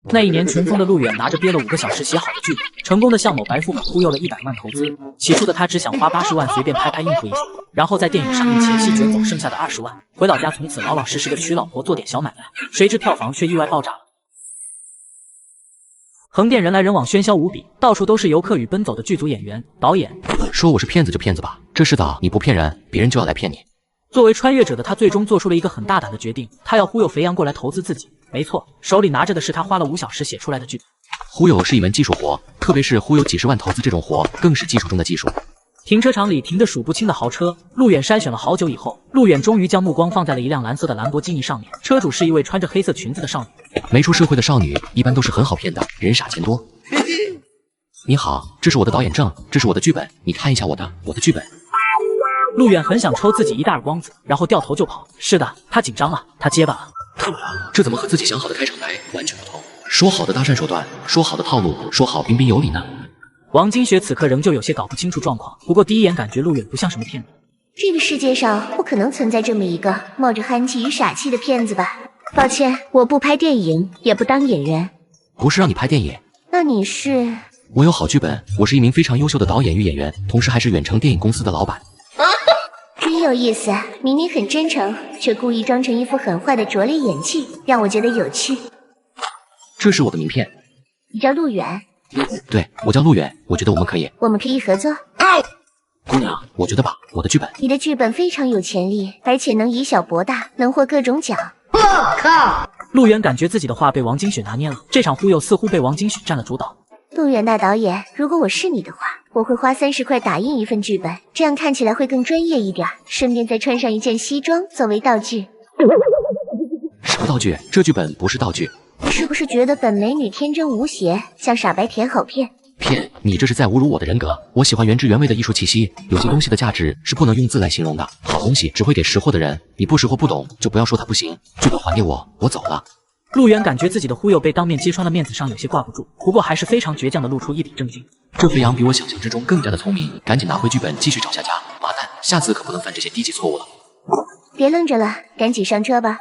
那一年，群疯的陆远拿着憋了5个小时写好的剧本，成功的向某白富美忽悠了100万投资。起初的他只想花80万随便拍应付一下，然后在电影上映前夕卷走剩下的20万，回老家从此老老实实的娶老婆做点小买卖。谁知票房却意外爆炸了。横店人来人往，喧嚣无比，到处都是游客与奔走的剧组演员、导演。说我是骗子就骗子吧，这世道你不骗人，别人就要来骗你。作为穿越者的他，最终做出了一个很大胆的决定，他要忽悠肥羊过来投资自己。没错，手里拿着的是他花了5小时写出来的剧本。忽悠是一门技术活，特别是忽悠几十万投资这种活，更是技术中的技术。停车场里停着数不清的豪车，陆远筛选了好久以后，陆远终于将目光放在了一辆蓝色的兰博基尼上面，车主是一位穿着黑色裙子的少女。没出社会的少女一般都是很好骗的，人傻钱多。你好，这是我的导演证，这是我的剧本，你看一下我的剧本。陆远很想抽自己一大耳光子，然后掉头就跑。是的，他紧张了，他结巴了。这怎么和自己想好的开场白完全不同？说好的搭讪手段，说好的套路，说好彬彬有礼呢？王金雪此刻仍旧有些搞不清楚状况，不过第一眼感觉陆远不像什么骗子。这个世界上不可能存在这么一个冒着憨气与傻气的骗子吧？抱歉，我不拍电影，也不当演员。不是让你拍电影。那你是？我有好剧本，我是一名非常优秀的导演与演员，同时还是远程电影公司的老板。真有意思，明明很真诚，却故意装成一副很坏的拙劣演技，让我觉得有趣。这是我的名片。你叫陆远？对，我叫陆远，我觉得我们可以合作。姑娘，我觉得吧，我的剧本。你的剧本非常有潜力，而且能以小博大，能获各种奖。我靠！陆远感觉自己的话被王金雪拿捏了，这场忽悠似乎被王金雪占了主导。陆远大导演，如果我是你的话，我会花30块打印一份剧本，这样看起来会更专业一点，顺便再穿上一件西装作为道具。什么道具？这剧本不是道具。是不是觉得本美女天真无邪，像傻白甜好骗？骗你这是在侮辱我的人格。我喜欢原汁原味的艺术气息，有些东西的价值是不能用字来形容的。好东西只会给识货的人，你不识货不懂，就不要说它不行。剧本还给我，我走了。陆远感觉自己的忽悠被当面揭穿了，面子上有些挂不住，不过还是非常倔强的露出一笔正经。这肥羊比我想象之中更加的聪明，赶紧拿回剧本继续找下家。妈蛋，下次可不能犯这些低级错误了。别愣着了，赶紧上车吧。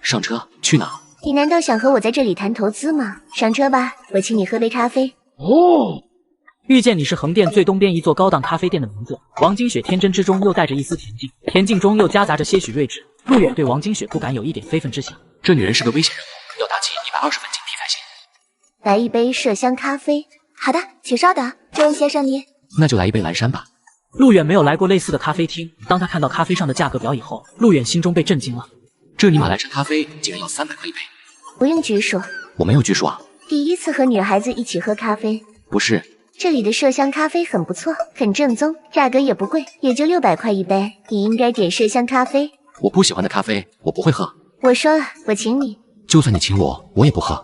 上车？去哪？你难道想和我在这里谈投资吗？上车吧，我请你喝杯咖啡。遇见你是横店最东边一座高档咖啡店的名字。王金雪天真之中又带着一丝恬静，恬静中又夹杂着些许睿智。陆远对王金雪不敢有一点非分之想。这女人是个危险人物，要打起120分警惕才行。来一杯麝香咖啡。好的，请稍等，这位先生您。那就来一杯蓝山吧。陆远没有来过类似的咖啡厅，当他看到咖啡上的价格表以后，陆远心中被震惊了。这尼玛蓝山咖啡竟然要300块一杯。不用拘束。我没有拘束啊。第一次和女孩子一起喝咖啡。不是。这里的麝香咖啡很不错，很正宗，价格也不贵，也就600块一杯。你应该点麝香咖啡。我不喜欢的咖啡，我不会喝。我说了，我请你。就算你请我，我也不喝。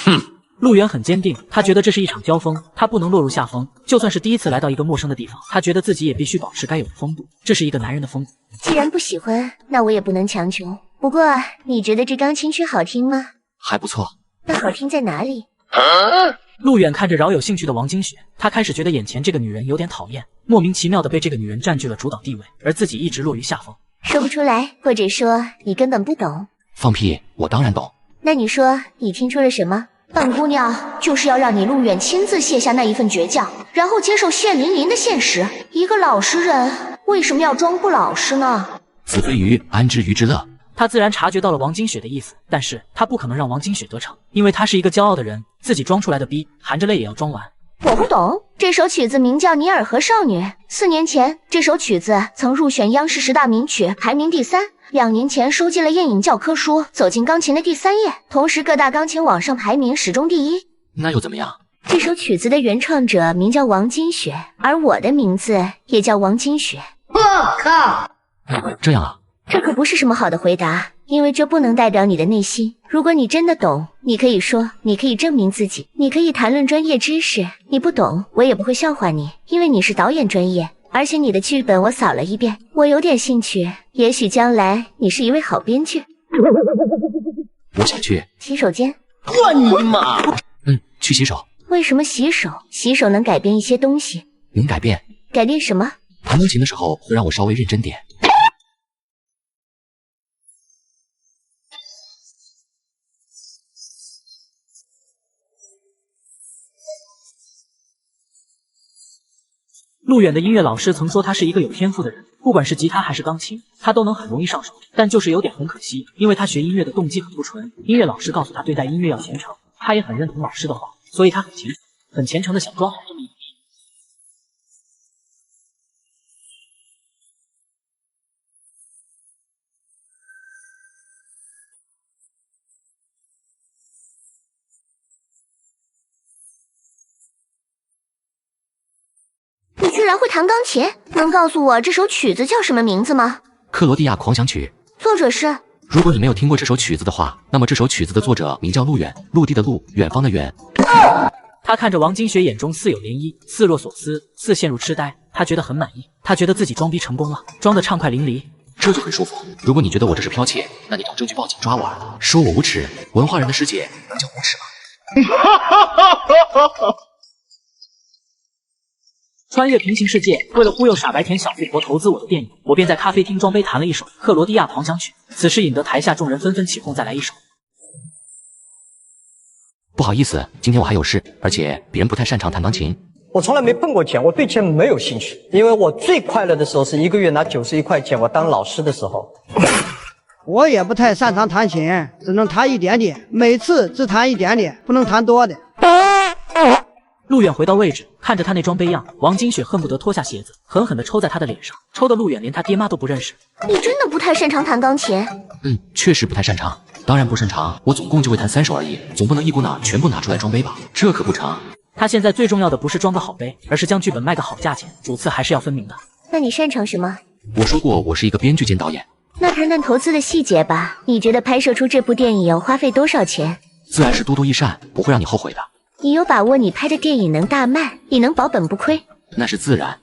哼！陆远很坚定，他觉得这是一场交锋，他不能落入下风。就算是第一次来到一个陌生的地方，他觉得自己也必须保持该有的风度，这是一个男人的风度。既然不喜欢，那我也不能强求。不过，你觉得这钢琴曲好听吗？还不错。那好听在哪里？陆远看着饶有兴趣的王金雪，他开始觉得眼前这个女人有点讨厌，莫名其妙的被这个女人占据了主导地位，而自己一直落于下风。说不出来，或者说你根本不懂。放屁，我当然懂。那你说你听出了什么？本姑娘就是要让你陆远亲自卸下那一份倔强，然后接受血淋淋的现实。一个老实人为什么要装不老实呢？子非鱼，安知鱼之乐？他自然察觉到了王金雪的意思，但是他不可能让王金雪得逞，因为他是一个骄傲的人，自己装出来的逼，含着泪也要装完。我不懂，这首曲子名叫《尼尔河少女》。4年前，这首曲子曾入选央视10大名曲，排名第3。2年前收进了宴饮教科书，走进钢琴的第3页，同时各大钢琴网上排名始终第1。那又怎么样？这首曲子的原创者名叫王金雪，而我的名字也叫王金雪。我靠！这样啊？这可不是什么好的回答，因为这不能代表你的内心。如果你真的懂，你可以说，你可以证明自己，你可以谈论专业知识。你不懂，我也不会笑话你，因为你是导演专业，而且你的剧本我扫了一遍，我有点兴趣。也许将来你是一位好编剧。我想去洗手间。我你妈！去洗手。为什么洗手？洗手能改变一些东西。能改变？改变什么？弹钢琴的时候会让我稍微认真点。陆远的音乐老师曾说他是一个有天赋的人，不管是吉他还是钢琴，他都能很容易上手。但就是有点很可惜，因为他学音乐的动机很不纯。音乐老师告诉他对待音乐要虔诚，他也很认同老师的话，所以他很虔诚的想装好这么一个。你居然会弹钢琴，能告诉我这首曲子叫什么名字吗？克罗地亚狂想曲。作者是？如果你没有听过这首曲子的话，那么这首曲子的作者名叫陆远，陆地的陆，远方的远。他看着王金雪，眼中似有涟漪，似若所思，似陷入痴呆。他觉得很满意，他觉得自己装逼成功了，装得畅快淋漓，这就很舒服。如果你觉得我这是剽窃，那你找证据报警抓我啊！说我无耻，文化人的世界能叫无耻吗？穿越平行世界，为了忽悠傻白甜小富婆投资我的电影，我便在咖啡厅装杯弹了一首《克罗地亚狂想曲》，此事引得台下众人纷纷起哄，再来一首。不好意思，今天我还有事，而且别人不太擅长弹钢琴。我从来没碰过钱，我对钱没有兴趣，因为我最快乐的时候是一个月拿91块钱，我当老师的时候。我也不太擅长弹琴，只能弹一点点，每次只弹一点点，不能弹多的。陆远回到位置，看着他那装杯样，王金雪恨不得脱下鞋子，狠狠地抽在他的脸上，抽的陆远连他爹妈都不认识。你真的不太擅长弹钢琴？确实不太擅长。当然不擅长，我总共就会弹3首而已，总不能一股脑全部拿出来装杯吧？这可不成。他现在最重要的不是装个好杯，而是将剧本卖个好价钱，主次还是要分明的。那你擅长什么？我说过，我是一个编剧兼导演。那谈谈投资的细节吧。你觉得拍摄出这部电影要花费多少钱？自然是多多益善，不会让你后悔的。你有把握你拍的电影能大卖，你能保本不亏？那是自然。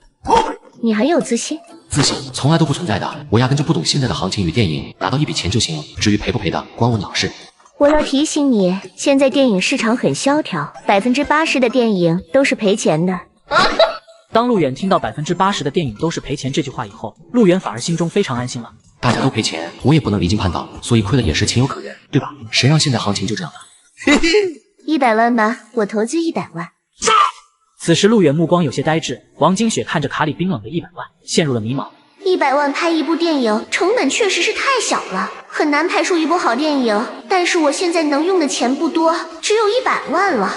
你很有自信？自信从来都不存在的，我压根就不懂现在的行情与电影，拿到一笔钱就行，至于赔不赔的，关我鸟事。我要提醒你，现在电影市场很萧条，80%的电影都是赔钱的。当陆远听到80%的电影都是赔钱这句话以后，陆远反而心中非常安心了。大家都赔钱，我也不能离经叛道，所以亏的也是情有可原，对吧？谁让现在行情就这样的？100万吧，我投资100万。此时陆远目光有些呆滞，王金雪看着卡里冰冷的100万，陷入了迷茫。100万拍一部电影，成本确实是太小了，很难拍出一部好电影。但是我现在能用的钱不多，只有100万了。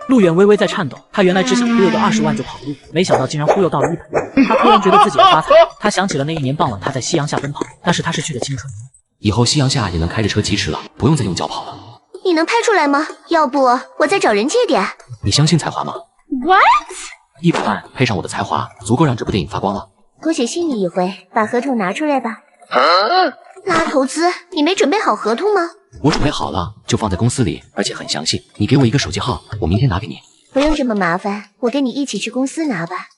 陆远微微在颤抖，他原来只想忽悠个20万就跑路，没想到竟然忽悠到了100万。他突然觉得自己要发财，他想起了那一年傍晚他在夕阳下奔跑，那是他逝去的青春。以后夕阳下也能开着车疾驰了，不用再用脚跑了。你能拍出来吗？要不我再找人借点。你相信才华吗 ？What？ 100万配上我的才华，足够让这部电影发光了。多写信你一回，把合同拿出来吧。拉投资，你没准备好合同吗？我准备好了，就放在公司里，而且很详细。你给我一个手机号，我明天拿给你。不用这么麻烦，我跟你一起去公司拿吧。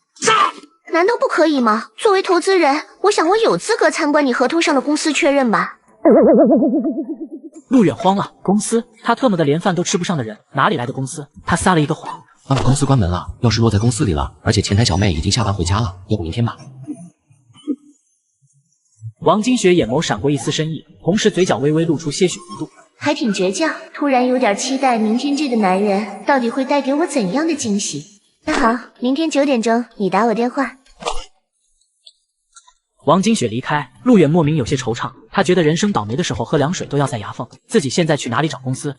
难道不可以吗？作为投资人，我想我有资格参观你合同上的公司确认吧。陆远慌了，公司？他特么的连饭都吃不上的人，哪里来的公司？他撒了一个谎。公司关门了，钥匙落在公司里了，而且前台小妹已经下班回家了，要不明天吧。王金雪眼眸闪过一丝深意，同时嘴角微微露出些许弧度，还挺倔强，突然有点期待明天这个男人到底会带给我怎样的惊喜。那好，明天9点钟你打我电话。王金雪离开，陆远莫名有些惆怅，他觉得人生倒霉的时候喝凉水都要塞牙缝，自己现在去哪里找公司？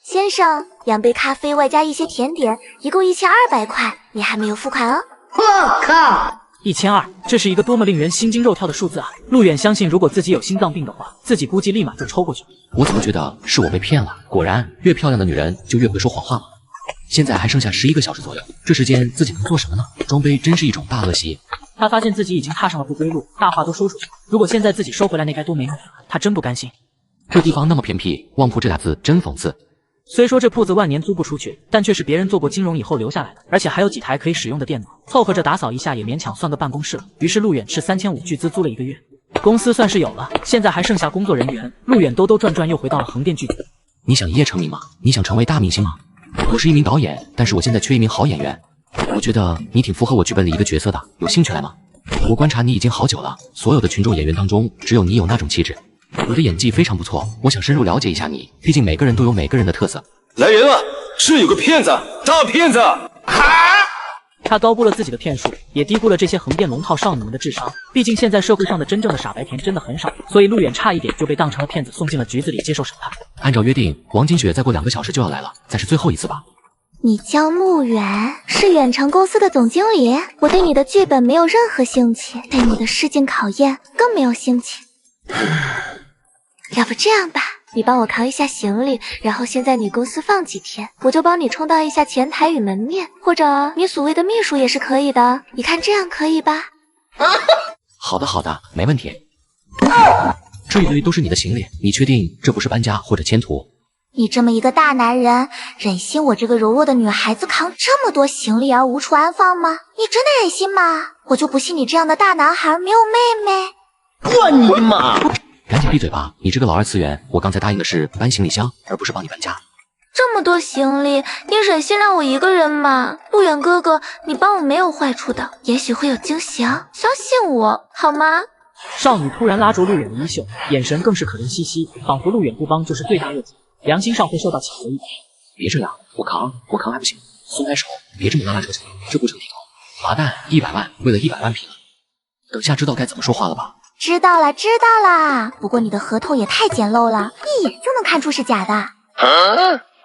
先生，2杯咖啡外加一些甜点，一共1200块，你还没有付款哦。我靠！1200，这是一个多么令人心惊肉跳的数字啊！陆远相信，如果自己有心脏病的话，自己估计立马就抽过去。我怎么觉得是我被骗了？果然，越漂亮的女人就越会说谎话嘛。现在还剩下11个小时左右，这时间自己能做什么呢？装杯真是一种大恶习。他发现自己已经踏上了不归路，大话都说出去了。如果现在自己收回来，那该多没面子啊！他真不甘心。这地方那么偏僻，旺铺这俩字真讽刺。虽说这铺子万年租不出去，但却是别人做过金融以后留下来的，而且还有几台可以使用的电脑，凑合着打扫一下也勉强算个办公室了。于是陆远斥3500巨资租了1个月，公司算是有了，现在还剩下工作人员。陆远兜兜转转又回到了横店剧组。你想一夜成名吗？你想成为大明星吗？我是一名导演，但是我现在缺一名好演员。我觉得你挺符合我剧本里一个角色的，有兴趣来吗？我观察你已经好久了，所有的群众演员当中，只有你有那种气质。你的演技非常不错，我想深入了解一下你，毕竟每个人都有每个人的特色。来人啊！这有个骗子，大骗子！他高估了自己的骗术，也低估了这些横店龙套少女们的智商。毕竟现在社会上的真正的傻白甜真的很少，所以陆远差一点就被当成了骗子，送进了局子里接受审判。按照约定，王金雪再过2个小时就要来了，再是最后一次吧。你叫陆远，是远程公司的总经理。我对你的剧本没有任何兴趣，对你的试镜考验更没有兴趣。要不这样吧，你帮我扛一下行李，然后先在你公司放几天，我就帮你充当一下前台与门面，或者你所谓的秘书也是可以的。你看这样可以吧？好的好的，没问题。这一堆都是你的行李，你确定这不是搬家或者迁徒？你这么一个大男人，忍心我这个柔弱的女孩子扛这么多行李而无处安放吗？你真的忍心吗？我就不信你这样的大男孩没有妹妹。我尼玛！赶紧闭嘴吧！你这个老二次元，我刚才答应的是搬行李箱，而不是帮你搬家。这么多行李，你忍心让我一个人吗？陆远哥哥，你帮我没有坏处的，也许会有惊喜啊！相信我，好吗？少女突然拉住陆远的衣袖，眼神更是可怜兮兮，仿佛陆远不帮就是罪大恶极，良心上会受到谴责一点。别这样，我扛还不行，松开手，别这么拉拉扯扯，这不成体统。麻蛋，100万，为了100万拼了。等下知道该怎么说话了吧？知道啦。不过你的合同也太简陋了，一眼就能看出是假的。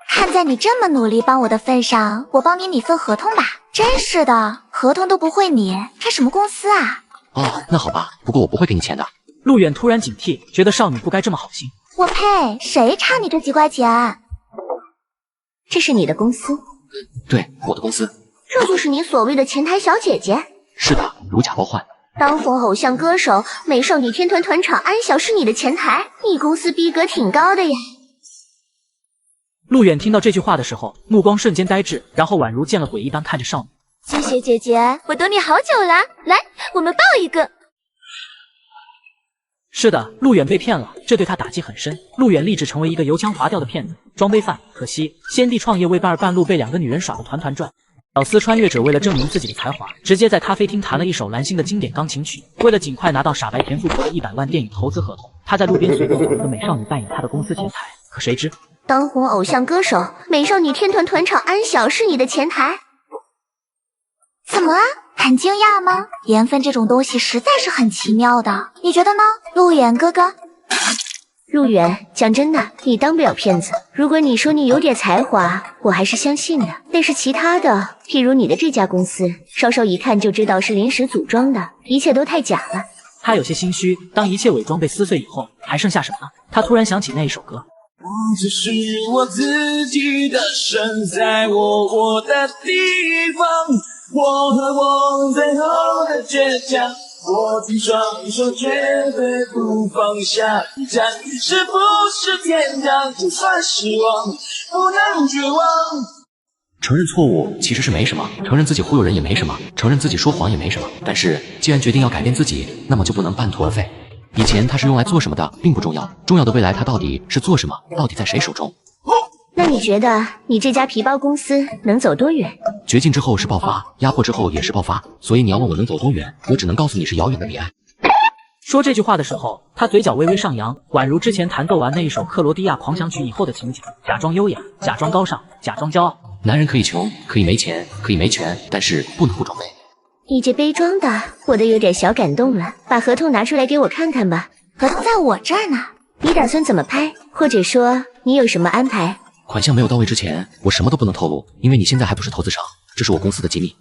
看在你这么努力帮我的份上，我帮你拟份合同吧。真是的，合同都不会拟，开什么公司啊？哦，那好吧，不过我不会给你钱的。陆远突然警惕，觉得少女不该这么好心。我呸，谁差你这几块钱？这是你的公司？对，我的公司。这就是你所谓的前台小姐姐？是的，如假包换。当红偶像歌手、美少女天团团长安晓是你的前台，你公司逼格挺高的呀。陆远听到这句话的时候，目光瞬间呆滞，然后宛如见了鬼一般看着少女。金雪姐姐，我等你好久了，来，我们抱一个。是的，陆远被骗了，这对他打击很深。陆远立志成为一个油腔滑调的骗子、装杯饭，可惜先帝创业未半儿半路，被2个女人耍得团团转。小司穿越者为了证明自己的才华，直接在咖啡厅弹了一首蓝星的经典钢琴曲。为了尽快拿到傻白甜富婆的100万电影投资合同，他在路边随便找一个美少女扮演他的公司前台。可谁知，当红偶像歌手、美少女天团团长安晓是你的前台？怎么了？很惊讶吗？缘分这种东西实在是很奇妙的，你觉得呢，陆远哥哥？陆远，讲真的，你当不了骗子。如果你说你有点才华，我还是相信的。但是其他的，譬如你的这家公司，稍稍一看就知道是临时组装的，一切都太假了。他有些心虚，当一切伪装被撕碎以后，还剩下什么呢？他突然想起那一首歌。我只是我自己的神，在我的地方，我和我最后的倔强，握紧双手绝对不放下，战是不是天堂，就算失望不能绝望。承认错误其实是没什么，承认自己忽悠人也没什么，承认自己说谎也没什么。但是既然决定要改变自己，那么就不能半途而废。以前他是用来做什么的并不重要，重要的未来他到底是做什么，到底在谁手中。那你觉得你这家皮包公司能走多远？绝境之后是爆发，压迫之后也是爆发，所以你要问我能走多远，我只能告诉你是遥远的彼岸。说这句话的时候，他嘴角微微上扬，宛如之前弹奏完那一首克罗地亚狂想曲以后的情景，假装优雅，假装高尚，假装骄傲。男人可以穷，可以没钱，可以没权，但是不能不装备。你这悲装的，我都有点小感动了。把合同拿出来给我看看吧。合同在我这儿呢。你打算怎么拍？或者说你有什么安排？款项没有到位之前，我什么都不能透露，因为你现在还不是投资商，这是我公司的机密。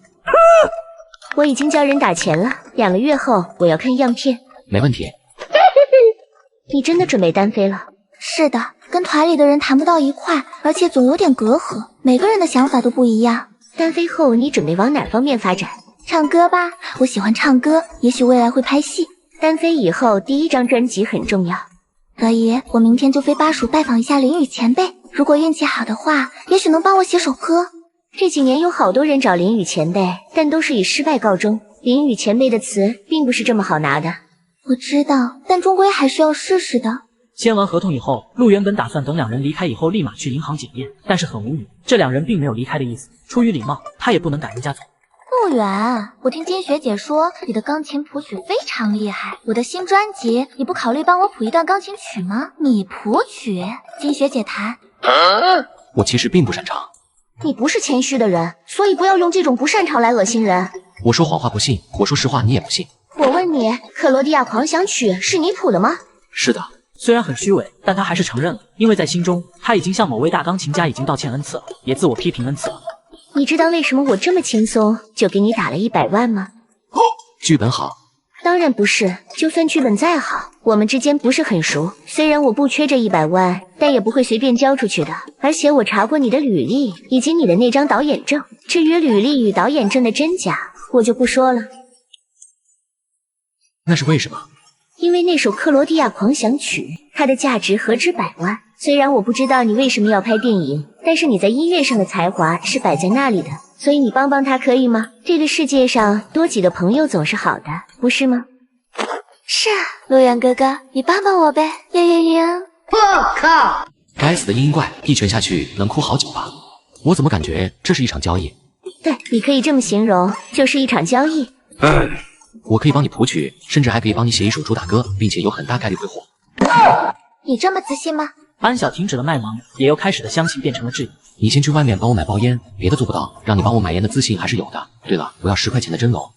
我已经叫人打钱了，2个月后我要看样片。没问题。你真的准备单飞了？是的，跟团里的人谈不到一块，而且总有点隔阂，每个人的想法都不一样。单飞后你准备往哪方面发展？唱歌吧，我喜欢唱歌，也许未来会拍戏。单飞以后第1张专辑很重要。可以，我明天就飞巴蜀拜访一下林雨前辈，如果运气好的话，也许能帮我写首歌。这几年有好多人找林雨前辈，但都是以失败告终。林雨前辈的词并不是这么好拿的。我知道，但终归还是要试试的。签完合同以后，陆原本打算等2人离开以后立马去银行检验，但是很无语，这2人并没有离开的意思。出于礼貌，他也不能赶人家走。陆远，我听金学姐说你的钢琴谱曲非常厉害，我的新专辑你不考虑帮我谱一段钢琴曲吗？你谱曲，金学姐弹。我其实并不擅长。你不是谦虚的人，所以不要用这种不擅长来恶心人。我说谎话不信，我说实话你也不信。我问你，《克罗地亚狂想曲》是你谱的吗？是的。虽然很虚伪，但他还是承认了，因为在心中，他已经向某位大钢琴家已经道歉 N 次了，也自我批评 N 次了。你知道为什么我这么轻松就给你打了100万吗？剧本好。当然不是，就算剧本再好，我们之间不是很熟。虽然我不缺这100万，但也不会随便交出去的。而且我查过你的履历以及你的那张导演证，至于履历与导演证的真假，我就不说了。那是为什么？因为那首《克罗地亚狂想曲》，它的价值何止100万。虽然我不知道你为什么要拍电影，但是你在音乐上的才华是摆在那里的，所以你帮帮他可以吗？这个世界上多几个朋友总是好的，不是吗？是啊，陆远哥哥，你帮帮我呗！嘤。我靠！该死的阴怪，一拳下去能哭好久吧？我怎么感觉这是一场交易？对，你可以这么形容，就是一场交易。我可以帮你谱曲，甚至还可以帮你写一首主打歌，并且有很大概率会火。你这么自信吗？安晓停止了卖萌，也由开始的相信变成了质疑。你先去外面帮我买包烟，别的做不到，让你帮我买烟的自信还是有的。对了，我要10块钱的真龙。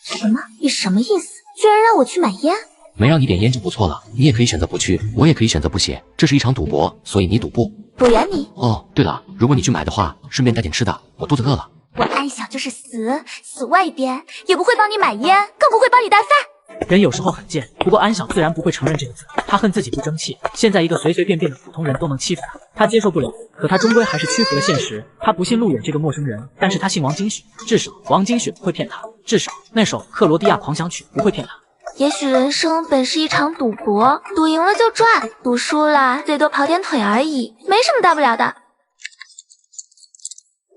什么？你什么意思？居然让我去买烟？没让你点烟就不错了，你也可以选择不去，我也可以选择不写，这是一场赌博，所以你赌不？赌圆你。哦，对了，如果你去买的话，顺便带点吃的，我肚子饿了。我安晓就是死外边，也不会帮你买烟，更不会帮你带饭。人有时候很贱，不过安晓自然不会承认这个字，他恨自己不争气。现在一个随随便便的普通人都能欺负他，他接受不了。可他终归还是屈服了现实，他不信陆远这个陌生人，但是他信王金雪，至少王金雪不会骗他，至少那首《克罗地亚狂想曲》不会骗他。也许人生本是一场赌博，赌赢了就赚，赌输了最多跑点腿而已，没什么大不了的。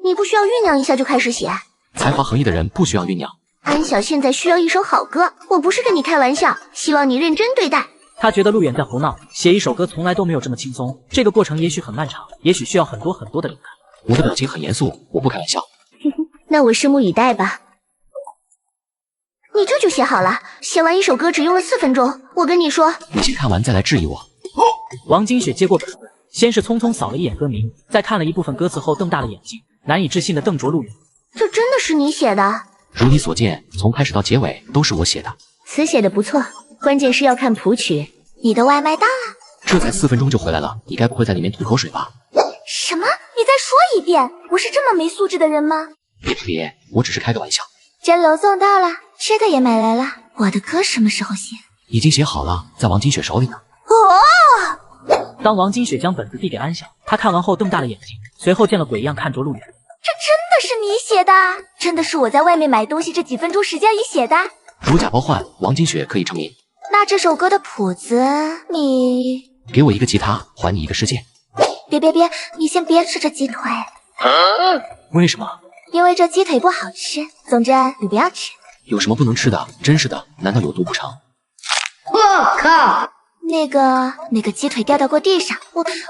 你不需要酝酿一下就开始写？才华横溢的人不需要酝酿。安晓现在需要一首好歌，我不是跟你开玩笑，希望你认真对待。他觉得陆远在胡闹，写一首歌从来都没有这么轻松，这个过程也许很漫长，也许需要很多的灵感。我的表情很严肃，我不开玩笑。那我拭目以待吧。你这就写好了？写完一首歌只用了4分钟，我跟你说。你先看完再来质疑我。王金雪接过本子，先是匆匆扫了一眼歌名，再看了一部分歌词后瞪大了眼睛，难以置信地瞪着陆远。这真的是你写的？如你所见，从开始到结尾都是我写的。词写的不错，关键是要看谱曲。你的外卖到了。这才4分钟就回来了，你该不会在里面吐口水吧？什么？你再说一遍，我是这么没素质的人吗？别，我只是开个玩笑。真龙送到了，吃的也买来了。我的歌什么时候写？已经写好了，在王金雪手里呢。哦！当王金雪将本子递给安晓，她看完后瞪大了眼睛，随后见了鬼一样看着陆远。这真的是你写的？真的是我在外面买东西这几分钟时间里写的？如假包换，王金雪可以成名。那这首歌的谱子，你给我一个吉他，还你一个世界。别，你先别吃这鸡腿。为什么？因为这鸡腿不好吃。总之你不要吃。有什么不能吃的？真是的，难道有毒不成？我靠！那个鸡腿掉到过地上，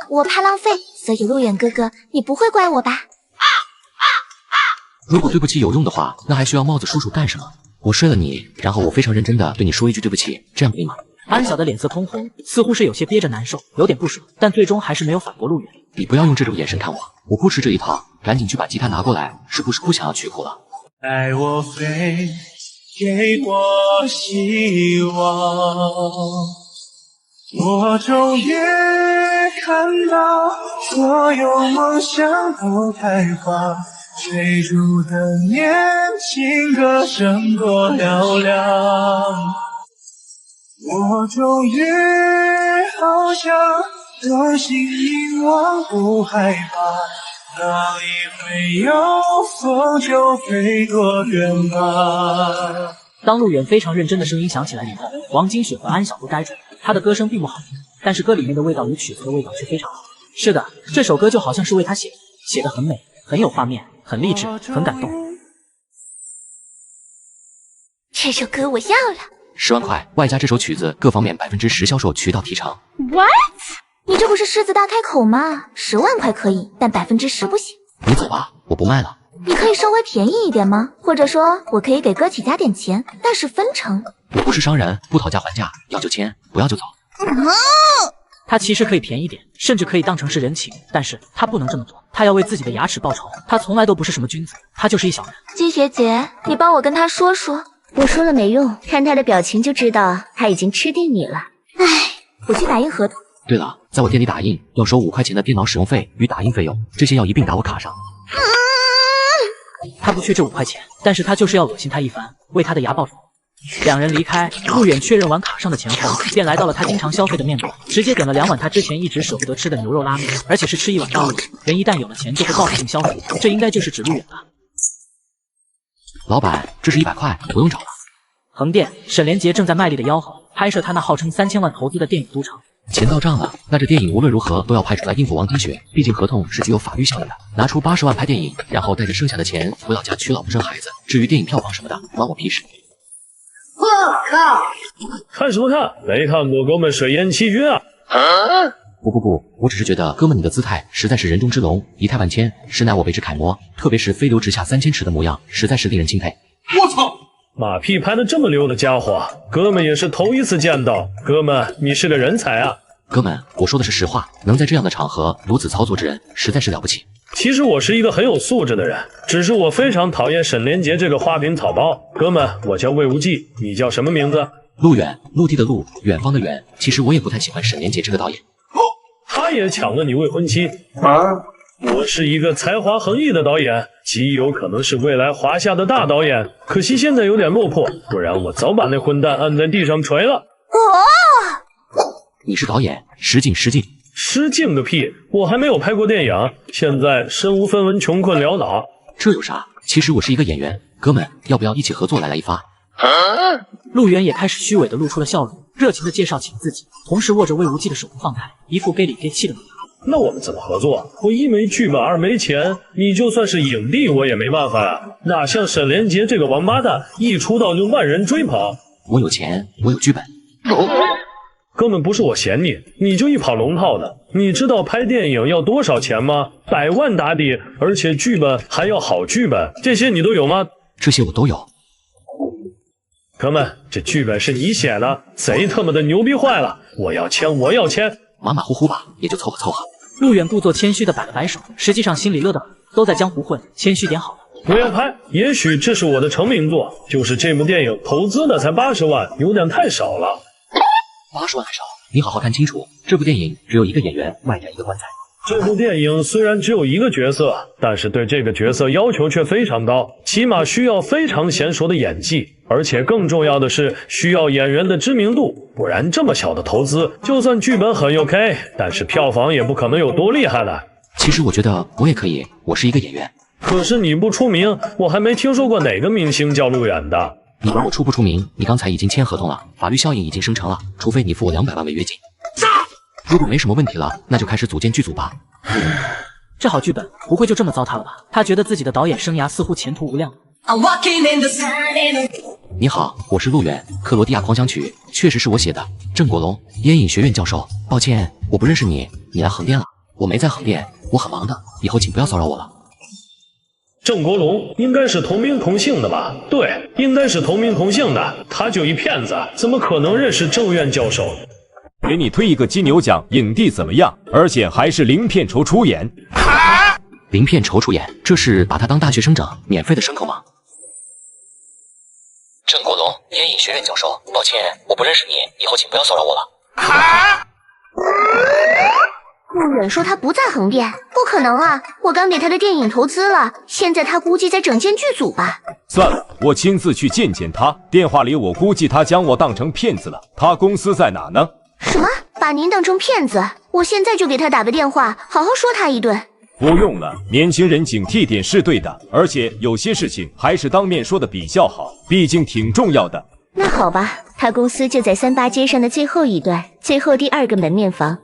我怕浪费，所以陆远哥哥，你不会怪我吧？如果对不起有用的话，那还需要帽子叔叔干什么？我睡了你，然后我非常认真的对你说一句对不起，这样可以吗？安晓的脸色通红，似乎是有些憋着难受，有点不爽，但最终还是没有反驳陆远。你不要用这种眼神看我，我不吃这一套，赶紧去把吉他拿过来，是不是不想要曲谱了？带我飞，给我希望，我终于看到所有梦想都开花，追逐的年轻歌声多嘹亮，我终于好想专心凝望，不害怕，哪里会有风就飞多远吧。当陆远非常认真的声音响起来以后，王金雪和安晓都呆住了。他的歌声并不好听，但是歌里面的味道与曲子的味道却非常好。是的，这首歌就好像是为他写的，写得很美，很有画面，很励志，很感动。这首歌我要了，10万块，外加这首曲子各方面10%销售渠道提成。 What？ 你这不是狮子大开口吗？10万块可以，但10%不行。你走吧，我不卖了。你可以稍微便宜一点吗？或者说，我可以给歌曲加点钱，但是分成。我不是商人，不讨价还价，要就签，不要就走。他其实可以便宜点，甚至可以当成是人情，但是他不能这么做，他要为自己的牙齿报仇。他从来都不是什么君子，他就是一小人。姬学姐，你帮我跟他说说。我说了没用，看他的表情就知道他已经吃定你了。唉，我去打印合同。对了，在我店里打印要收5块钱的电脑使用费与打印费用，这些要一并打我卡上。他不缺这5块钱，但是他就是要恶心他一番，为他的牙报仇。两人离开，陆远确认完卡上的钱后，便来到了他经常消费的面馆，直接点了2碗他之前一直舍不得吃的牛肉拉面，而且是吃1碗到底。人一旦有了钱就会报复性消费，这应该就是指陆远吧。老板，这是100块，不用找了。横店，沈连杰正在卖力的吆喝，拍摄他那号称3000万投资的电影《都城》。钱到账了，那这电影无论如何都要拍出来应付王滴血，毕竟合同是具有法律效应的。拿出80万拍电影，然后带着剩下的钱回老家娶老婆生孩子。至于电影票房什么的，关我屁事。我靠！看什么看？没看过哥们水淹七军啊？不，我只是觉得哥们你的姿态实在是人中之龙，仪态万千，实乃我为之楷模。特别是飞流直下3000尺的模样，实在是令人钦佩。我操！马屁拍得这么溜的家伙，哥们也是头一次见到。哥们，你是个人才啊！哥们，我说的是实话，能在这样的场合如此操作之人，实在是了不起。其实我是一个很有素质的人，只是我非常讨厌沈连杰这个花瓶草包。哥们，我叫魏无忌，你叫什么名字？陆远，陆地的陆，远方的远。其实我也不太喜欢沈连杰这个导演。他也抢了你未婚妻啊！我是一个才华横溢的导演，极有可能是未来华夏的大导演，可惜现在有点落魄，不然我早把那混蛋按在地上锤了。你是导演，失敬。失敬个屁！我还没有拍过电影，现在身无分文，穷困潦倒。这有啥？其实我是一个演员，哥们，要不要一起合作来一发？陆远也开始虚伪的露出了笑容，热情的介绍起自己，同时握着魏无忌的手不放开，一副给里给气的模样。那我们怎么合作？我一没剧本，二没钱，你就算是影帝我也没办法呀。哪像沈连杰这个王八蛋，一出道就万人追捧。我有钱，我有剧本。根本不是我嫌你，你就一跑龙套的。你知道拍电影要多少钱吗？100万打底，而且剧本还要好剧本，这些你都有吗？这些我都有。哥们，这剧本是你写的，贼他妈的牛逼坏了！我要签。马马虎虎吧，也就凑合。陆远故作谦虚的摆了摆手，实际上心里乐得很，都在江湖混，谦虚点好了。我要拍，也许这是我的成名作，就是这部电影投资的才80万，有点太少了。80万还少？你好好看清楚，这部电影只有1个演员，外加1个棺材。这部电影虽然只有1个角色，但是对这个角色要求却非常高，起码需要非常娴熟的演技，而且更重要的是需要演员的知名度，不然这么小的投资，就算剧本很 OK， 但是票房也不可能有多厉害的。其实我觉得我也可以，我是一个演员。可是你不出名，我还没听说过哪个明星叫陆远的。你管我出不出名？你刚才已经签合同了，法律效应已经生成了，除非你付我200万违约金。如果没什么问题了，那就开始组建剧组吧。这好剧本不会就这么糟蹋了吧？他觉得自己的导演生涯似乎前途无量。你好，我是陆远，克罗地亚狂想曲确实是我写的。郑国龙，烟影学院教授，抱歉，我不认识你，你来横店了？我没在横店，我很忙的，以后请不要骚扰我了。郑国龙应该是同名同姓的吧？对，应该是同名同姓的。他就一骗子，怎么可能认识郑院教授？给你推一个金牛奖影帝怎么样？而且还是零片酬出演。零片酬出演，这是把他当大学生整，免费的牲口吗？郑国龙，烟影学院教授，抱歉，我不认识你，以后请不要骚扰我了。陆远说他不在横店，不可能啊！我刚给他的电影投资了，现在他估计在整建剧组吧。算了，我亲自去见见他。电话里我估计他将我当成骗子了。他公司在哪呢？什么？把您当成骗子？我现在就给他打个电话，好好说他一顿。不用了，年轻人警惕点是对的，而且有些事情还是当面说的比较好，毕竟挺重要的。那好吧，他公司就在38街上的最后一段，最后第2个门面房。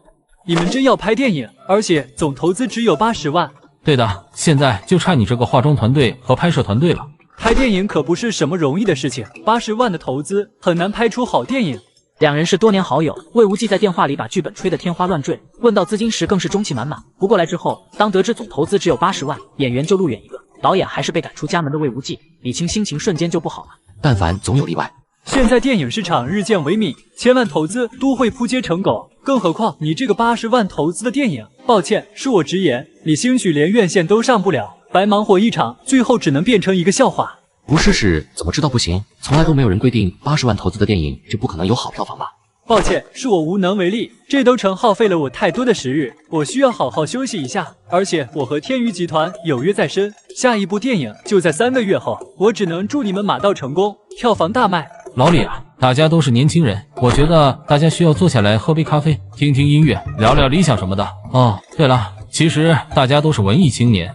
你们真要拍电影，而且总投资只有80万。对的，现在就差你这个化妆团队和拍摄团队了。拍电影可不是什么容易的事情，80万的投资很难拍出好电影。两人是多年好友，魏无忌在电话里把剧本吹得天花乱坠，问到资金时更是中气满满。不过来之后，当得知总投资只有80万，演员就陆远一个，导演还是被赶出家门的魏无忌，李青心情瞬间就不好了。但凡总有例外。现在电影市场日渐萎靡，千万投资都会扑街成狗，更何况你这个80万投资的电影，抱歉，恕我直言，你兴许连院线都上不了，白忙活一场，最后只能变成一个笑话。不试试怎么知道不行？从来都没有人规定80万投资的电影就不可能有好票房吧？抱歉，是我无能为力，这都成耗费了我太多的时日，我需要好好休息一下。而且我和天娱集团有约在身，下一部电影就在3个月后，我只能祝你们马到成功，票房大卖。老李啊，大家都是年轻人，我觉得大家需要坐下来喝杯咖啡，听听音乐，聊聊理想什么的。哦，对了，其实大家都是文艺青年。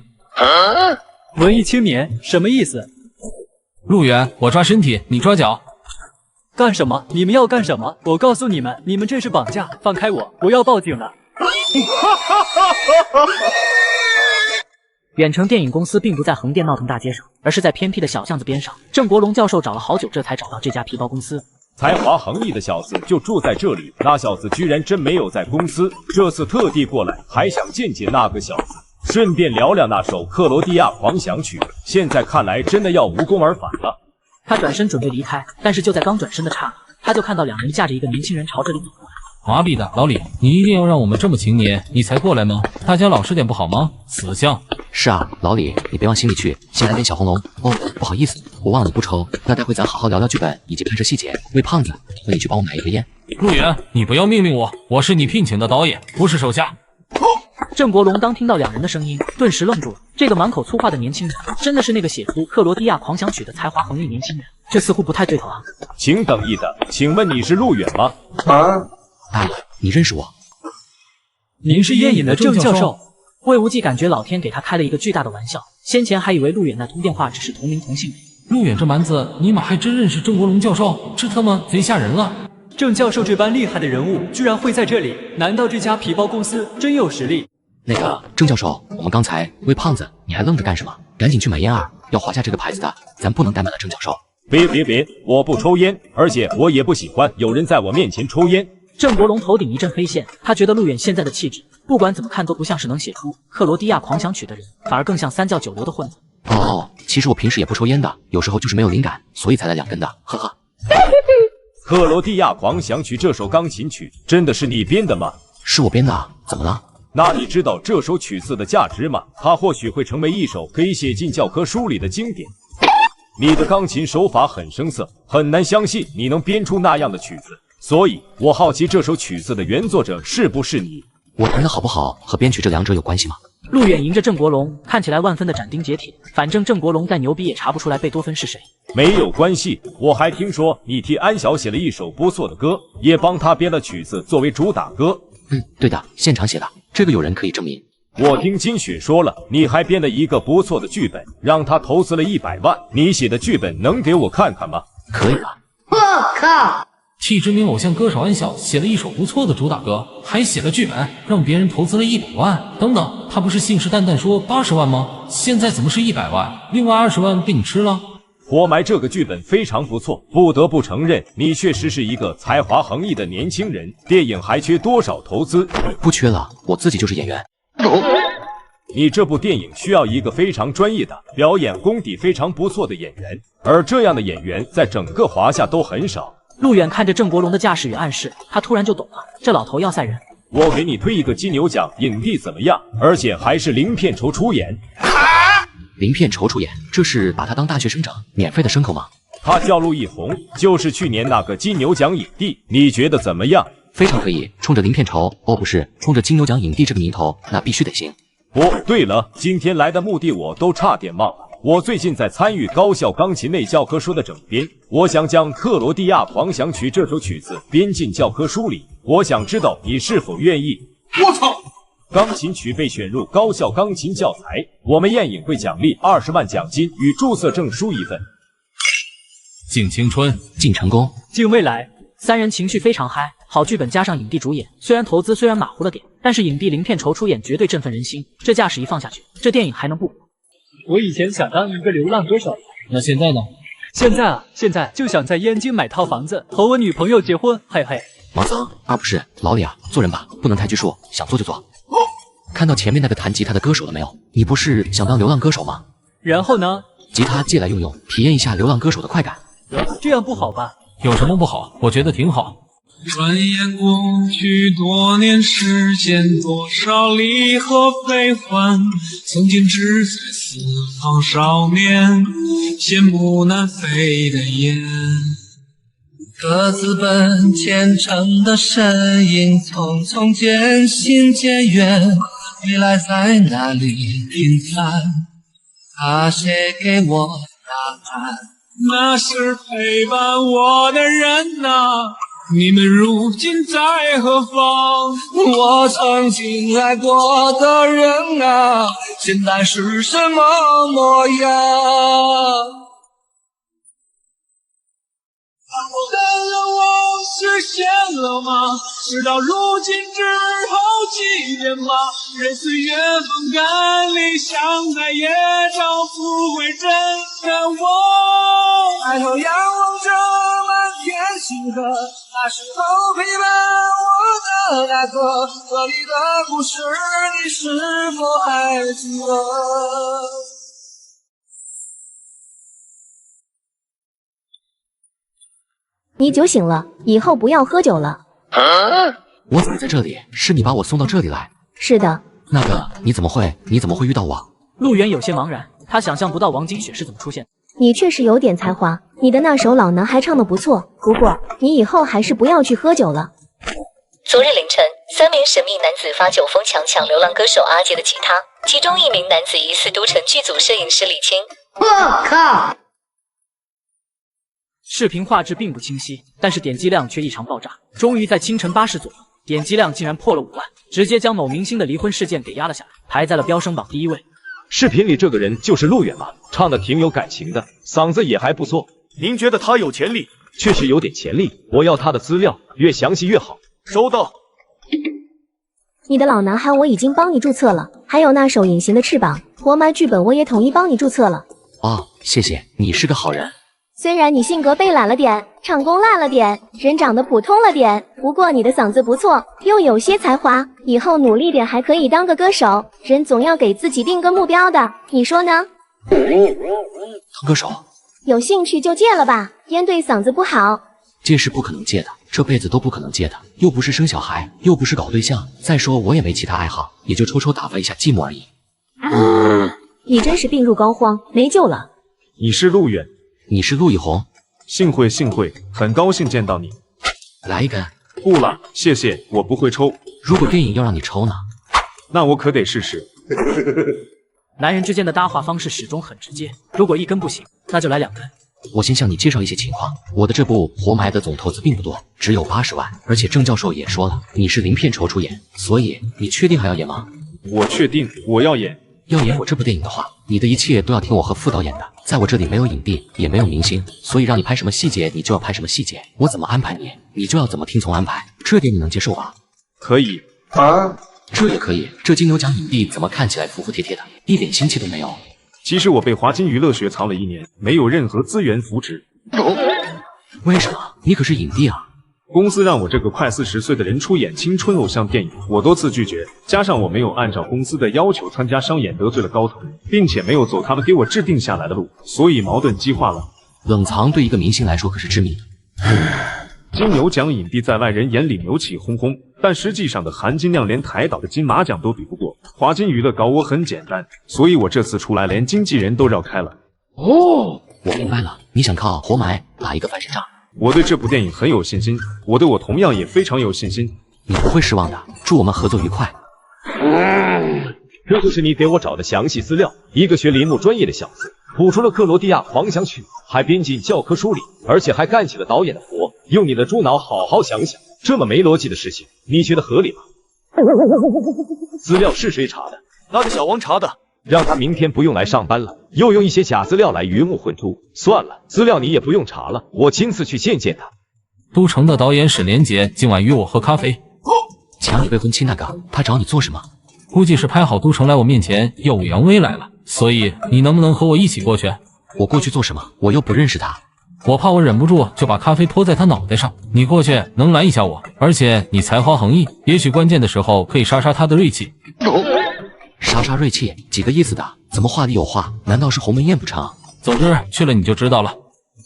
文艺青年什么意思？陆远，我抓身体，你抓脚。干什么？你们要干什么？我告诉你们，你们这是绑架！放开我！我要报警了！远程电影公司并不在横店闹腾大街上，而是在偏僻的小巷子边上。郑国龙教授找了好久，这才找到这家皮包公司。才华横溢的小子就住在这里，那小子居然真没有在公司，这次特地过来，还想见见那个小子，顺便聊聊那首克罗地亚狂想曲。现在看来真的要无功而返了。他转身准备离开，但是就在刚转身的刹那，他就看到2人架着一个年轻人朝这里走过来。麻痹的，老李，你一定要让我们这么勤勉，你才过来吗？大家老实点不好吗？死相。是啊，老李，你别往心里去，先来点小红龙。哦，不好意思，我忘了你不抽，那待会咱好好聊聊剧本以及拍摄细节。喂，胖子，那你去帮我买一盒烟。陆远，你不要命令我，我是你聘请的导演，不是手下。郑国龙当听到2人的声音，顿时愣住了。这个满口粗话的年轻人，真的是那个写出《克罗地亚狂想曲》的才华横溢年轻人？这似乎不太对头啊！请等一等，请问你是陆远吗？大爷，你认识我？您是烟瘾的郑教授。魏无忌感觉老天给他开了一个巨大的玩笑，先前还以为陆远那通电话只是同名同姓。陆远这蛮子，尼玛还真认识郑国龙教授，这他妈贼吓人了！郑教授这般厉害的人物，居然会在这里，难道这家皮包公司真有实力？那个郑教授，我们刚才喂胖子，你还愣着干什么？赶紧去买烟啊！要华夏这个牌子的，咱不能怠慢了郑教授。别，我不抽烟，而且我也不喜欢有人在我面前抽烟。郑国龙头顶一阵黑线，他觉得陆远现在的气质，不管怎么看都不像是能写出《克罗地亚狂想曲》的人，反而更像3教9流的混子。哦，其实我平时也不抽烟的，有时候就是没有灵感，所以才来2根的，呵呵。克罗地亚狂想曲这首钢琴曲真的是你编的吗？是我编的，怎么了？那你知道这首曲子的价值吗？它或许会成为一首可以写进教科书里的经典。你的钢琴手法很生涩，很难相信你能编出那样的曲子，所以我好奇这首曲子的原作者是不是你？我弹的好不好和编曲这2者有关系吗？陆远迎着郑国龙，看起来万分的斩钉截铁。反正郑国龙再牛逼也查不出来贝多芬是谁。没有关系，我还听说你替安晓写了一首不错的歌，也帮他编了曲子作为主打歌。对的，现场写的，这个有人可以证明。我听金雪说了，你还编了一个不错的剧本，让他投资了100万。你写的剧本能给我看看吗？可以啊。我靠！替知名偶像歌手安晓写了一首不错的主打歌，还写了剧本，让别人投资了100万。等等，他不是信誓旦旦说80万吗？现在怎么是100万？另外20万被你吃了？活埋这个剧本非常不错，不得不承认，你确实是一个才华横溢的年轻人。电影还缺多少投资？不缺了，我自己就是演员。你这部电影需要一个非常专业的、表演功底非常不错的演员，而这样的演员在整个华夏都很少。陆远看着郑国龙的架势与暗示，他突然就懂了，这老头要塞人。我给你推一个金牛奖影帝怎么样？而且还是零片酬出演。零片酬出演，这是把他当大学生整，免费的牲口吗？他叫陆一红，就是去年那个金牛奖影帝，你觉得怎么样？非常可以，冲着零片酬，哦不是，冲着金牛奖影帝这个名头，那必须得行。哦，对了，今天来的目的我都差点忘了。我最近在参与高校钢琴类教科书的整编，我想将《克罗地亚狂想曲》这首曲子编进教科书里，我想知道你是否愿意。我操！钢琴曲被选入高校钢琴教材，我们宴饮会奖励20万奖金与注册证书1份。敬青春，敬成功，敬未来。3人情绪非常嗨，好剧本加上影帝主演，虽然投资马虎了点，但是影帝零片酬出演绝对振奋人心。这架势一放下去，这电影还能不火？我以前想当一个流浪歌手，那现在呢？现在就想在燕京买套房子，和我女朋友结婚，嘿嘿。毛桑啊，不是老李啊，做人吧，不能太拘束，想做就做。看到前面那个弹吉他的歌手了没有？你不是想当流浪歌手吗？然后呢？吉他借来用用，体验一下流浪歌手的快感。这样不好吧？有什么不好？我觉得挺好。转眼过去多年，世间多少离合悲欢。曾经志在四方少年，羡慕南飞的雁。各自奔前程的身影，匆匆渐行渐远，未来在哪里平凡？他谁给我答案？那是陪伴我的人啊，你们如今在何方？我曾经爱过的人啊，现在是什么模样？我的愿望实现了吗？事到如今只好祭奠吗？任岁月风干，理想在夜照，不会真的我。抬头仰望着满天星河，那时候陪伴我的那个，这里的故事你是否还记得？你酒醒了，以后不要喝酒了。我怎么在这里？是你把我送到这里来？是的。那个，你怎么会遇到我？陆源有些茫然，他想象不到王金雪是怎么出现的。你确实有点才华，你的那首《老男孩》唱得不错，不过你以后还是不要去喝酒了。昨日凌晨，3名神秘男子发酒疯抢流浪歌手阿杰的吉他，其中1名男子疑似都城剧组摄影师李青。我靠！视频画质并不清晰，但是点击量却异常爆炸。终于在清晨8时左右，点击量竟然破了5万，直接将某明星的离婚事件给压了下来，排在了飙升榜第1位。视频里这个人就是陆远吗？唱的挺有感情的，嗓子也还不错。您觉得他有潜力？确实有点潜力，我要他的资料，越详细越好。收到。你的老男孩我已经帮你注册了，还有那首《隐形的翅膀》活埋剧本我也统一帮你注册了。哦，谢谢，你是个好人。虽然你性格被懒了点，唱功烂了点，人长得普通了点，不过你的嗓子不错，又有些才华，以后努力点还可以当个歌手。人总要给自己定个目标的，你说呢？当歌手？有兴趣就戒了吧，烟对嗓子不好。戒是不可能戒的，这辈子都不可能戒的，又不是生小孩，又不是搞对象，再说我也没其他爱好，也就抽抽打发一下寂寞而已。你真是病入膏肓，没救了。你是陆远。你是陆亦红，幸会，很高兴见到你。来一根。不了，谢谢，我不会抽。如果电影要让你抽呢？那我可得试试。男人之间的搭话方式始终很直接，如果1根不行，那就来2根。我先向你介绍一些情况，我的这部《活埋》的总投资并不多，只有80万，而且郑教授也说了，你是零片酬出演，所以你确定还要演吗？我确定，我要演。要演我这部电影的话，你的一切都要听我和副导演的。在我这里没有影帝，也没有明星，所以让你拍什么细节，你就要拍什么细节。我怎么安排你，你就要怎么听从安排。这点你能接受吧？可以啊，这也可以。这金牛奖影帝怎么看起来服服帖帖的，一点腥气都没有？其实我被华金娱乐学藏了1年，没有任何资源扶持。为什么？你可是影帝啊！公司让我这个快40岁的人出演青春偶像电影，我多次拒绝，加上我没有按照公司的要求参加商演，得罪了高层，并且没有走他们给我制定下来的路，所以矛盾激化了。冷藏对一个明星来说可是致命的。金牛奖影帝在外人眼里牛气哄哄，但实际上的含金量连台岛的金马奖都比不过。华金娱乐搞我很简单，所以我这次出来连经纪人都绕开了。哦，我明白了，你想靠活埋打一个翻身仗。我对这部电影很有信心，我对我同样也非常有信心。你不会失望的，祝我们合作愉快。这就是你给我找的详细资料，一个学铃木专业的小子，谱出了克罗地亚狂想曲，还编进教科书里，而且还干起了导演的活。用你的猪脑好好想想，这么没逻辑的事情，你觉得合理吗？资料是谁查的？那个小王查的。让他明天不用来上班了，又用一些假资料来鱼目混珠。算了，资料你也不用查了，我亲自去见见他。都城的导演史连杰今晚约我喝咖啡。抢你未婚妻那个，他找你做什么？估计是拍好都城来我面前耀武扬威来了，所以你能不能和我一起过去？我过去做什么？我又不认识他。我怕我忍不住就把咖啡泼在他脑袋上，你过去能拦一下我，而且你才华横溢，也许关键的时候可以杀杀他的锐气。杀杀锐气，几个意思的？怎么话里有话？难道是鸿门宴不成？总之去了你就知道了。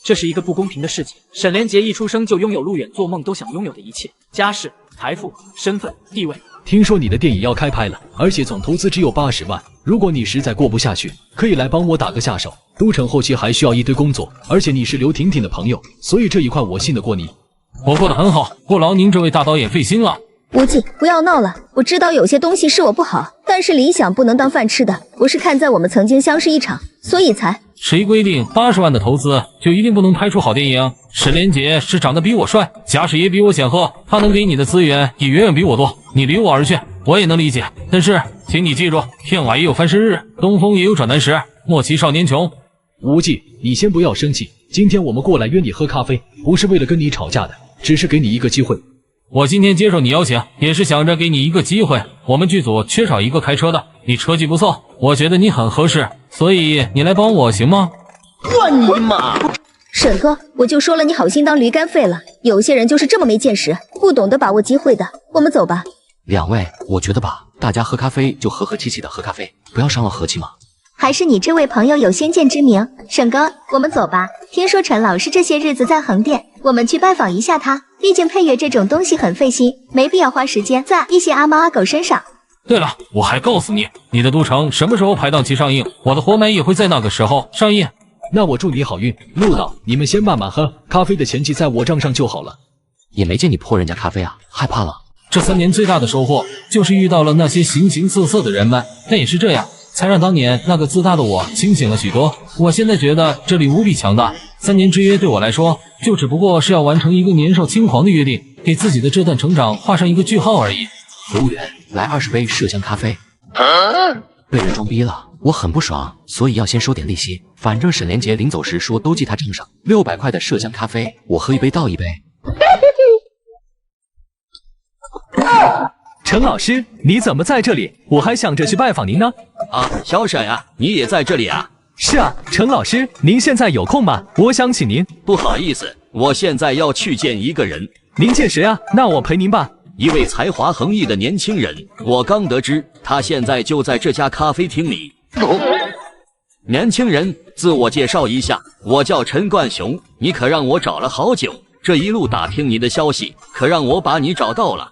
这是一个不公平的世界。沈连杰一出生就拥有陆远做梦都想拥有的一切：家世、财富、身份、地位。听说你的电影要开拍了，而且总投资只有80万。如果你实在过不下去，可以来帮我打个下手。都城后期还需要一堆工作，而且你是刘婷婷的朋友，所以这一块我信得过你。我过得很好，不劳您这位大导演费心了。无忌，不要闹了。我知道有些东西是我不好，但是理想不能当饭吃的。我是看在我们曾经相识一场，所以才……谁规定80万的投资就一定不能拍出好电影？沈连杰是长得比我帅，家世也比我显赫，他能给你的资源也远远比我多。你离我而去，我也能理解。但是，请你记住，天瓦也有翻身日，东风也有转南时，莫欺少年穷。无忌，你先不要生气。今天我们过来约你喝咖啡，不是为了跟你吵架的，只是给你一个机会。我今天接受你邀请，也是想着给你一个机会。我们剧组缺少一个开车的，你车技不错，我觉得你很合适，所以你来帮我行吗？乱你妈！沈哥，我就说了你好心当驴肝肺了。有些人就是这么没见识，不懂得把握机会的。我们走吧。两位，我觉得吧，大家喝咖啡就和和气气的喝咖啡，不要伤了和气嘛。还是你这位朋友有先见之明。沈哥，我们走吧。听说陈老师这些日子在横店，我们去拜访一下他。毕竟配乐这种东西很费心，没必要花时间在一些阿猫阿狗身上。对了，我还告诉你，你的都城什么时候排档期上映，我的活埋也会在那个时候上映。那我祝你好运。陆导，你们先慢慢喝，咖啡的钱记在我账上就好了。也没见你泼人家咖啡啊，害怕了。这3年最大的收获就是遇到了那些形形色色的人们，但也是这样才让当年那个自大的我清醒了许多。我现在觉得这里无比强大，3年之约对我来说就只不过是要完成一个年少轻狂的约定，给自己的这段成长画上一个句号而已。服务员，来20杯麝香咖啡。被人装逼了，我很不爽，所以要先收点利息。反正沈连杰临走时说都记他账上，600块的麝香咖啡，我喝一杯倒一杯。陈老师，你怎么在这里？我还想着去拜访您呢。啊，小沈啊，你也在这里啊？是啊，陈老师，您现在有空吗？我想请您。不好意思，我现在要去见一个人。您见谁啊？那我陪您吧。一位才华横溢的年轻人，我刚得知他现在就在这家咖啡厅里。年轻人，自我介绍一下，我叫陈冠雄，你可让我找了好久，这一路打听你的消息，可让我把你找到了。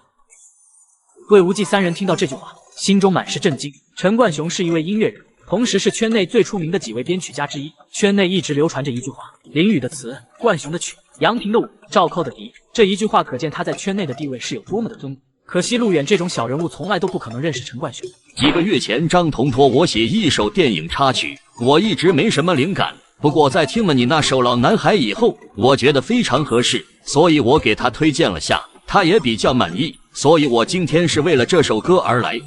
魏无忌3人听到这句话，心中满是震惊。陈冠雄是一位音乐人，同时是圈内最出名的几位编曲家之一。圈内一直流传着一句话：林雨的词，冠雄的曲，杨平的舞，赵寇的笛。这一句话可见他在圈内的地位是有多么的尊贵。可惜陆远这种小人物从来都不可能认识陈冠雄。几个月前，张彤托我写一首电影插曲，我一直没什么灵感，不过在听了你那首《老男孩》以后，我觉得非常合适，所以我给他推荐了下，他也比较满意。所以我今天是为了这首歌而来。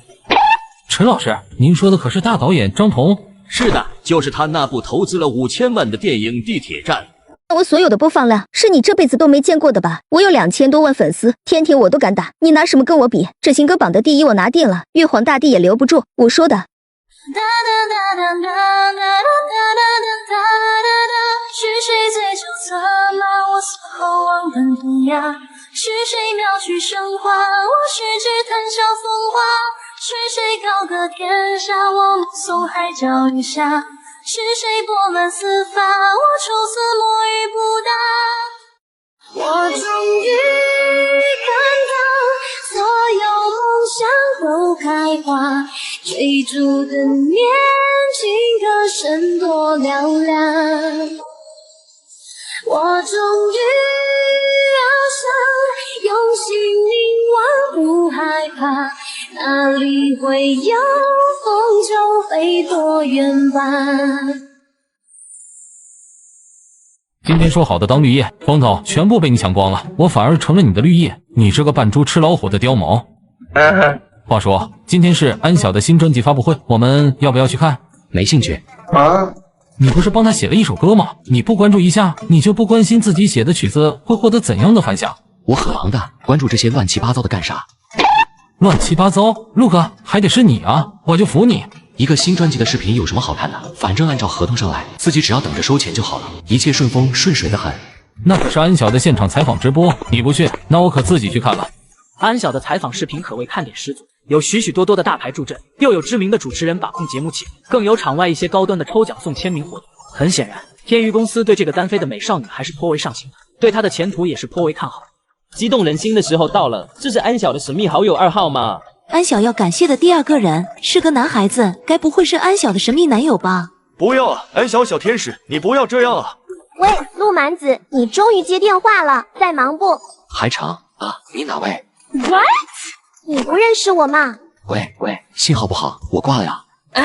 陈老师，您说的可是大导演张彤？是的，就是他那部投资了5000万的电影《地铁站》。我所有的播放量是你这辈子都没见过的吧？我有2000多万粉丝，天庭我都敢打，你拿什么跟我比？这新歌榜的第1我拿定了，玉皇大帝也留不住。我说的。是谁最酒策马我死后忘本东崖？是谁描曲神话？我是只谈笑风华。是谁高歌天下？我目送海角雨下。是谁拨乱丝发？我抽丝摸鱼不答。我终于看到所有梦想都开花，追逐的年轻歌声多嘹亮。我终于翱翔，用心凝望不害怕，哪里会有风就飞多远吧。今天说好的当绿叶，风头全部被你抢光了，我反而成了你的绿叶，你这个扮猪吃老虎的碉毛。话说，今天是安晓的新专辑发布会，我们要不要去看？没兴趣。你不是帮他写了一首歌吗？你不关注一下，你就不关心自己写的曲子会获得怎样的反响？我很忙的，关注这些乱七八糟的干啥？乱七八糟，陆哥还得是你啊，我就服你。一个新专辑的视频有什么好看的？反正按照合同上来，自己只要等着收钱就好了，一切顺风顺水的很。那可是安晓的现场采访直播，你不去，那我可自己去看了。安晓的采访视频可谓看点十足，有许许多多的大牌助阵，又有知名的主持人把控节目起，更有场外一些高端的抽奖送签名活动。很显然，天娱公司对这个单飞的美少女还是颇为上心的，对她的前途也是颇为看好。激动人心的时候到了，这是安晓的神秘好友2号吗？安晓要感谢的第2个人是个男孩子，该不会是安晓的神秘男友吧？不要啊，安晓小天使，你不要这样啊！喂，陆蛮子，你终于接电话了，在忙不？海城啊，你哪位 ？What？ 你不认识我吗？喂，信号不好，我挂了呀。啊？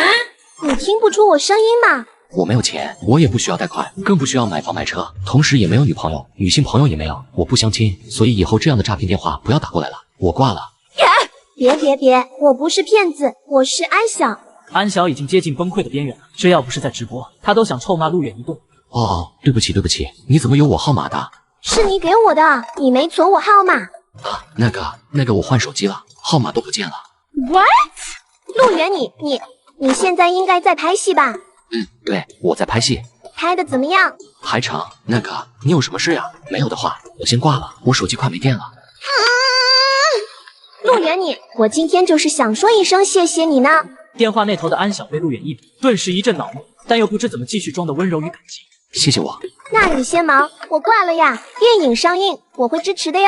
你听不出我声音吗？我没有钱，我也不需要贷款，更不需要买房买车，同时也没有女朋友，女性朋友也没有，我不相亲，所以以后这样的诈骗电话不要打过来了，我挂了。别，我不是骗子，我是安晓。安晓已经接近崩溃的边缘了，这要不是在直播，他都想臭骂陆远一顿。哦，对不起，你怎么有我号码的？是你给我的，你没存我号码。啊，那个我换手机了，号码都不见了。What？ 陆远，你现在应该在拍戏吧？对，我在拍戏。拍的怎么样？海城，你有什么事呀？没有的话，我先挂了，我手机快没电了。陆远，我今天就是想说一声谢谢你呢。电话那头的安晓被陆远一比，顿时一阵恼怒，但又不知怎么继续装的温柔与感激。谢谢我。那你先忙，我挂了呀。电影上映，我会支持的哟。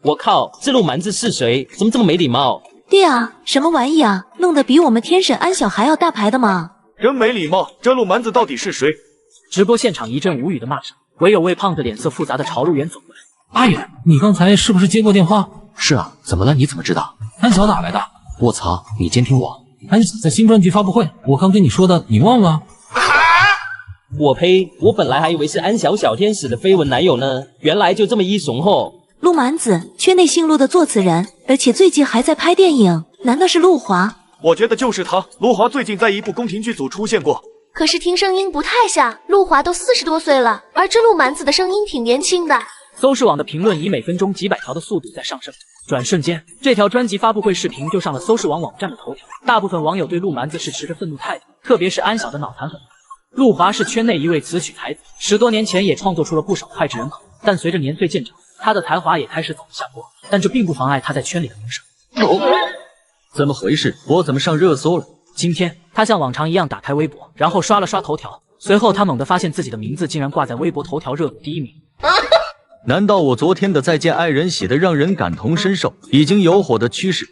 我靠，这陆蛮子是谁？怎么这么没礼貌？对啊，什么玩意啊？弄得比我们天神安晓还要大牌的吗？真没礼貌，这陆蛮子到底是谁？直播现场一阵无语的骂声，唯有魏胖子脸色复杂的朝陆远走过来。阿远，你刚才是不是接过电话？是啊，怎么了？你怎么知道？安晓打来的。我操，你监听我？安晓在新专辑发布会，我刚跟你说的，你忘了？我呸！我本来还以为是安晓小天使的绯闻男友呢，原来就这么一怂货。陆蛮子，圈内姓陆的作词人，而且最近还在拍电影，难道是陆华？我觉得就是他。陆华最近在一部宫廷剧组出现过，可是听声音不太像，陆华都40多岁了，而这陆蛮子的声音挺年轻的。搜视网的评论以每分钟几百条的速度在上升，转瞬间，这条专辑发布会视频就上了搜视网网站的头条。大部分网友对陆蛮子是持着愤怒态度，特别是安晓的脑残很大。陆华是圈内一位词曲才子，10多年前也创作出了不少脍炙人口，但随着年岁渐长，他的才华也开始走下坡，但这并不妨碍他在圈里的名声。怎么回事？我怎么上热搜了？今天他像往常一样打开微博，然后刷了刷头条，随后他猛地发现自己的名字竟然挂在微博头条热度第1名。难道我昨天的再见爱人写的让人感同身受，已经有火的趋势？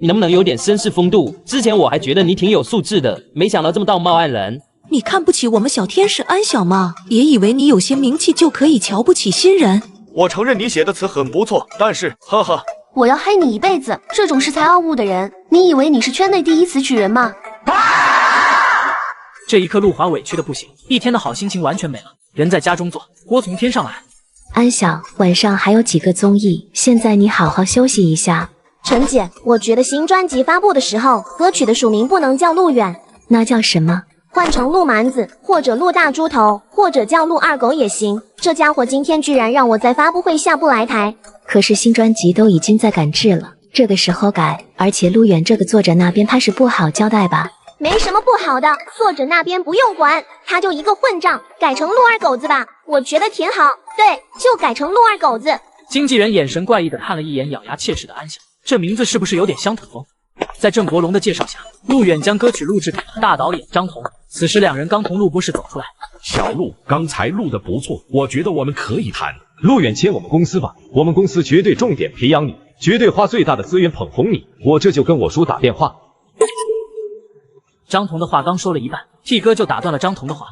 你能不能有点绅士风度？之前我还觉得你挺有素质的，没想到这么道貌岸然。你看不起我们小天使安晓吗？别以为你有些名气就可以瞧不起新人。我承认你写的词很不错，但是，哈哈，我要黑你一辈子！这种恃才傲物的人，你以为你是圈内第一词曲人吗？这一刻，陆华委屈的不行，一天的好心情完全没了。人在家中坐，锅从天上来。安晓，晚上还有几个综艺，现在你好好休息一下。陈姐，我觉得新专辑发布的时候，歌曲的署名不能叫陆远，那叫什么？换成陆蛮子，或者陆大猪头，或者叫陆二狗也行。这家伙今天居然让我在发布会下不来台。可是新专辑都已经在赶制了，这个时候改，而且陆远这个作者那边怕是不好交代吧？没什么不好的，作者那边不用管，他就一个混账，改成陆二狗子吧，我觉得挺好。对，就改成陆二狗子。经纪人眼神怪异的看了一眼咬牙切齿的安晓，这名字是不是有点乡土风？在郑国龙的介绍下，陆远将歌曲录制给了大导演张彤。此时两人刚从录播室走出来。小陆，刚才录的不错，我觉得我们可以谈。陆远签我们公司吧，我们公司绝对重点培养你，绝对花最大的资源捧红你。我这就跟我叔打电话。张彤的话刚说了一半，T 哥就打断了张彤的话。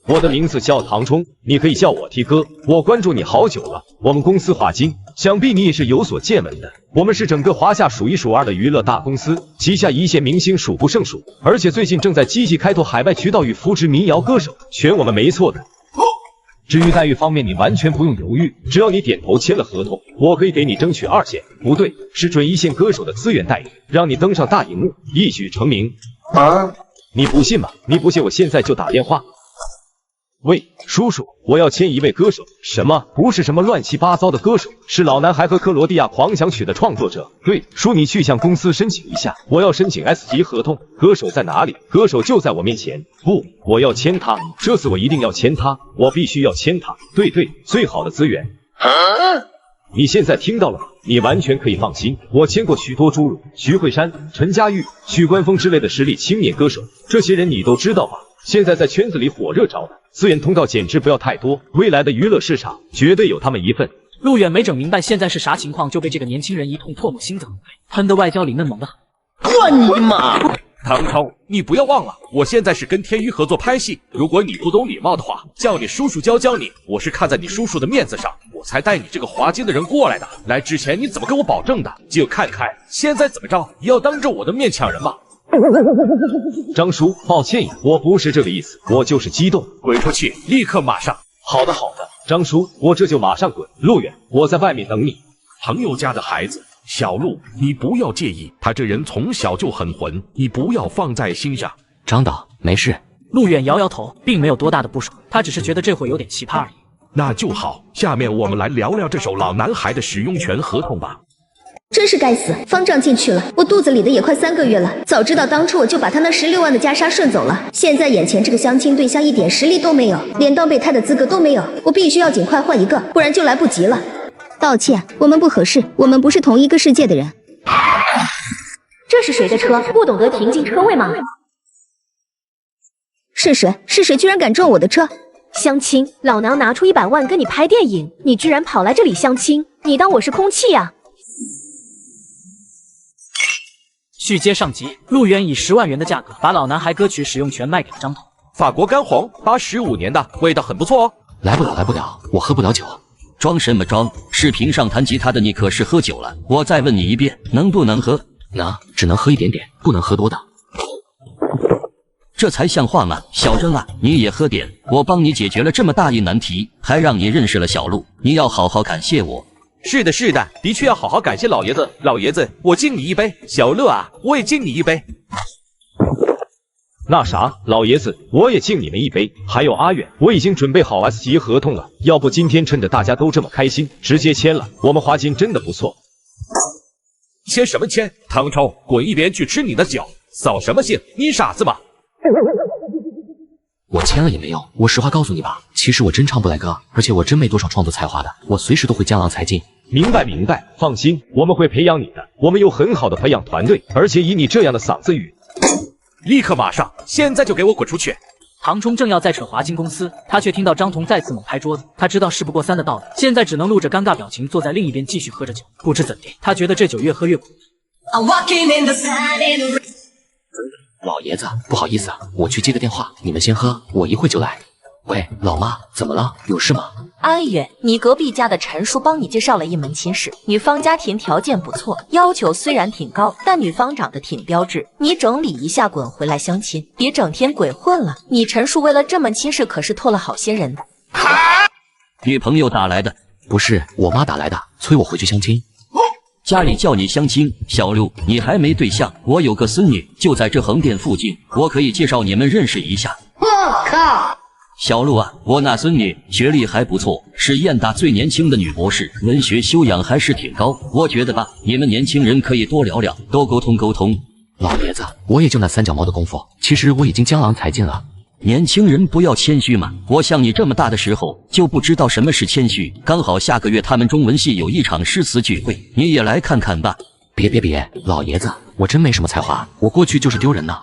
我的名字叫唐冲，你可以叫我 T 哥。我关注你好久了，我们公司华金，想必你也是有所见闻的。我们是整个华夏数一数二的娱乐大公司，旗下一线明星数不胜数，而且最近正在积极开拓海外渠道与扶持民谣歌手，选我们没错的。至于待遇方面，你完全不用犹豫，只要你点头签了合同，我可以给你争取2线，不对，是准一线歌手的资源待遇，让你登上大荧幕，一举成名。你不信吗？你不信，我现在就打电话。喂，叔叔，我要签一位歌手。什么？不是什么乱七八糟的歌手，是老男孩和克罗地亚狂想曲的创作者。对，叔，你去向公司申请一下，我要申请 S 级合同。歌手在哪里？歌手就在我面前。不，我要签他，这次我一定要签他，我必须要签他。对，最好的资源。你现在听到了吗？你完全可以放心，我签过许多诸如徐慧珊、陈佳玉、许冠峰之类的实力青年歌手，这些人你都知道吧？现在在圈子里火热着呢，资源通道简直不要太多，未来的娱乐市场绝对有他们一份。陆远没整明白现在是啥情况，就被这个年轻人一通唾沫星子喷得外焦里嫩萌的很。我你妈！唐超，你不要忘了，我现在是跟天娱合作拍戏，如果你不懂礼貌的话，叫你叔叔教你。我是看在你叔叔的面子上，我才带你这个华金的人过来的。来之前你怎么跟我保证的？就看开，现在怎么着，要当着我的面抢人吗？张叔，抱歉呀，我不是这个意思，我就是激动。滚出去，立刻马上。好的，张叔，我这就马上滚。陆远，我在外面等你。朋友家的孩子。小陆，你不要介意，他这人从小就很混，你不要放在心上。张导，没事。陆远摇摇头，并没有多大的不爽，他只是觉得这会有点奇葩而已。那就好，下面我们来聊聊这首老男孩的使用权合同吧。真是该死，方丈进去了，我肚子里的也快3个月了。早知道当初我就把他那16万的袈裟顺走了。现在眼前这个相亲对象一点实力都没有，连当备胎的资格都没有，我必须要尽快换一个，不然就来不及了。道歉，我们不合适，我们不是同一个世界的人。这是谁的车？不懂得停进车位吗？是谁？是谁居然敢撞我的车？相亲，老娘拿出100万跟你拍电影，你居然跑来这里相亲，你当我是空气呀？续接上集，陆远以10万元的价格把老男孩歌曲使用权卖给了张彤。法国干黄，85年的，味道很不错哦。来不了，我喝不了酒。装什么装？视频上弹吉他的你可是喝酒了。我再问你一遍，能不能喝？能，只能喝一点点，不能喝多的。这才像话嘛！小郑啊，你也喝点，我帮你解决了这么大一难题，还让你认识了小陆，你要好好感谢我。是的，的确要好好感谢老爷子。老爷子，我敬你一杯。小陆啊，我也敬你一杯。那啥，老爷子，我也敬你们一杯。还有阿远，我已经准备好 S 级合同了，要不今天趁着大家都这么开心，直接签了。我们华金真的不错。签什么签？唐超，滚一边去吃你的脚！扫什么兴？你傻子吗？我签了也没用。我实话告诉你吧，其实我真唱不来歌，而且我真没多少创作才华的，我随时都会江郎才尽。明白，放心，我们会培养你的，我们有很好的培养团队，而且以你这样的嗓子语。立刻马上，现在就给我滚出去！唐冲正要再扯华金公司，他却听到张彤再次猛拍桌子。他知道事不过3的道理，现在只能露着尴尬表情坐在另一边继续喝着酒。不知怎地，他觉得这酒越喝越苦。老爷子，不好意思，我去接个电话，你们先喝，我一会就来。喂，老妈，怎么了？有事吗？安远，你隔壁家的陈叔帮你介绍了一门亲事，女方家庭条件不错，要求虽然挺高，但女方长得挺标致。你整理一下，滚回来相亲，别整天鬼混了。你陈叔为了这门亲事可是托了好些人的。女朋友打来的？不是，我妈打来的，催我回去相亲。家里叫你相亲，小六，你还没对象？我有个孙女，就在这横店附近，我可以介绍你们认识一下。我靠！小陆啊，我那孙女学历还不错，是燕大最年轻的女博士，文学修养还是挺高。我觉得吧，你们年轻人可以多聊聊，多沟通沟通。老爷子，我也就那3脚猫的功夫，其实我已经江郎才尽了。年轻人不要谦虚嘛！我像你这么大的时候就不知道什么是谦虚。刚好下个月他们中文系有一场诗词聚会，你也来看看吧。别，老爷子，我真没什么才华，我过去就是丢人呢。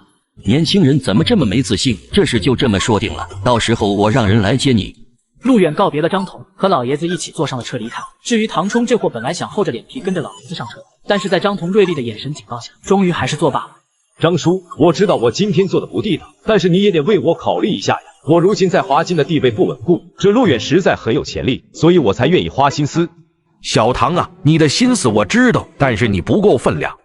年轻人怎么这么没自信？这事就这么说定了，到时候我让人来接你。陆远告别了张彤，和老爷子一起坐上了车离开。至于唐冲这货，本来想厚着脸皮跟着老爷子上车，但是在张彤锐利的眼神警告下，终于还是作罢了。张叔，我知道我今天做的不地道，但是你也得为我考虑一下呀。我如今在华金的地位不稳固，这陆远实在很有潜力，所以我才愿意花心思。小唐啊，你的心思我知道，但是你不够分量。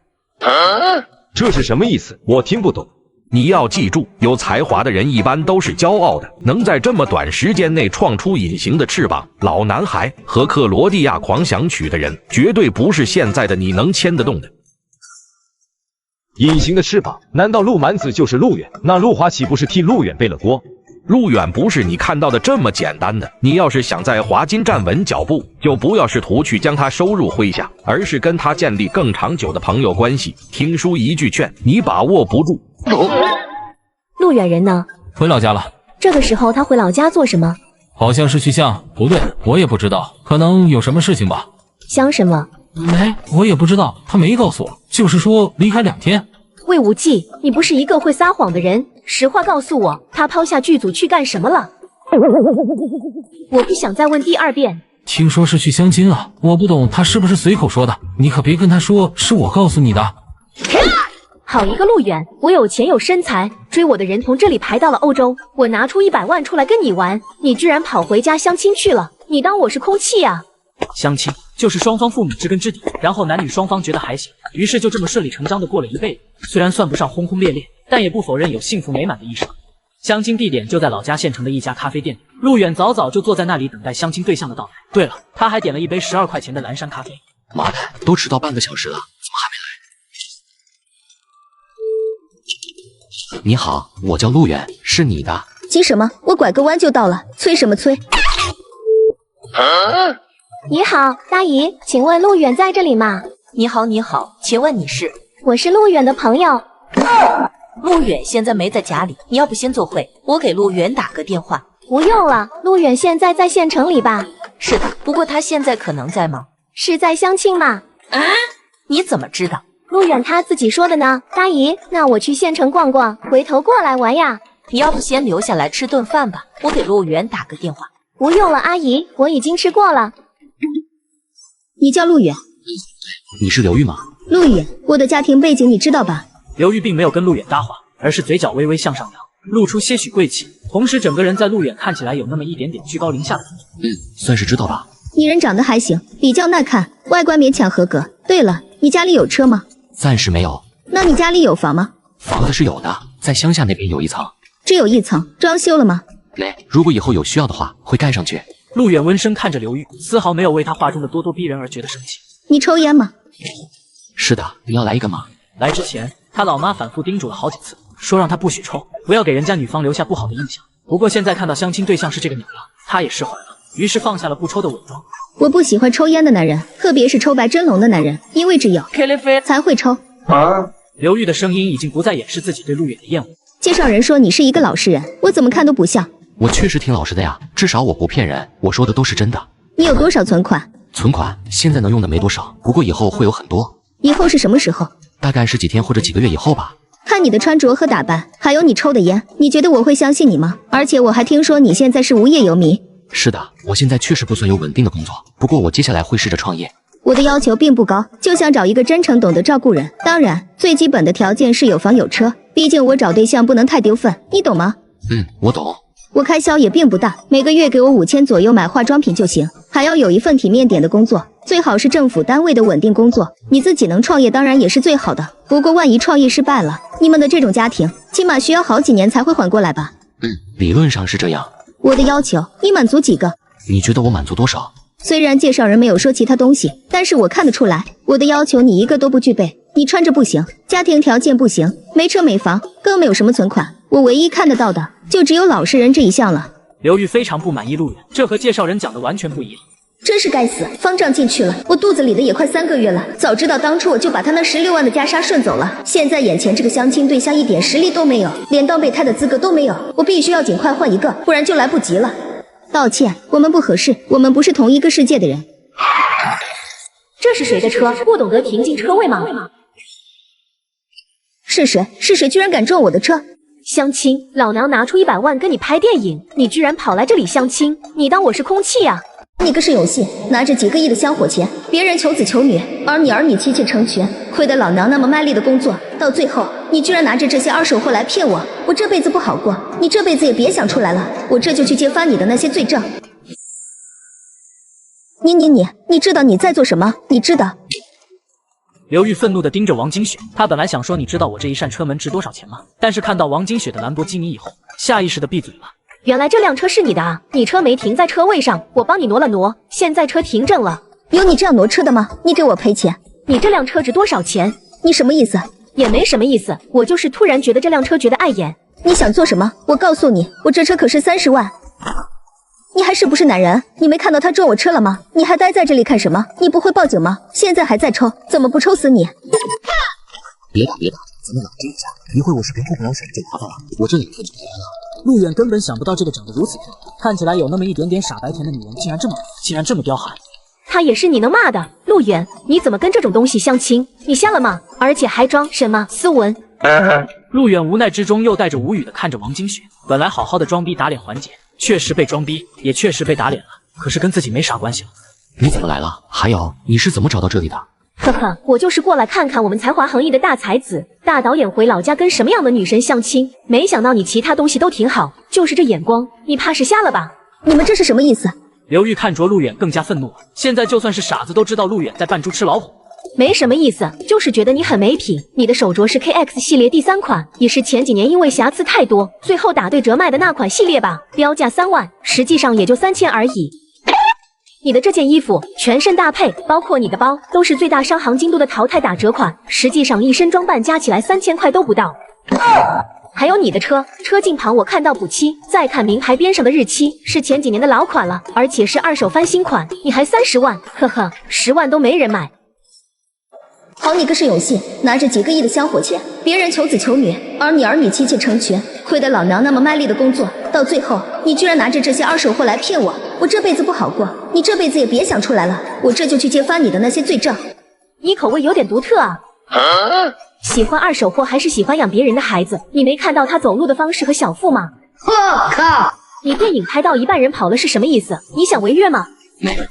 这是什么意思？我听不懂。你要记住，有才华的人一般都是骄傲的，能在这么短时间内创出隐形的翅膀。老男孩和克罗地亚狂想曲的人，绝对不是现在的你能牵得动的。隐形的翅膀？难道陆蛮子就是陆远？那陆华岂不是替陆远背了锅？陆远不是你看到的这么简单的。你要是想在华金站稳脚步，就不要试图去将他收入麾下，而是跟他建立更长久的朋友关系。听书一句劝，你把握不住。陆远人呢？回老家了。这个时候他回老家做什么？好像是去相，不对，我也不知道，可能有什么事情吧。相什么？没，我也不知道，他没告诉我，就是说离开2天。魏无忌，你不是一个会撒谎的人，实话告诉我，他抛下剧组去干什么了？我不想再问第2遍。听说是去相亲了，我不懂他是不是随口说的，你可别跟他说是我告诉你的。好一个陆远，我有钱有身材，追我的人从这里排到了欧洲，我拿出100万出来跟你玩，你居然跑回家相亲去了，你当我是空气呀？相亲就是双方父母知根知底，然后男女双方觉得还行，于是就这么顺理成章的过了一辈子。虽然算不上轰轰烈烈，但也不否认有幸福美满的一生。相亲地点就在老家县城的一家咖啡店，陆远早早就坐在那里等待相亲对象的到来。对了，他还点了一杯12块钱的蓝山咖啡。妈的，都迟到半个小时了，怎么还没来？你好，我叫陆远，是你的？急什么？我拐个弯就到了，催什么催？你好，大姨，请问陆远在这里吗？你好，你好，请问你是？我是陆远的朋友。陆远现在没在家里，你要不先坐会，我给陆远打个电话。不用了，陆远现在在县城里吧？是的，不过他现在可能在忙。是在相亲吗？啊？你怎么知道？陆远他自己说的呢。大姨，那我去县城逛逛，回头过来玩呀。你要不先留下来吃顿饭吧，我给陆远打个电话。不用了，阿姨，我已经吃过了。你叫陆远？你是刘玉吗？陆远，我的家庭背景你知道吧？刘玉并没有跟陆远搭话，而是嘴角微微向上扬，露出些许贵气，同时整个人在陆远看起来有那么一点点居高临下的风度。算是知道吧。你人长得还行，比较耐看，外观勉强合格。对了，你家里有车吗？暂时没有。那你家里有房吗？房子是有的，在乡下那边有一层。只有1层，装修了吗？没，如果以后有需要的话，会盖上去。陆远温声看着刘玉，丝毫没有为他话中的咄咄逼人而觉得生气。你抽烟吗？是的，你要来一个吗？来之前，他老妈反复叮嘱了好几次，说让他不许抽，不要给人家女方留下不好的印象。不过现在看到相亲对象是这个女的，他也释怀了，于是放下了不抽的伪装。我不喜欢抽烟的男人，特别是抽白真龙的男人，因为只有才会抽。刘玉的声音已经不再掩饰自己对陆远的厌恶。介绍人说你是一个老实人，我怎么看都不像。我确实挺老实的呀，至少我不骗人，我说的都是真的。你有多少存款？存款现在能用的没多少，不过以后会有很多。以后是什么时候？大概是几天或者几个月以后吧。看你的穿着和打扮，还有你抽的烟，你觉得我会相信你吗？而且我还听说你现在是无业游民。是的，我现在确实不算有稳定的工作，不过我接下来会试着创业。我的要求并不高，就想找一个真诚懂得照顾人。当然，最基本的条件是有房有车，毕竟我找对象不能太丢份，你懂吗？我懂。我开销也并不大，每个月给我5000左右买化妆品就行，还要有一份体面点的工作，最好是政府单位的稳定工作。你自己能创业当然也是最好的，不过万一创业失败了，你们的这种家庭起码需要好几年才会缓过来吧？理论上是这样。我的要求你满足几个？你觉得我满足多少？虽然介绍人没有说其他东西，但是我看得出来，我的要求你一个都不具备。你穿着不行，家庭条件不行，没车没房，更没有什么存款。我唯一看得到的，就只有老实人这一项了。刘玉非常不满意陆远，这和介绍人讲的完全不一样。真是该死，方丈进去了，我肚子里的也快3个月了。早知道当初我就把他那16万的袈裟顺走了。现在眼前这个相亲对象一点实力都没有，连当备胎的资格都没有，我必须要尽快换一个，不然就来不及了。道歉，我们不合适，我们不是同一个世界的人。这是谁的车？不懂得停进车位吗？是谁？是谁居然敢撞我的车？相亲，老娘拿出100万跟你拍电影，你居然跑来这里相亲，你当我是空气呀？你个是有戏，拿着几个亿的香火钱，别人求子求女，而你儿女妻妾成群，亏得老娘那么卖力的工作，到最后你居然拿着这些二手货来骗我，我这辈子不好过，你这辈子也别想出来了，我这就去揭发你的那些罪证。你知道你在做什么？你知道？刘玉愤怒地盯着王金雪，他本来想说你知道我这一扇车门值多少钱吗？但是看到王金雪的兰博基尼以后，下意识地闭嘴了。原来这辆车是你的啊！你车没停在车位上，我帮你挪了挪，现在车停正了。有你这样挪车的吗？你给我赔钱！你这辆车值多少钱？你什么意思？也没什么意思，我就是突然觉得这辆车觉得碍眼。你想做什么？我告诉你，我这车可是30万。你还是不是男人？你没看到他撞我车了吗？你还待在这里看什么？你不会报警吗？现在还在抽，怎么不抽死你？别打，咱们冷静一下，一会我视频过不了审就麻烦了。我这2天就回来了。陆远根本想不到这个长得如此漂亮，看起来有那么一点点傻白甜的女人竟然这么彪悍。她也是你能骂的，陆远，你怎么跟这种东西相亲？你瞎了吗？而且还装什么斯文？陆远无奈之中又带着无语的看着王金雪，本来好好的装逼打脸环节，确实被装逼，也确实被打脸了，可是跟自己没啥关系了。你怎么来了？还有，你是怎么找到这里的？呵呵，我就是过来看看我们才华横溢的大才子、大导演回老家跟什么样的女神相亲，没想到你其他东西都挺好，就是这眼光，你怕是瞎了吧？你们这是什么意思？刘玉看着陆远更加愤怒了，现在就算是傻子都知道陆远在扮猪吃老虎。没什么意思，就是觉得你很没品。你的手镯是 KX 系列第3款，也是前几年因为瑕疵太多，最后打对折卖的那款系列吧，标价3万，实际上也就3000而已。你的这件衣服全身搭配，包括你的包，都是最大商行京都的淘汰打折款，实际上一身装扮加起来3000块都不到。还有你的车，车镜旁我看到补漆，再看名牌边上的日期，是前几年的老款了，而且是2手翻新款，你还30万，呵呵，10万都没人买。好你个是有戏，拿着几个亿的香火钱，别人求子求女，而你儿女妻妾成群，亏得老娘那么卖力的工作，到最后你居然拿着这些2手货来骗我，我这辈子不好过，你这辈子也别想出来了，我这就去揭发你的那些罪证。你口味有点独特啊。喜欢2手货还是喜欢养别人的孩子？你没看到他走路的方式和小腹吗？我靠！你电影拍到一半人跑了是什么意思？你想违约吗？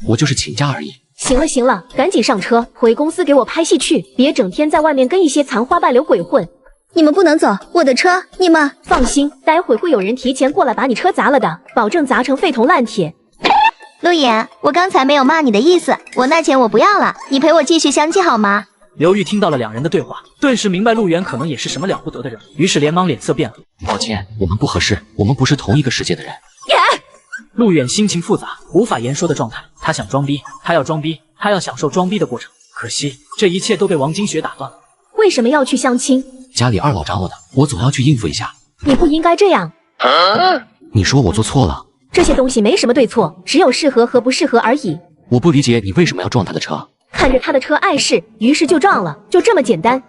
我就是请假而已。行了行了，赶紧上车，回公司给我拍戏去，别整天在外面跟一些残花败柳鬼混。你们不能走，我的车，你们放心，待会会有人提前过来把你车砸了的，保证砸成废铜烂铁。陆远，我刚才没有骂你的意思，我那钱我不要了，你陪我继续相亲好吗？刘玉听到了两人的对话，顿时明白陆远可能也是什么了不得的人，于是连忙脸色变了。抱歉，我们不合适，我们不是同一个世界的人。陆远心情复杂，无法言说的状态。他想装逼，他要装逼，他要享受装逼的过程。可惜这一切都被王金雪打断了。为什么要去相亲？家里二老找我的，我总要去应付一下。你不应该这样。你说我做错了？这些东西没什么对错，只有适合和不适合而已。我不理解你为什么要撞他的车。看着他的车碍事，于是就撞了，就这么简单。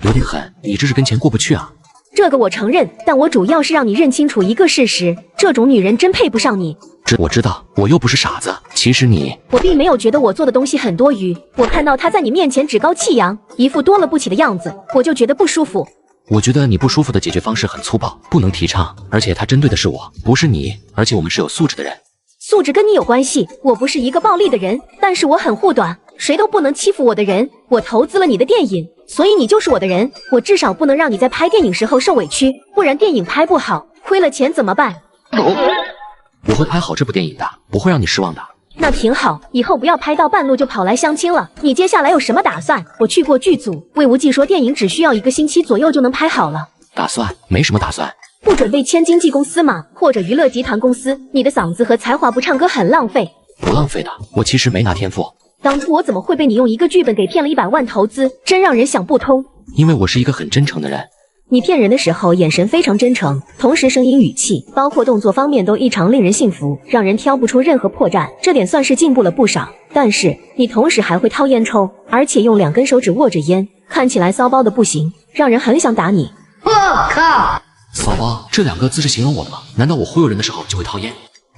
有点狠，你这是跟钱过不去啊。这个我承认，但我主要是让你认清楚一个事实，这种女人真配不上你。这我知道，我又不是傻子。其实你……我并没有觉得我做的东西很多余，我看到他在你面前趾高气扬，一副多了不起的样子，我就觉得不舒服。我觉得你不舒服的解决方式很粗暴，不能提倡，而且他针对的是我，不是你，而且我们是有素质的人。素质跟你有关系，我不是一个暴力的人，但是我很护短，谁都不能欺负我的人。我投资了你的电影，所以你就是我的人，我至少不能让你在拍电影时候受委屈，不然电影拍不好，亏了钱怎么办？我会拍好这部电影的，不会让你失望的。那挺好，以后不要拍到半路就跑来相亲了。你接下来有什么打算？我去过剧组，魏无忌说电影只需要1个星期左右就能拍好了。打算？没什么打算。不准备签经纪公司吗？或者娱乐集团公司？你的嗓子和才华不唱歌很浪费。不浪费的，我其实没拿天赋。当初我怎么会被你用一个剧本给骗了100万投资？真让人想不通。因为我是一个很真诚的人。你骗人的时候眼神非常真诚，同时声音语气包括动作方面都异常令人信服，让人挑不出任何破绽，这点算是进步了不少。但是你同时还会掏烟抽，而且用2根手指握着烟，看起来骚包的不行，让人很想打你。我靠！骚包这2个字是形容我的吗？难道我忽悠人的时候就会掏烟？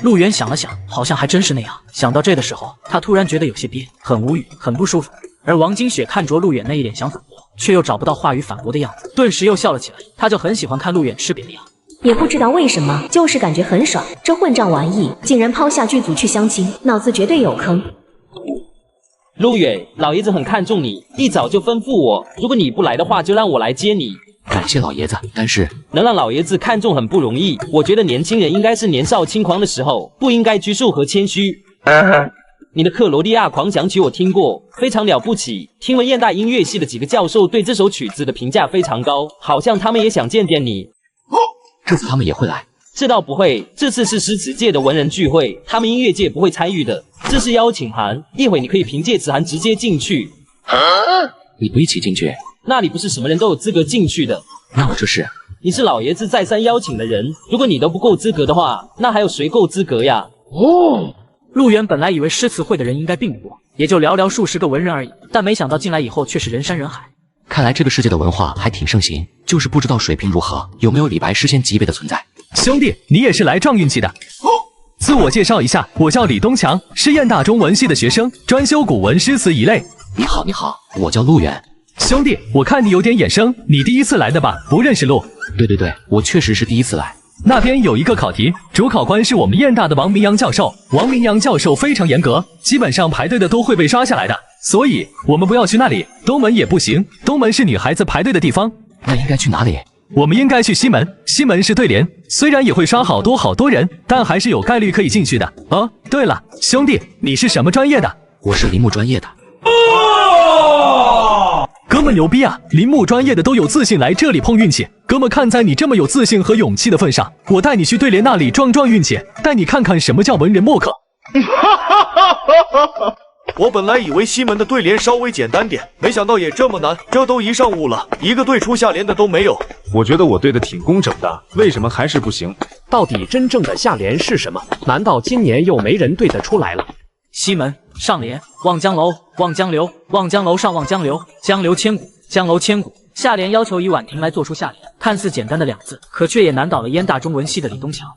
陆远想了想，好像还真是那样。想到这的时候，他突然觉得有些憋，很无语，很不舒服。而王金雪看着陆远那一脸想反驳，却又找不到话语反驳的样子，顿时又笑了起来。他就很喜欢看陆远吃瘪的样子，也不知道为什么，就是感觉很爽。这混账玩意竟然抛下剧组去相亲，脑子绝对有坑。陆远，老爷子很看重你，一早就吩咐我，如果你不来的话，就让我来接你。感谢老爷子，但是能让老爷子看重很不容易。我觉得年轻人应该是年少轻狂的时候，不应该拘束和谦虚。你的克罗地亚狂想曲我听过，非常了不起。听闻燕大音乐系的几个教授对这首曲子的评价非常高，好像他们也想见见你。这次他们也会来？这倒不会，这次是诗词界的文人聚会，他们音乐界不会参与的。这是邀请函，一会你可以凭借此函直接进去。你不一起进去？那里不是什么人都有资格进去的。那我这是？你是老爷子再三邀请的人，如果你都不够资格的话，那还有谁够资格呀？陆远本来以为诗词会的人应该并不多，也就寥寥数十个文人而已，但没想到进来以后却是人山人海。看来这个世界的文化还挺盛行，就是不知道水平如何，有没有李白诗仙级别的存在。兄弟，你也是来撞运气的。自我介绍一下，我叫李东强，是燕大中文系的学生，专修古文诗词一类。你好，你好，我叫陆远。兄弟，我看你有点眼生，你第一次来的吧？不认识路？对，我确实是第一次来。那边有一个考题，主考官是我们燕大的王明阳教授。王明阳教授非常严格，基本上排队的都会被刷下来的，所以我们不要去那里。东门也不行，东门是女孩子排队的地方。那应该去哪里？我们应该去西门，西门是对联，虽然也会刷好多人，但还是有概率可以进去的。哦，对了，兄弟，你是什么专业的？我是林木专业的。哥们牛逼啊！林木专业的都有自信来这里碰运气。哥们，看在你这么有自信和勇气的份上，我带你去对联那里撞运气，带你看看什么叫文人墨客。我本来以为西门的对联稍微简单点，没想到也这么难。这都一上午了，一个对出下联的都没有。我觉得我对的挺工整的，为什么还是不行？到底真正的下联是什么？难道今年又没人对得出来了？西门上联：望江楼，望江流，望江楼上望江流，江流千古，江楼千古。下联要求以婉婷来做出下联，看似简单的2字，可却也难倒了燕大中文系的李东强。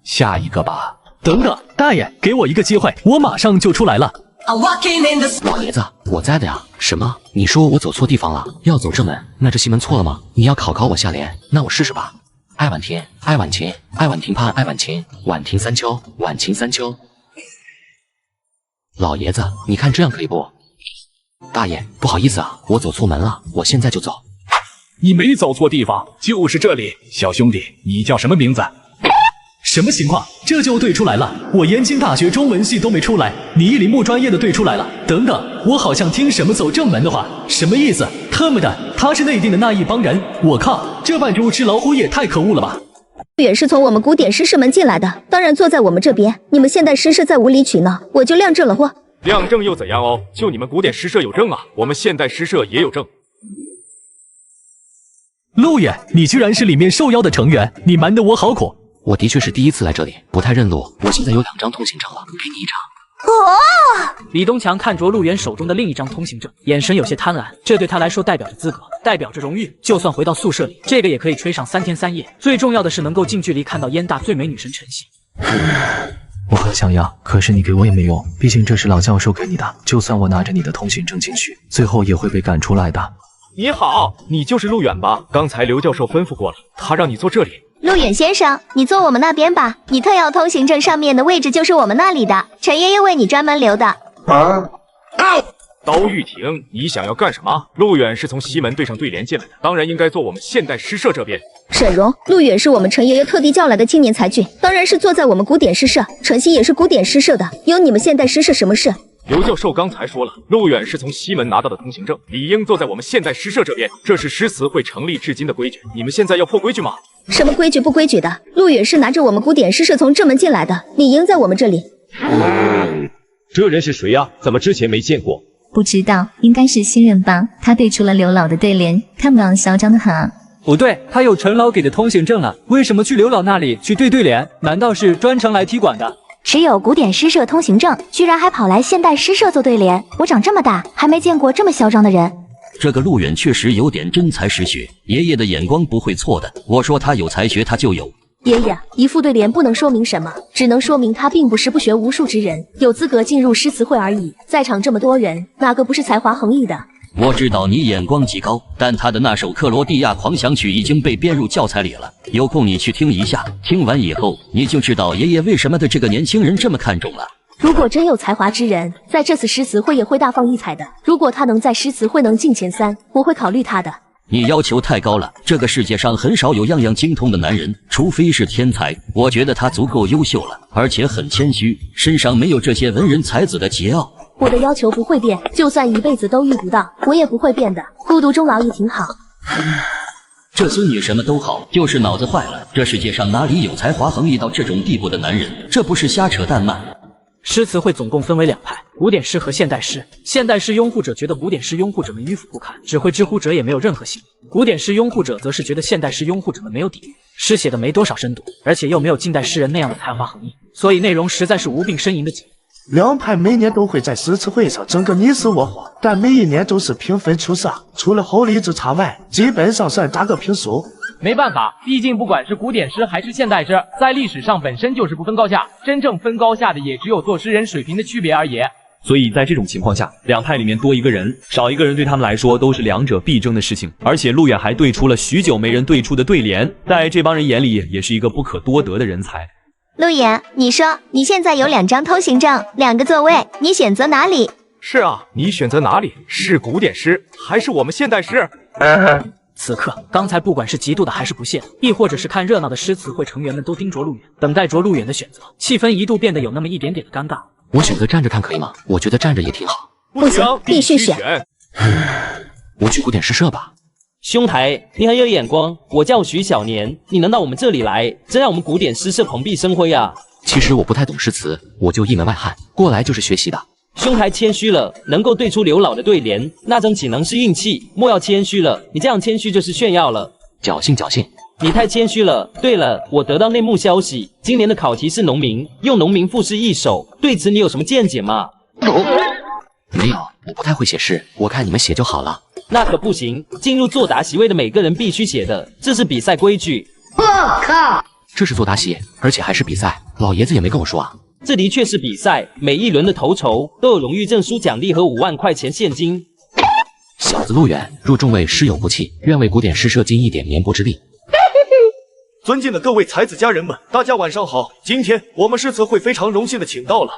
下一个吧。等等，大爷，给我一个机会，我马上就出来了。老爷子，我在的呀。什么？你说我走错地方了？要走正门？那这西门错了吗？你要考我下联，那我试试吧。爱晚天，爱晚晴，爱晚亭畔爱晚晴，晚亭三秋，晚晴三秋。老爷子，你看这样可以不？大爷，不好意思啊，我走错门了，我现在就走。你没走错地方，就是这里。小兄弟，你叫什么名字？什么情况？这就对出来了？我燕京大学中文系都没出来，你一林木专业的对出来了。等等，我好像听什么走正门的话，什么意思？他们的，他是内地的那一帮人。我靠，这扮猪吃老虎也太可恶了吧！远是从我们古典诗社门进来的，当然坐在我们这边。你们现代诗社在无理取闹，我就亮证了货。亮证又怎样哦？就你们古典诗社有证啊，我们现代诗社也有证。陆远，你居然是里面受邀的成员，你瞒得我好苦。我的确是第一次来这里，不太认路。我现在有2张通行证了，给你1张。李东强看着陆远手中的另一张通行证，眼神有些贪婪。这对他来说代表着资格，代表着荣誉。就算回到宿舍里，这个也可以吹上3天3夜。最重要的是能够近距离看到燕大最美女神晨曦。我很想要，可是你给我也没用，毕竟这是老教授给你的。就算我拿着你的通行证进去，最后也会被赶出来的。你好，你就是陆远吧？刚才刘教授吩咐过了，他让你坐这里。陆远先生，你坐我们那边吧，你特邀通行证上面的位置就是我们那里的，陈爷爷为你专门留的。刀玉婷，你想要干什么？陆远是从西门对上对联进来的，当然应该坐我们现代诗社这边。沈荣，陆远是我们陈爷爷特地叫来的青年才俊，当然是坐在我们古典诗社。晨曦也是古典诗社的，有你们现代诗社什么事？刘教授刚才说了，陆远是从西门拿到的通行证，理应坐在我们现代诗社这边，这是诗词会成立至今的规矩。你们现在要破规矩吗？什么规矩不规矩的？陆远是拿着我们古典诗社从正门进来的，理应在我们这里。这人是谁呀？怎么之前没见过？不知道，应该是新人吧。他对出了刘老的对联，看榜嚣张的很啊。不对，他有陈老给的通行证了，为什么去刘老那里去对联？难道是专程来踢馆的？只有古典诗社通行证，居然还跑来现代诗社做对联，我长这么大还没见过这么嚣张的人。这个陆远确实有点真才实学，爷爷的眼光不会错的。我说他有才学，他就有。爷爷，一副对联不能说明什么，只能说明他并不是不学无术之人，有资格进入诗词会而已。在场这么多人，哪个不是才华横溢的？我知道你眼光极高，但他的那首克罗地亚狂想曲已经被编入教材里了，有空你去听一下，听完以后你就知道爷爷为什么对这个年轻人这么看重了。如果真有才华之人，在这次诗词会也会大放异彩的。如果他能在诗词会能进前3，我会考虑他的。你要求太高了，这个世界上很少有样样精通的男人，除非是天才。我觉得他足够优秀了，而且很谦虚，身上没有这些文人才子的桀骜。我的要求不会变，就算一辈子都遇不到，我也不会变的。孤独终老也挺好。这孙女什么都好，就是脑子坏了。这世界上哪里有才华横溢到这种地步的男人？这不是瞎扯淡吗？诗词会总共分为2派，古典诗和现代诗。现代诗拥护者觉得古典诗拥护者们迂腐不堪，只会知乎者也没有任何性；古典诗拥护者则是觉得现代诗拥护者们没有底蕴，诗写的没多少深度，而且又没有近代诗人那样的才华横溢，所以内容实在是无病呻吟的紧。2派每年都会在诗词会上争个你死我活，但每一年都是平分出色，除了后励之差外，基本上算打个平手。没办法，毕竟不管是古典诗还是现代诗，在历史上本身就是不分高下，真正分高下的也只有作诗人水平的区别而已。所以在这种情况下，两派里面多一个人，少一个人对他们来说都是两者必争的事情。而且陆远还对出了许久没人对出的对联，在这帮人眼里也是一个不可多得的人才。陆远，你说你现在有2张通行证，2个座位，你选择哪里？是啊，你选择哪里？是古典诗还是我们现代诗？此刻，刚才不管是嫉妒的还是不屑的，亦或者是看热闹的诗词会成员们都盯着陆远，等待着陆远的选择，气氛一度变得有那么一点点的尴尬。我选择站着看可以吗？我觉得站着也挺好。不行，必须选。我去古典诗社吧。兄台，你很有眼光。我叫徐小年，你能到我们这里来，真让我们古典诗社蓬荜生辉啊！其实我不太懂诗词，我就一门外汉，过来就是学习的。兄台谦虚了，能够对出刘老的对联，那种岂能是运气？莫要谦虚了，你这样谦虚就是炫耀了。侥幸侥幸，你太谦虚了。对了，我得到内幕消息，今年的考题是农民，用农民赋诗一首，对此你有什么见解吗？没有，我不太会写诗，我看你们写就好了。那可不行，进入作答席位的每个人必须写的，这是比赛规矩。我靠，这是作答席，而且还是比赛，老爷子也没跟我说啊。这的确是比赛，每一轮的头筹都有荣誉证书奖励和5万块钱现金。小子陆远，若众位诗友不弃，愿为古典诗社尽一点绵薄之力。尊敬的各位才子佳人们，大家晚上好。今天我们诗词会非常荣幸的请到了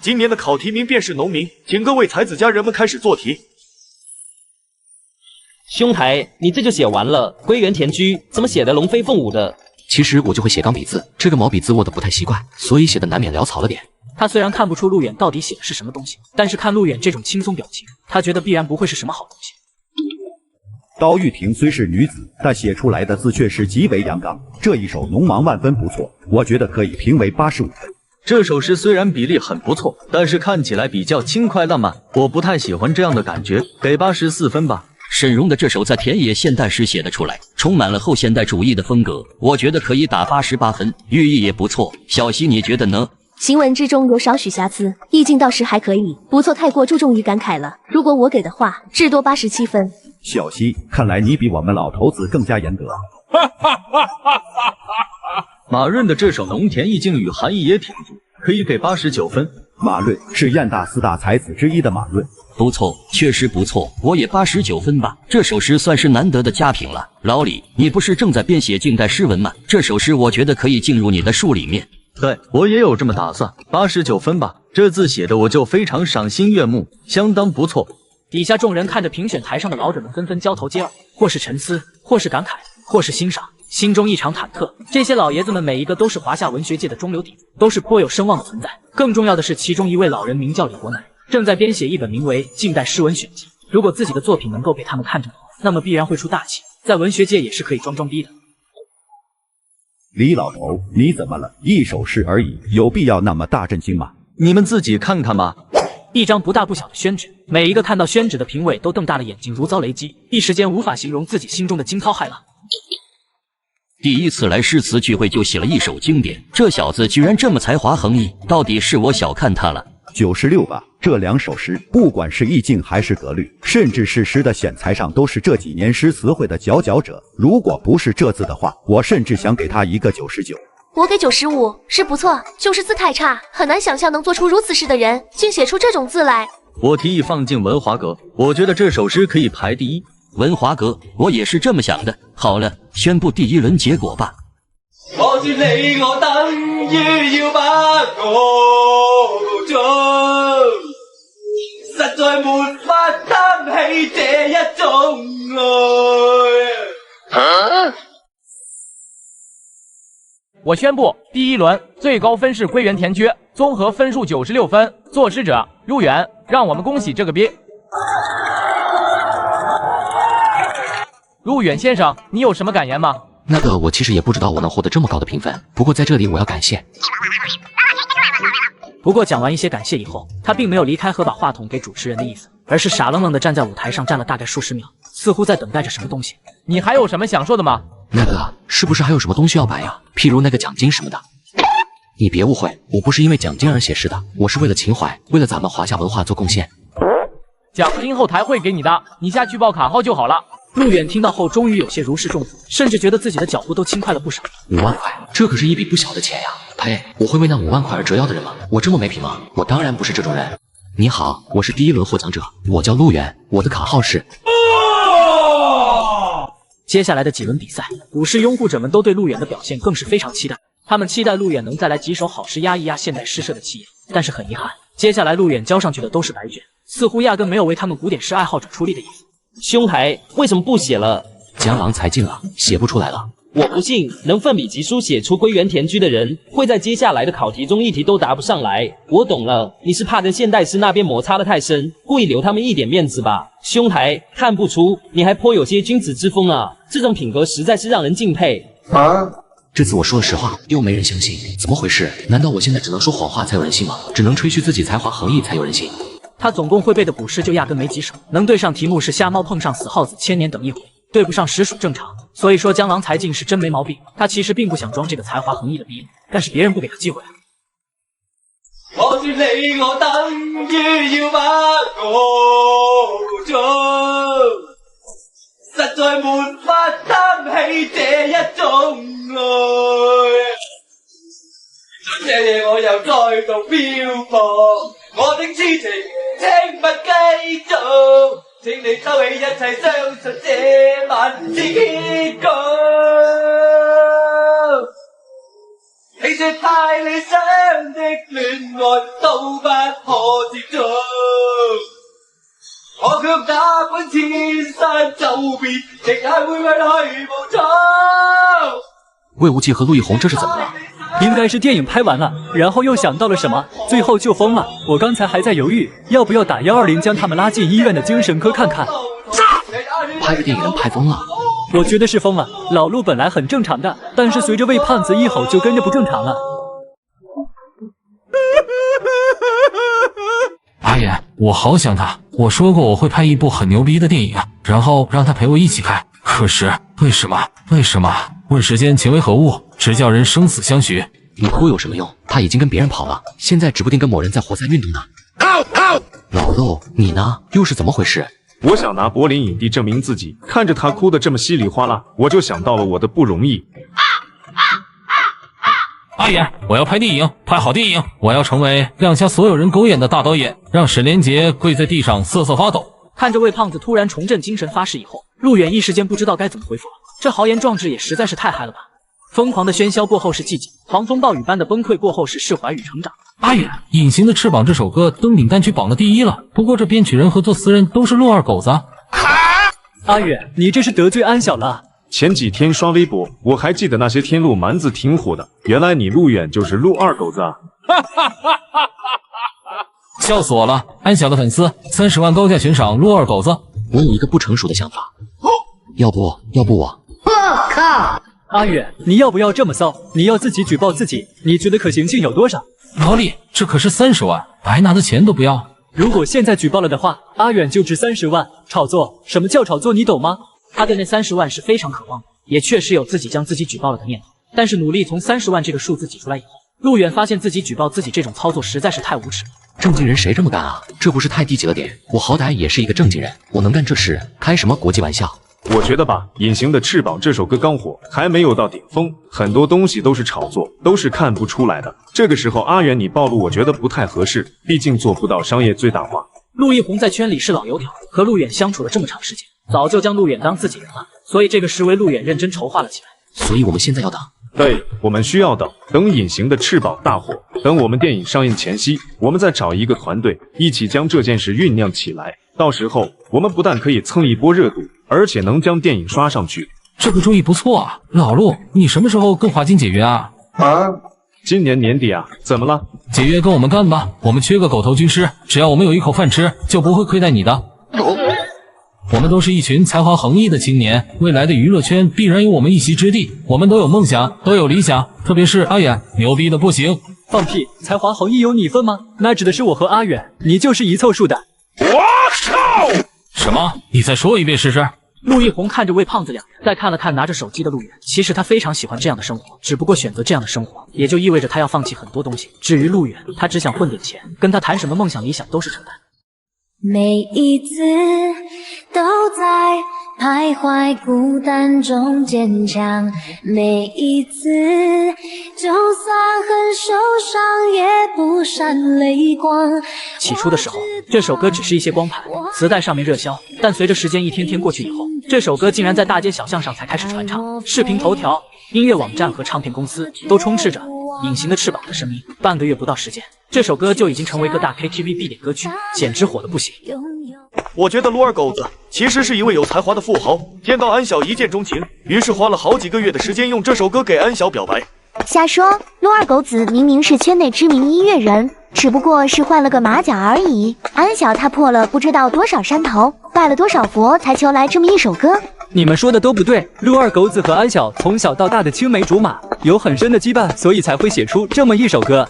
今年的考题名便是农民，请各位才子佳人们开始做题。兄台，你这就写完了，归园田居怎么写的龙飞凤舞的？其实我就会写钢笔字，这个毛笔字握得不太习惯，所以写的难免潦草了点。他虽然看不出陆远到底写的是什么东西，但是看陆远这种轻松表情，他觉得必然不会是什么好东西。刀玉婷虽是女子，但写出来的字却是极为阳刚。这一首农忙万分不错，我觉得可以评为85分。这首诗虽然比例很不错，但是看起来比较轻快浪漫，我不太喜欢这样的感觉，给84分吧。沈荣的这首在田野现代诗写得出来，充满了后现代主义的风格，我觉得可以打88分，寓意也不错。小溪你觉得呢？行文之中有少许瑕疵，意境倒是还可以，不错，太过注重于感慨了。如果我给的话，至多87分。小溪，看来你比我们老头子更加严格。马润的这首农田意境与含义也挺足，可以给89分。马润是燕大4大才子之一的马润，不错，确实不错，我也89分吧。这首诗算是难得的佳品了。老李，你不是正在编写近代诗文吗？这首诗我觉得可以进入你的书里面。对，我也有这么打算，89分吧。这字写的我就非常赏心悦目，相当不错。底下众人看着评选台上的老者们纷纷交头接耳，或是沉思，或是感慨，或是欣赏，心中异常忐忑。这些老爷子们每一个都是华夏文学界的中流砥柱，都是颇有声望的存在。更重要的是，其中一位老人名叫李国南，正在编写一本名为《近代诗文选集》。如果自己的作品能够被他们看中的话，那么必然会出大气，在文学界也是可以装逼的。李老头，你怎么了？一首诗而已，有必要那么大震惊吗？你们自己看看吧。一张不大不小的宣纸，每一个看到宣纸的评委都瞪大了眼睛，如遭雷击，一时间无法形容自己心中的惊涛骇浪。第一次来诗词聚会就写了一首经典，这小子居然这么才华横溢，到底是我小看他了。96吧，这2首诗，不管是意境还是格律，甚至是诗的选材上，都是这几年诗词会的佼佼者。如果不是这字的话，我甚至想给他一个99。我给95，是不错，就是字太差，很难想象能做出如此诗的人，竟写出这种字来。我提议放进文华阁，我觉得这首诗可以排第一。文华阁，我也是这么想的。好了，宣布第1轮结果吧。我說你我等於要把我做，實在沒法擔起這一種愛。我宣布，第1輪最高分是归园田居，综合分数96分，作诗者入园。让我们恭喜这个鳖。入园先生，你有什么感言吗？那个，我其实也不知道我能获得这么高的评分，不过在这里我要感谢。不过讲完一些感谢以后，他并没有离开和把话筒给主持人的意思，而是傻愣愣的站在舞台上站了大概数十秒，似乎在等待着什么东西。你还有什么想说的吗？那个，是不是还有什么东西要摆呀？譬如那个奖金什么的。你别误会，我不是因为奖金而写诗的，我是为了情怀，为了咱们华夏文化做贡献。奖金后台会给你的，你下去报卡号就好了。陆远听到后，终于有些如释重负，甚至觉得自己的脚步都轻快了不少。5万块，这可是一笔不小的钱呀！呸！我会为那5万块而折腰的人吗？我这么没品吗？我当然不是这种人。你好，我是第1轮获奖者，我叫陆远，我的卡号是。接下来的几轮比赛，股市拥护者们都对陆远的表现更是非常期待。他们期待陆远能再来几手好诗压一压现代诗社的气焰。但是很遗憾，接下来陆远交上去的都是白卷，似乎压根没有为他们古典诗爱好者出力的意思。兄台为什么不写了？江郎才尽了，写不出来了。我不信能奋笔疾书写出归园田居的人，会在接下来的考题中一题都答不上来。我懂了，你是怕跟现代诗那边摩擦得太深，故意留他们一点面子吧？兄台看不出，你还颇有些君子之风啊！这种品格实在是让人敬佩啊！这次我说了实话，又没人相信，怎么回事？难道我现在只能说谎话才有人信吗？只能吹嘘自己才华横溢才有人信？他总共会背的古诗就压根没几首，能对上题目是瞎猫碰上死耗子千年等一回，对不上实属正常。所以说江郎才尽是真没毛病，他其实并不想装这个才华横溢的逼，但是别人不给他机会啊。我说你我等於要把我做，實在沒法擔起這一種愛。這夜我又再度漂泊，我的痴情請不繼續，請你收起一切，相信這晚是結局。你說太理想的戀愛都不可接觸，我卻哪管千山走遍，亦也會為去無蹤。魏无忌和陆亦红这是怎么了？应该是电影拍完了，然后又想到了什么，最后就疯了。我刚才还在犹豫，要不要打120将他们拉进医院的精神科看看。拍个电影拍疯了？我觉得是疯了。老陆本来很正常的，但是随着魏胖子一吼就跟着不正常了。阿爷，我好想他。我说过我会拍一部很牛逼的电影，然后让他陪我一起看。可是为什么？问世间情为何物？只叫人生死相许。你哭有什么用？他已经跟别人跑了，现在指不定跟某人在活塞运动呢。老陆，你呢？又是怎么回事？我想拿柏林影帝证明自己，看着他哭得这么稀里哗啦，我就想到了我的不容易。阿爷，我要拍电影，拍好电影，我要成为亮瞎所有人狗眼的大导演，让沈连杰跪在地上瑟瑟发抖。看着魏胖子突然重振精神发誓以后，陆远一时间不知道该怎么回复了。这豪言壮志也实在是太嗨了吧！疯狂的喧嚣过后是寂静，狂风暴雨般的崩溃过后是释怀与成长。阿爷，《隐形的翅膀》这首歌登顶单曲榜的第1了，不过这编曲人和作词人都是陆二狗子。阿远，你这是得罪安小了。前几天刷微博，我还记得那些天路蛮子挺火的，原来你陆远就是陆二狗子啊！笑死我了！安小的粉丝30万高价悬赏陆二狗子。我有一个不成熟的想法，要不我……我靠！阿远，你要不要这么骚？你要自己举报自己，你觉得可行性有多少？老李，这可是30万，白拿的钱都不要。如果现在举报了的话，阿远就值30万。炒作？什么叫炒作？你懂吗？他对那30万是非常渴望的，也确实有自己将自己举报了的念头。但是努力从30万这个数字挤出来以后，陆远发现自己举报自己这种操作实在是太无耻了。正经人谁这么干啊？这不是太低级了点？我好歹也是一个正经人，我能干这事，开什么国际玩笑？我觉得吧，《隐形的翅膀》这首歌刚火，还没有到顶峰，很多东西都是炒作，都是看不出来的。这个时候阿远你暴露，我觉得不太合适，毕竟做不到商业最大化。陆亦红在圈里是老油条，和陆远相处了这么长时间，早就将陆远当自己人了，所以这个时为陆远认真筹划了起来。所以我们现在要等。对，我们需要等《隐形的翅膀》大火，等我们电影上映前夕，我们再找一个团队一起将这件事酝酿起来。到时候我们不但可以蹭一波热度，而且能将电影刷上去。这个主意不错啊，老陆，你什么时候跟华金解约啊？今年年底啊，怎么了？解约跟我们干吧，我们缺个狗头军师，只要我们有一口饭吃，就不会亏待你的。我们都是一群才华横溢的青年，未来的娱乐圈必然有我们一席之地。我们都有梦想，都有理想，特别是阿远，牛逼的不行。放屁！才华横溢有你份吗？那指的是我和阿远，你就是一凑数的。我操！什么？你再说一遍试试。陆亦红看着魏胖子俩，再看了看拿着手机的陆远，其实他非常喜欢这样的生活，只不过选择这样的生活，也就意味着他要放弃很多东西。至于陆远，他只想混点钱，跟他谈什么梦想理想都是扯淡。每一次都在徘徊孤单中坚强，每一次就算很受伤也不闪泪光。起初的时候，这首歌只是一些光盘，磁带上面热销，但随着时间一天天过去以后，这首歌竟然在大街小巷上才开始传唱，视频头条、音乐网站和唱片公司都充斥着隐形的翅膀的声音。半个月不到时间，这首歌就已经成为各大 KTV 必点歌曲，简直火得不行。我觉得陆二狗子其实是一位有才华的富豪，见到安小一见钟情，于是花了好几个月的时间用这首歌给安小表白。瞎说，陆二狗子明明是圈内知名音乐人，只不过是换了个马甲而已。安小他破了不知道多少山头，拜了多少佛才求来这么一首歌。你们说的都不对，陆二狗子和安小从小到大的青梅竹马，有很深的羁绊，所以才会写出这么一首歌。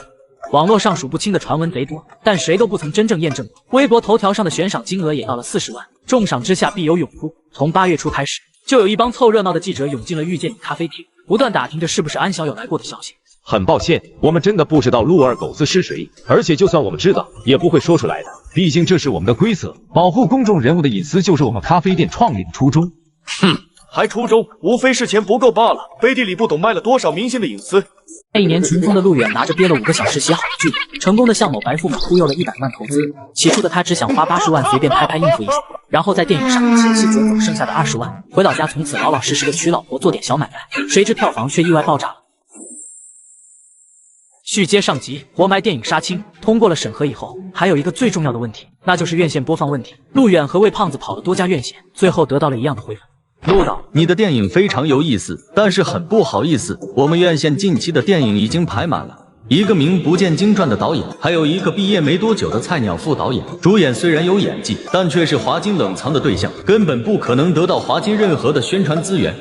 网络上数不清的传闻贼多，但谁都不曾真正验证过。微博头条上的悬赏金额也到了40万，重赏之下必有勇夫。从8月初开始，就有一帮凑热闹的记者涌进了遇见你咖啡厅，不断打听着是不是安小有来过的消息。很抱歉，我们真的不知道陆二狗子是谁，而且就算我们知道，也不会说出来的。毕竟这是我们的规则，保护公众人物的隐私就是我们咖啡店创立的初衷。哼，还初衷，无非是钱不够罢了。背地里不懂卖了多少明星的隐私。那一年群疯的陆远拿着憋了5个小时写好的剧本，成功的向某白富美忽悠了100万投资。起初的他只想花80万随便拍应付一下，然后在电影上映前夕卷走剩下的20万，回老家从此老老实实的娶老婆做点小买卖。谁知票房却意外爆炸了。续接上集，活埋电影杀青通过了审核以后，还有一个最重要的问题，那就是院线播放问题。陆远和魏胖子跑了多家院线，最后得到了一样的回复。陆导，你的电影非常有意思，但是很不好意思，我们院线近期的电影已经排满了。一个名不见经传的导演，还有一个毕业没多久的菜鸟副导演。主演虽然有演技，但却是华金冷藏的对象，根本不可能得到华金任何的宣传资源。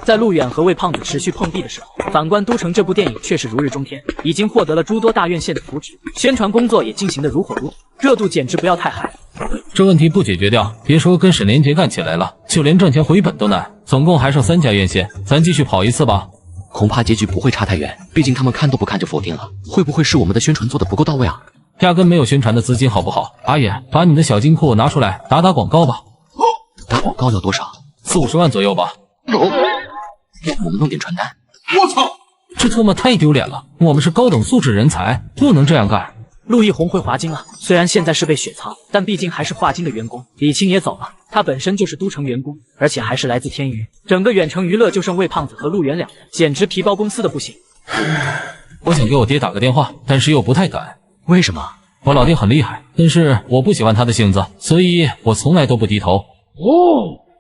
在陆远和魏胖子持续碰壁的时候，反观都城这部电影却是如日中天，已经获得了诸多大院线的扶持，宣传工作也进行得如火如荼，热度简直不要太嗨。这问题不解决掉，别说跟沈连杰干起来了，就连赚钱回本都难。总共还剩3家院线，咱继续跑一次吧。恐怕结局不会差太远，毕竟他们看都不看就否定了。会不会是我们的宣传做得不够到位啊？压根没有宣传的资金好不好？阿野，把你的小金库拿出来打广告吧。打广告要多少？40、50万左右吧。我们弄点传单。我操，这他妈太丢脸了！我们是高等素质人才，不能这样干。陆毅红回华金了，虽然现在是被雪藏，但毕竟还是华金的员工。李青也走了，他本身就是都城员工，而且还是来自天娱。整个远程娱乐就剩魏胖子和陆远两人，简直皮包公司的不行。我想给我爹打个电话，但是又不太敢。为什么？我老爹很厉害，但是我不喜欢他的性子，所以我从来都不低头。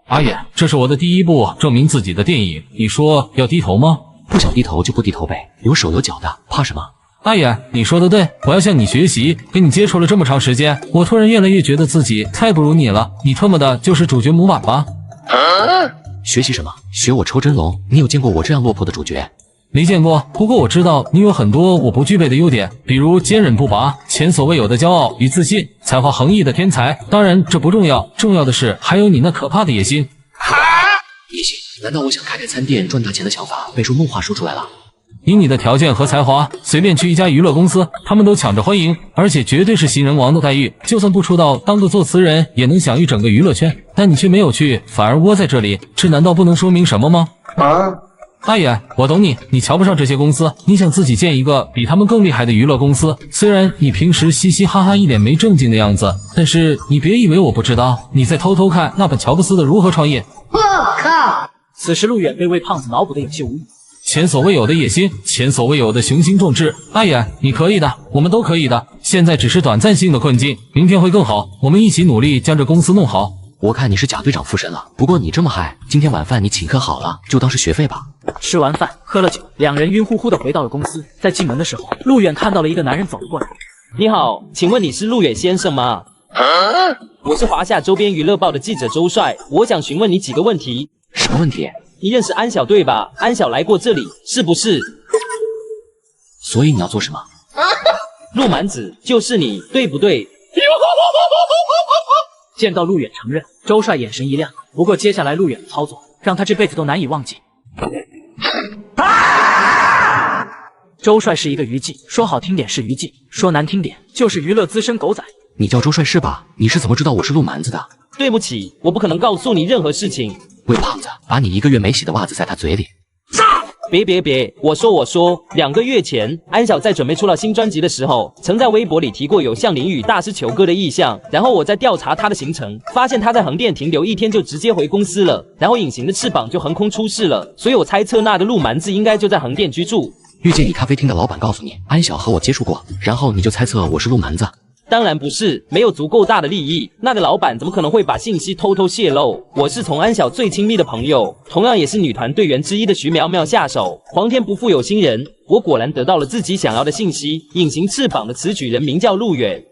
阿野，这是我的第一部证明自己的电影，你说要低头吗？不想低头就不低头呗，有手有脚的，怕什么？阿野，你说的对，我要向你学习。跟你接触了这么长时间，我突然越来越觉得自己太不如你了。你他妈的就是主角模板吧？学习什么？学我抽真龙？你有见过我这样落魄的主角？没见过，不过我知道你有很多我不具备的优点，比如坚韧不拔、前所未有的骄傲与自信、才华横溢的天才。当然这不重要，重要的是还有你那可怕的野心。野心？难道我想开餐店赚大钱的想法被说梦话说出来了？以你的条件和才华，随便去一家娱乐公司，他们都抢着欢迎，而且绝对是新人王的待遇。就算不出道，当个作词人也能享誉整个娱乐圈。但你却没有去，反而窝在这里，这难道不能说明什么吗？阿野，我懂你，你瞧不上这些公司，你想自己建一个比他们更厉害的娱乐公司。虽然你平时嘻嘻哈哈一脸没正经的样子，但是你别以为我不知道，你在偷偷看那本乔布斯的如何创业。我靠！此时陆远被魏胖子脑补的有些无语。前所未有的野心，前所未有的雄心壮志。阿野，你可以的，我们都可以的。现在只是短暂性的困境，明天会更好。我们一起努力将这公司弄好。我看你是贾队长附身了，不过你这么嗨，今天晚饭你请客好了，就当是学费吧。吃完饭，喝了酒，两人晕乎乎的回到了公司。在进门的时候，陆远看到了一个男人走了过来。你好，请问你是陆远先生吗？我是华夏周边娱乐报的记者周帅，我想询问你几个问题。什么问题？你认识安小对吧？安小来过这里，是不是？所以你要做什么？陆蛮子，就是你，对不对？见到陆远承认，周帅眼神一亮。不过接下来陆远的操作，让他这辈子都难以忘记。周帅是一个娱记，说好听点是娱记，说难听点就是娱乐资深狗仔。你叫周帅是吧？你是怎么知道我是陆蛮子的？对不起，我不可能告诉你任何事情。魏胖子，把你1个月没洗的袜子塞他嘴里。别，我说，2个月前，安晓在准备出了新专辑的时候，曾在微博里提过有向林雨大师求歌的意向。然后我在调查他的行程，发现他在横店停留1天就直接回公司了，然后隐形的翅膀就横空出世了，所以我猜测那个陆蛮子应该就在横店居住。遇见你咖啡厅的老板告诉你，安晓和我接触过，然后你就猜测我是陆蛮子。当然不是，没有足够大的利益，那个老板怎么可能会把信息偷偷泄露？我是从安晓最亲密的朋友，同样也是女团队员之一的徐苗苗下手。皇天不负有心人，我果然得到了自己想要的信息。隐形翅膀的词曲人名叫陆远。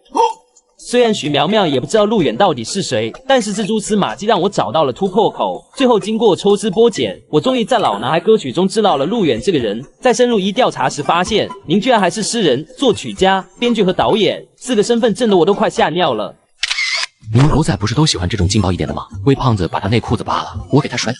虽然徐苗苗也不知道陆远到底是谁，但是这蛛丝马迹让我找到了突破口。最后经过抽丝剥茧，我终于在老男孩歌曲中知道了陆远这个人。在深入调查时发现，您居然还是诗人、作曲家、编剧和导演，4个身份震得我都快吓尿了。你们狗仔不是都喜欢这种劲爆一点的吗？魏胖子把他内裤子扒了，我给他甩。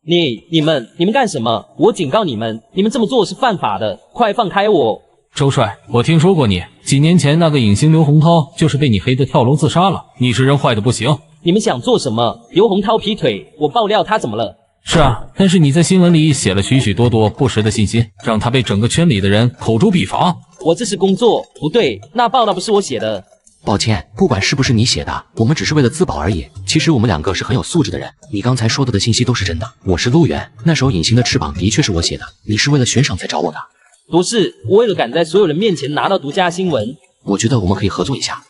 你们干什么？我警告你们，你们这么做是犯法的，快放开我！周帅，我听说过你，几年前那个影星刘洪涛就是被你黑得跳楼自杀了，你是人坏的不行。你们想做什么？刘洪涛劈腿，我爆料他怎么了？是啊，但是你在新闻里写了许许多多不实的信息，让他被整个圈里的人口诛笔伐。我这是工作，不对，那报道不是我写的。抱歉，不管是不是你写的，我们只是为了自保而已。其实我们2个是很有素质的人，你刚才说的信息都是真的。我是陆源，那首隐形的翅膀的确是我写的，你是为了悬赏才找我的。不是，我为了赶在所有人面前拿到独家新闻。我觉得我们可以合作一下，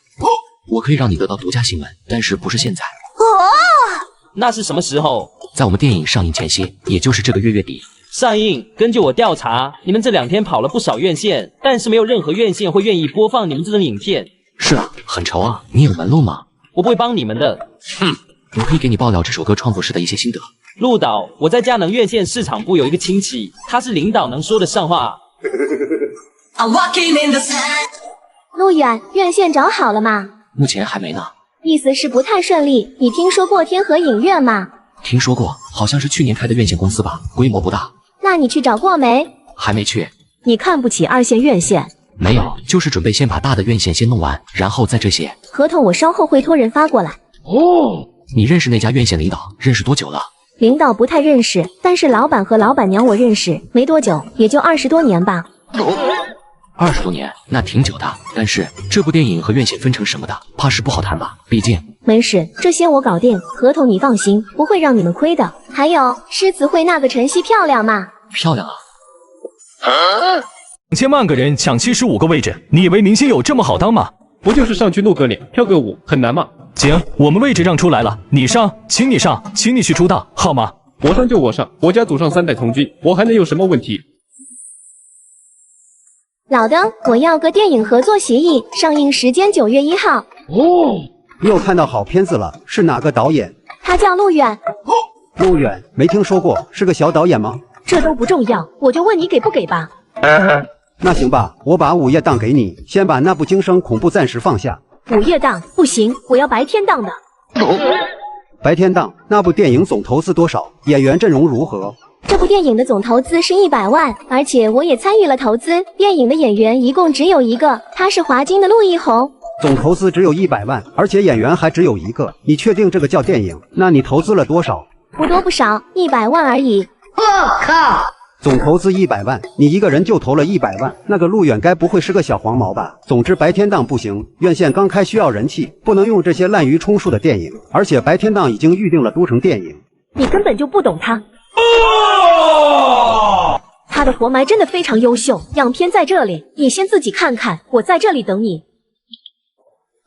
我可以让你得到独家新闻，但是不是现在。那是什么时候？在我们电影上映前夕，也就是这个月底。上映，根据我调查，你们这2天跑了不少院线，但是没有任何院线会愿意播放你们这种影片。是啊，很愁啊。你有门路吗？我不会帮你们的。我可以给你爆料这首歌创作时的一些心得。陆导，我在佳能院线市场部有一个亲戚，他是领导能说得上话。陆远，院线找好了吗？目前还没呢。意思是不太顺利。你听说过天河影院吗？听说过，好像是去年开的院线公司吧，规模不大。那你去找过没？还没去。你看不起2线院线？没有，就是准备先把大的院线先弄完，然后再这些。合同我稍后会托人发过来。哦，你认识那家院线领导？认识多久了？领导不太认识，但是老板和老板娘我认识，没多久，也就20多年吧。20多年，那挺久的。但是这部电影和院线分成什么的，怕是不好谈吧？毕竟……没事，这些我搞定，合同你放心，不会让你们亏的。还有，诗词会那个晨曦漂亮吗？漂亮啊！2000万个人抢75个位置，你以为明星有这么好当吗？不就是上去露个脸，跳个舞，很难吗？行，我们位置让出来了，你上，请你上，请你去出道，好吗？我上就我上，我家祖上3代同居，我还能有什么问题？老登，我要个电影合作协议，上映时间9月1号。哦，你有看到好片子了？是哪个导演？他叫陆远。陆远，没听说过，是个小导演吗？这都不重要，我就问你给不给吧。那行吧，我把午夜档给你，先把那部惊声恐怖暂时放下。午夜档不行，我要白天档的。白天档那部电影总投资多少？演员阵容如何？这部电影的总投资是100万，而且我也参与了投资。电影的演员一共只有1个，他是华金的陆亦宏。总投资只有100万，而且演员还只有1个，你确定这个叫电影？那你投资了多少？不多不少，100万而已。我靠！总投资100万，你一个人就投了100万，那个陆远该不会是个小黄毛吧？总之白天档不行，院线刚开需要人气，不能用这些滥竽充数的电影，而且白天档已经预定了都城电影。你根本就不懂他。他的活埋真的非常优秀，样片在这里，你先自己看看，我在这里等你。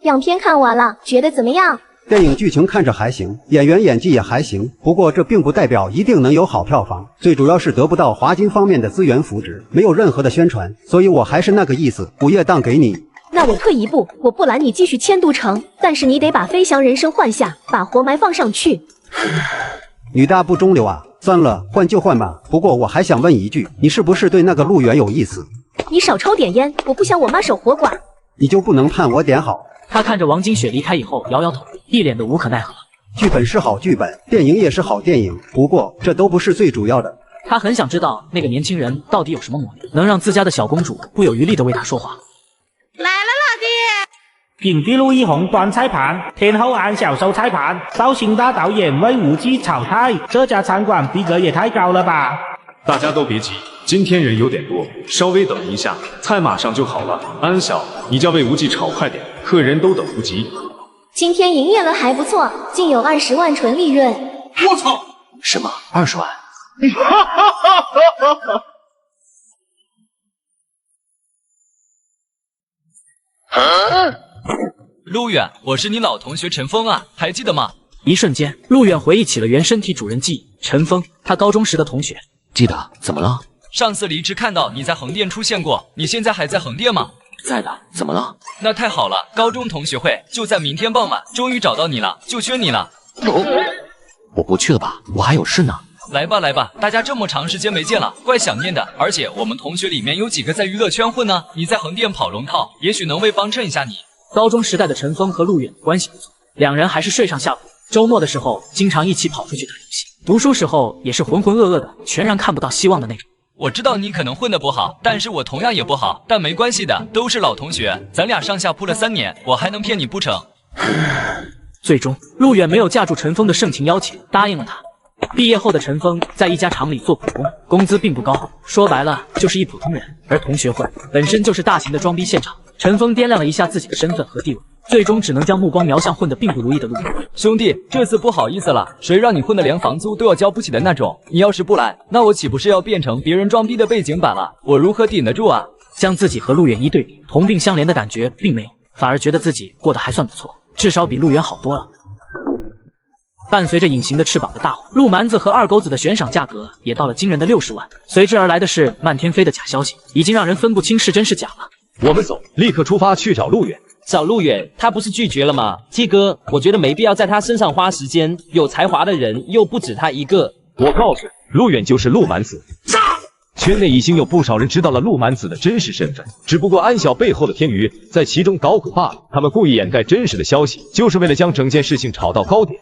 样片看完了，觉得怎么样？电影剧情看着还行，演员演技也还行，不过这并不代表一定能有好票房，最主要是得不到华金方面的资源扶持，没有任何的宣传，所以我还是那个意思，午夜档给你。那我退一步，我不拦你继续签都城，但是你得把飞翔人生换下，把活埋放上去。女大不中留啊，算了，换就换吧。不过我还想问一句，你是不是对那个陆远有意思？你少抽点烟，我不想我妈守活寡。你就不能盼我点好？他看着王金雪离开以后，摇摇头，一脸的无可奈何。剧本是好剧本，电影也是好电影，不过这都不是最主要的。他很想知道那个年轻人到底有什么魔力，能让自家的小公主不有余力的为他说话。来了，老弟。影帝陆一红端菜盘，天后安小收菜盘，绍兴大导演为无忌炒菜，这家餐馆逼格也太高了吧！大家都别急，今天人有点多，稍微等一下，菜马上就好了。安小，你叫魏无忌炒快点，客人都等不及。今天营业额还不错，竟有20万纯利润。我操！什么20万？陆远，我是你老同学陈峰啊，还记得吗？一瞬间，陆远回忆起了原身体主人记忆，陈峰，他高中时的同学。记得，怎么了？上次离职看到你在横店出现过，你现在还在横店吗？在的，怎么了？那太好了，高中同学会就在明天傍晚，终于找到你了，就缺你了。我不去了吧，我还有事呢。来吧来吧，大家这么长时间没见了，怪想念的。而且我们同学里面有几个在娱乐圈混呢，你在横店跑龙套，也许能为帮衬一下你。高中时代的陈峰和陆远关系不错，两人还是睡上下铺，周末的时候经常一起跑出去打游戏。读书时候也是浑浑噩噩的，全然看不到希望的那种。我知道你可能混得不好，但是我同样也不好，但没关系的，都是老同学，咱俩上下铺了3年，我还能骗你不成？最终，陆远没有架住陈峰的盛情邀请，答应了他。毕业后的陈峰在一家厂里做普工，工资并不高，说白了就是一普通人。而同学会本身就是大型的装逼现场，陈峰掂量了一下自己的身份和地位，最终只能将目光瞄向混得并不如意的陆远。兄弟，这次不好意思了，谁让你混得连房租都要交不起的那种？你要是不来，那我岂不是要变成别人装逼的背景板了？我如何顶得住啊？将自己和陆远一对比，同病相怜的感觉并没有，反而觉得自己过得还算不错，至少比陆远好多了。伴随着隐形的翅膀的大火，陆蛮子和二狗子的悬赏价格也到了惊人的60万，随之而来的是漫天飞的假消息，已经让人分不清是真是假了。我们走，立刻出发去找陆远。找陆远，他不是拒绝了吗？T 哥，我觉得没必要在他身上花时间，有才华的人又不止他一个。我告诉你，陆远就是陆蛮子。圈内已经有不少人知道了陆蛮子的真实身份，只不过安小背后的天娱在其中捣鬼罢了。他们故意掩盖真实的消息，就是为了将整件事情炒到高点。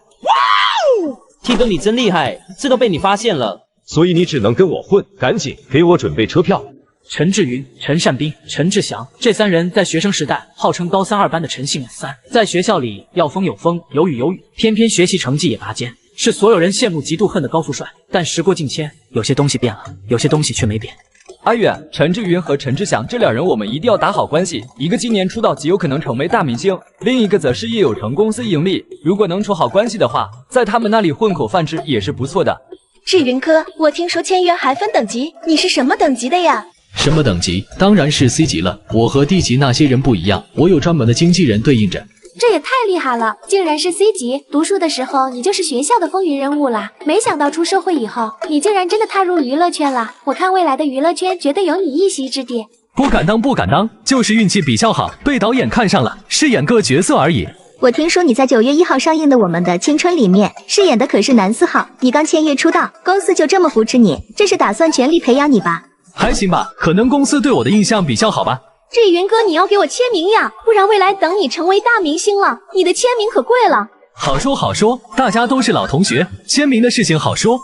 T 哥，你真厉害，这都被你发现了。所以你只能跟我混，赶紧给我准备车票。陈志云、陈善斌、陈志祥这3人在学生时代号称高3、2班的陈姓3，在学校里要风有风，有雨有雨，偏偏学习成绩也拔尖，是所有人羡慕嫉妒恨的高富帅。但时过境迁，有些东西变了，有些东西却没变。阿远、陈志云和陈志祥这2人，我们一定要打好关系。一个今年出道，极有可能成为大明星；另一个则事业有成，公司盈利。如果能处好关系的话，在他们那里混口饭吃也是不错的。志云哥，我听说签约还分等级，你是什么等级的呀？什么等级？当然是 C 级了。我和 D 级那些人不一样，我有专门的经纪人对应着。这也太厉害了，竟然是 C 级！读书的时候你就是学校的风云人物啦，没想到出社会以后，你竟然真的踏入娱乐圈了。我看未来的娱乐圈绝对有你一席之地。不敢当，不敢当，就是运气比较好，被导演看上了，饰演个角色而已。我听说你在9月1号上映的《我们的青春》里面饰演的可是男4号，你刚签约出道，公司就这么扶持你，这是打算全力培养你吧？还行吧，可能公司对我的印象比较好吧。志云哥，你要给我签名呀，不然未来等你成为大明星了，你的签名可贵了。好说好说，大家都是老同学，签名的事情好说。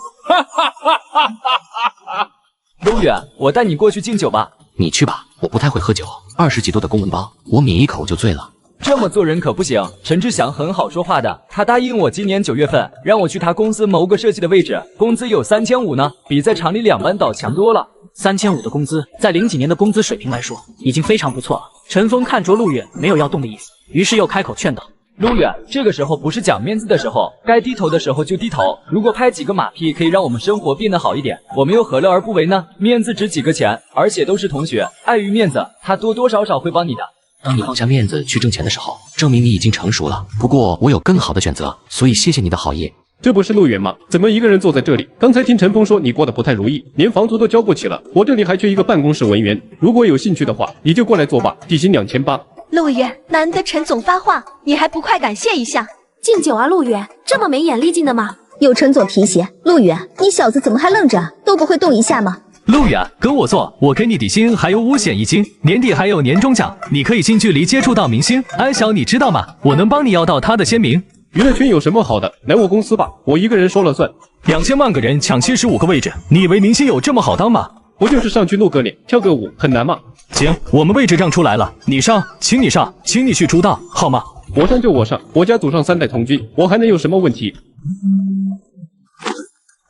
陆远，我带你过去敬酒吧。你去吧，我不太会喝酒，20几度的公文包，我抿一口就醉了。这么做人可不行。陈志祥很好说话的，他答应我今年9月份让我去他公司谋个设计的位置，工资有3500呢，比在厂里2班倒强多了。3500的工资，在00几年的工资水平来说，已经非常不错了。陈峰看着陆远没有要动的意思，于是又开口劝道：“陆远，这个时候不是讲面子的时候，该低头的时候就低头。如果拍几个马屁可以让我们生活变得好一点，我们又何乐而不为呢？面子值几个钱，而且都是同学，碍于面子，他多多少少会帮你的。”当你放下面子去挣钱的时候，证明你已经成熟了。不过我有更好的选择，所以谢谢你的好意。这不是陆远吗？怎么一个人坐在这里？刚才听陈峰说你过得不太如意，连房租都交不起了。我这里还缺一个办公室文员，如果有兴趣的话，你就过来做吧，底薪2800。陆远，难得陈总发话，你还不快感谢一下？敬酒啊，陆远，这么没眼力劲的吗？有陈总提携，陆远，你小子怎么还愣着？都不会动一下吗？陆远，跟我做，我给你底薪，还有5险1金，年底还有年终奖，你可以近距离接触到明星。安小，你知道吗？我能帮你要到他的签名。娱乐圈有什么好的？来我公司吧，我一个人说了算。 2000万个人抢75个位置，你以为明星有这么好当吗？不就是上去露个脸，跳个舞，很难吗？行，我们位置让出来了，你上，请你上，请你去出道，好吗？我上就我上，我家祖上3代同军，我还能有什么问题？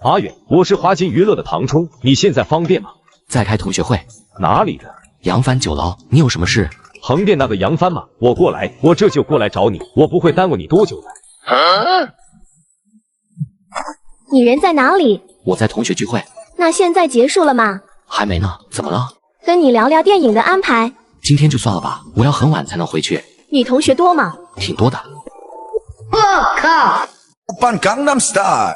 阿远，我是华金娱乐的唐冲，你现在方便吗？在开同学会。哪里的？扬帆酒楼，你有什么事？横店那个扬帆嘛，我过来，我这就过来找你，我不会耽误你多久的。你人在哪里？我在同学聚会。那现在结束了吗？还没呢，怎么了？跟你聊聊电影的安排。今天就算了吧，我要很晚才能回去。你同学多吗？挺多的。我靠！오빤 강남 스타일。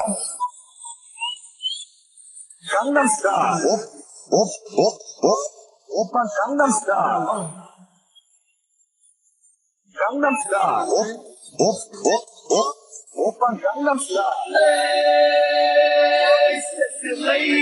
강남 스타일。 오빤 강남 스타일。 강남 스타일。 오빤 강남 스타일。 Sexy lady。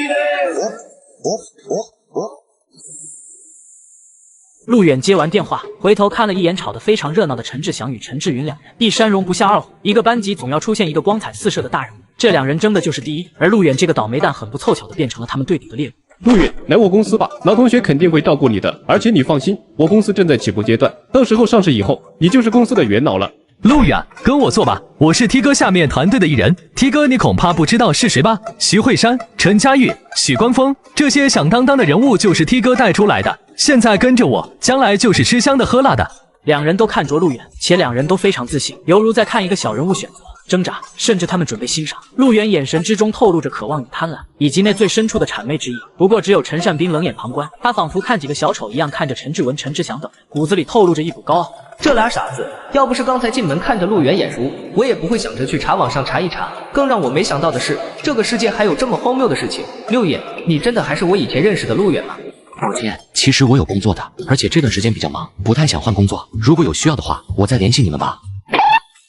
陆远接完电话，回头看了一眼吵得非常热闹的陈志祥与陈志云两人，一山容不下二虎。一个班级总要出现一个光彩四射的大人物，这两人争的就是第一。而陆远这个倒霉蛋很不凑巧的变成了他们队里的猎物。陆远，来我公司吧，老同学肯定会照顾你的，而且你放心，我公司正在起步阶段，到时候上市以后，你就是公司的元老了。陆远，跟我坐吧，我是 T 哥下面团队的一人。T 哥，你恐怕不知道是谁吧？徐慧珊、陈佳玉、许光峰这些响当当的人物就是 T 哥带出来的。现在跟着我，将来就是吃香的喝辣的。两人都看着陆远，且两人都非常自信，犹如在看一个小人物选择、挣扎，甚至他们准备欣赏。陆远眼神之中透露着渴望与贪婪，以及那最深处的谄媚之意。不过只有陈善斌冷眼旁观，他仿佛看几个小丑一样看着陈志文、陈志祥等人，骨子里透露着一股高傲。这俩傻子，要不是刚才进门看着陆远眼熟，我也不会想着去查网上查一查。更让我没想到的是，这个世界还有这么荒谬的事情。六爷，你真的还是我以前认识的陆远吗？抱歉，其实我有工作的，而且这段时间比较忙，不太想换工作。如果有需要的话，我再联系你们吧。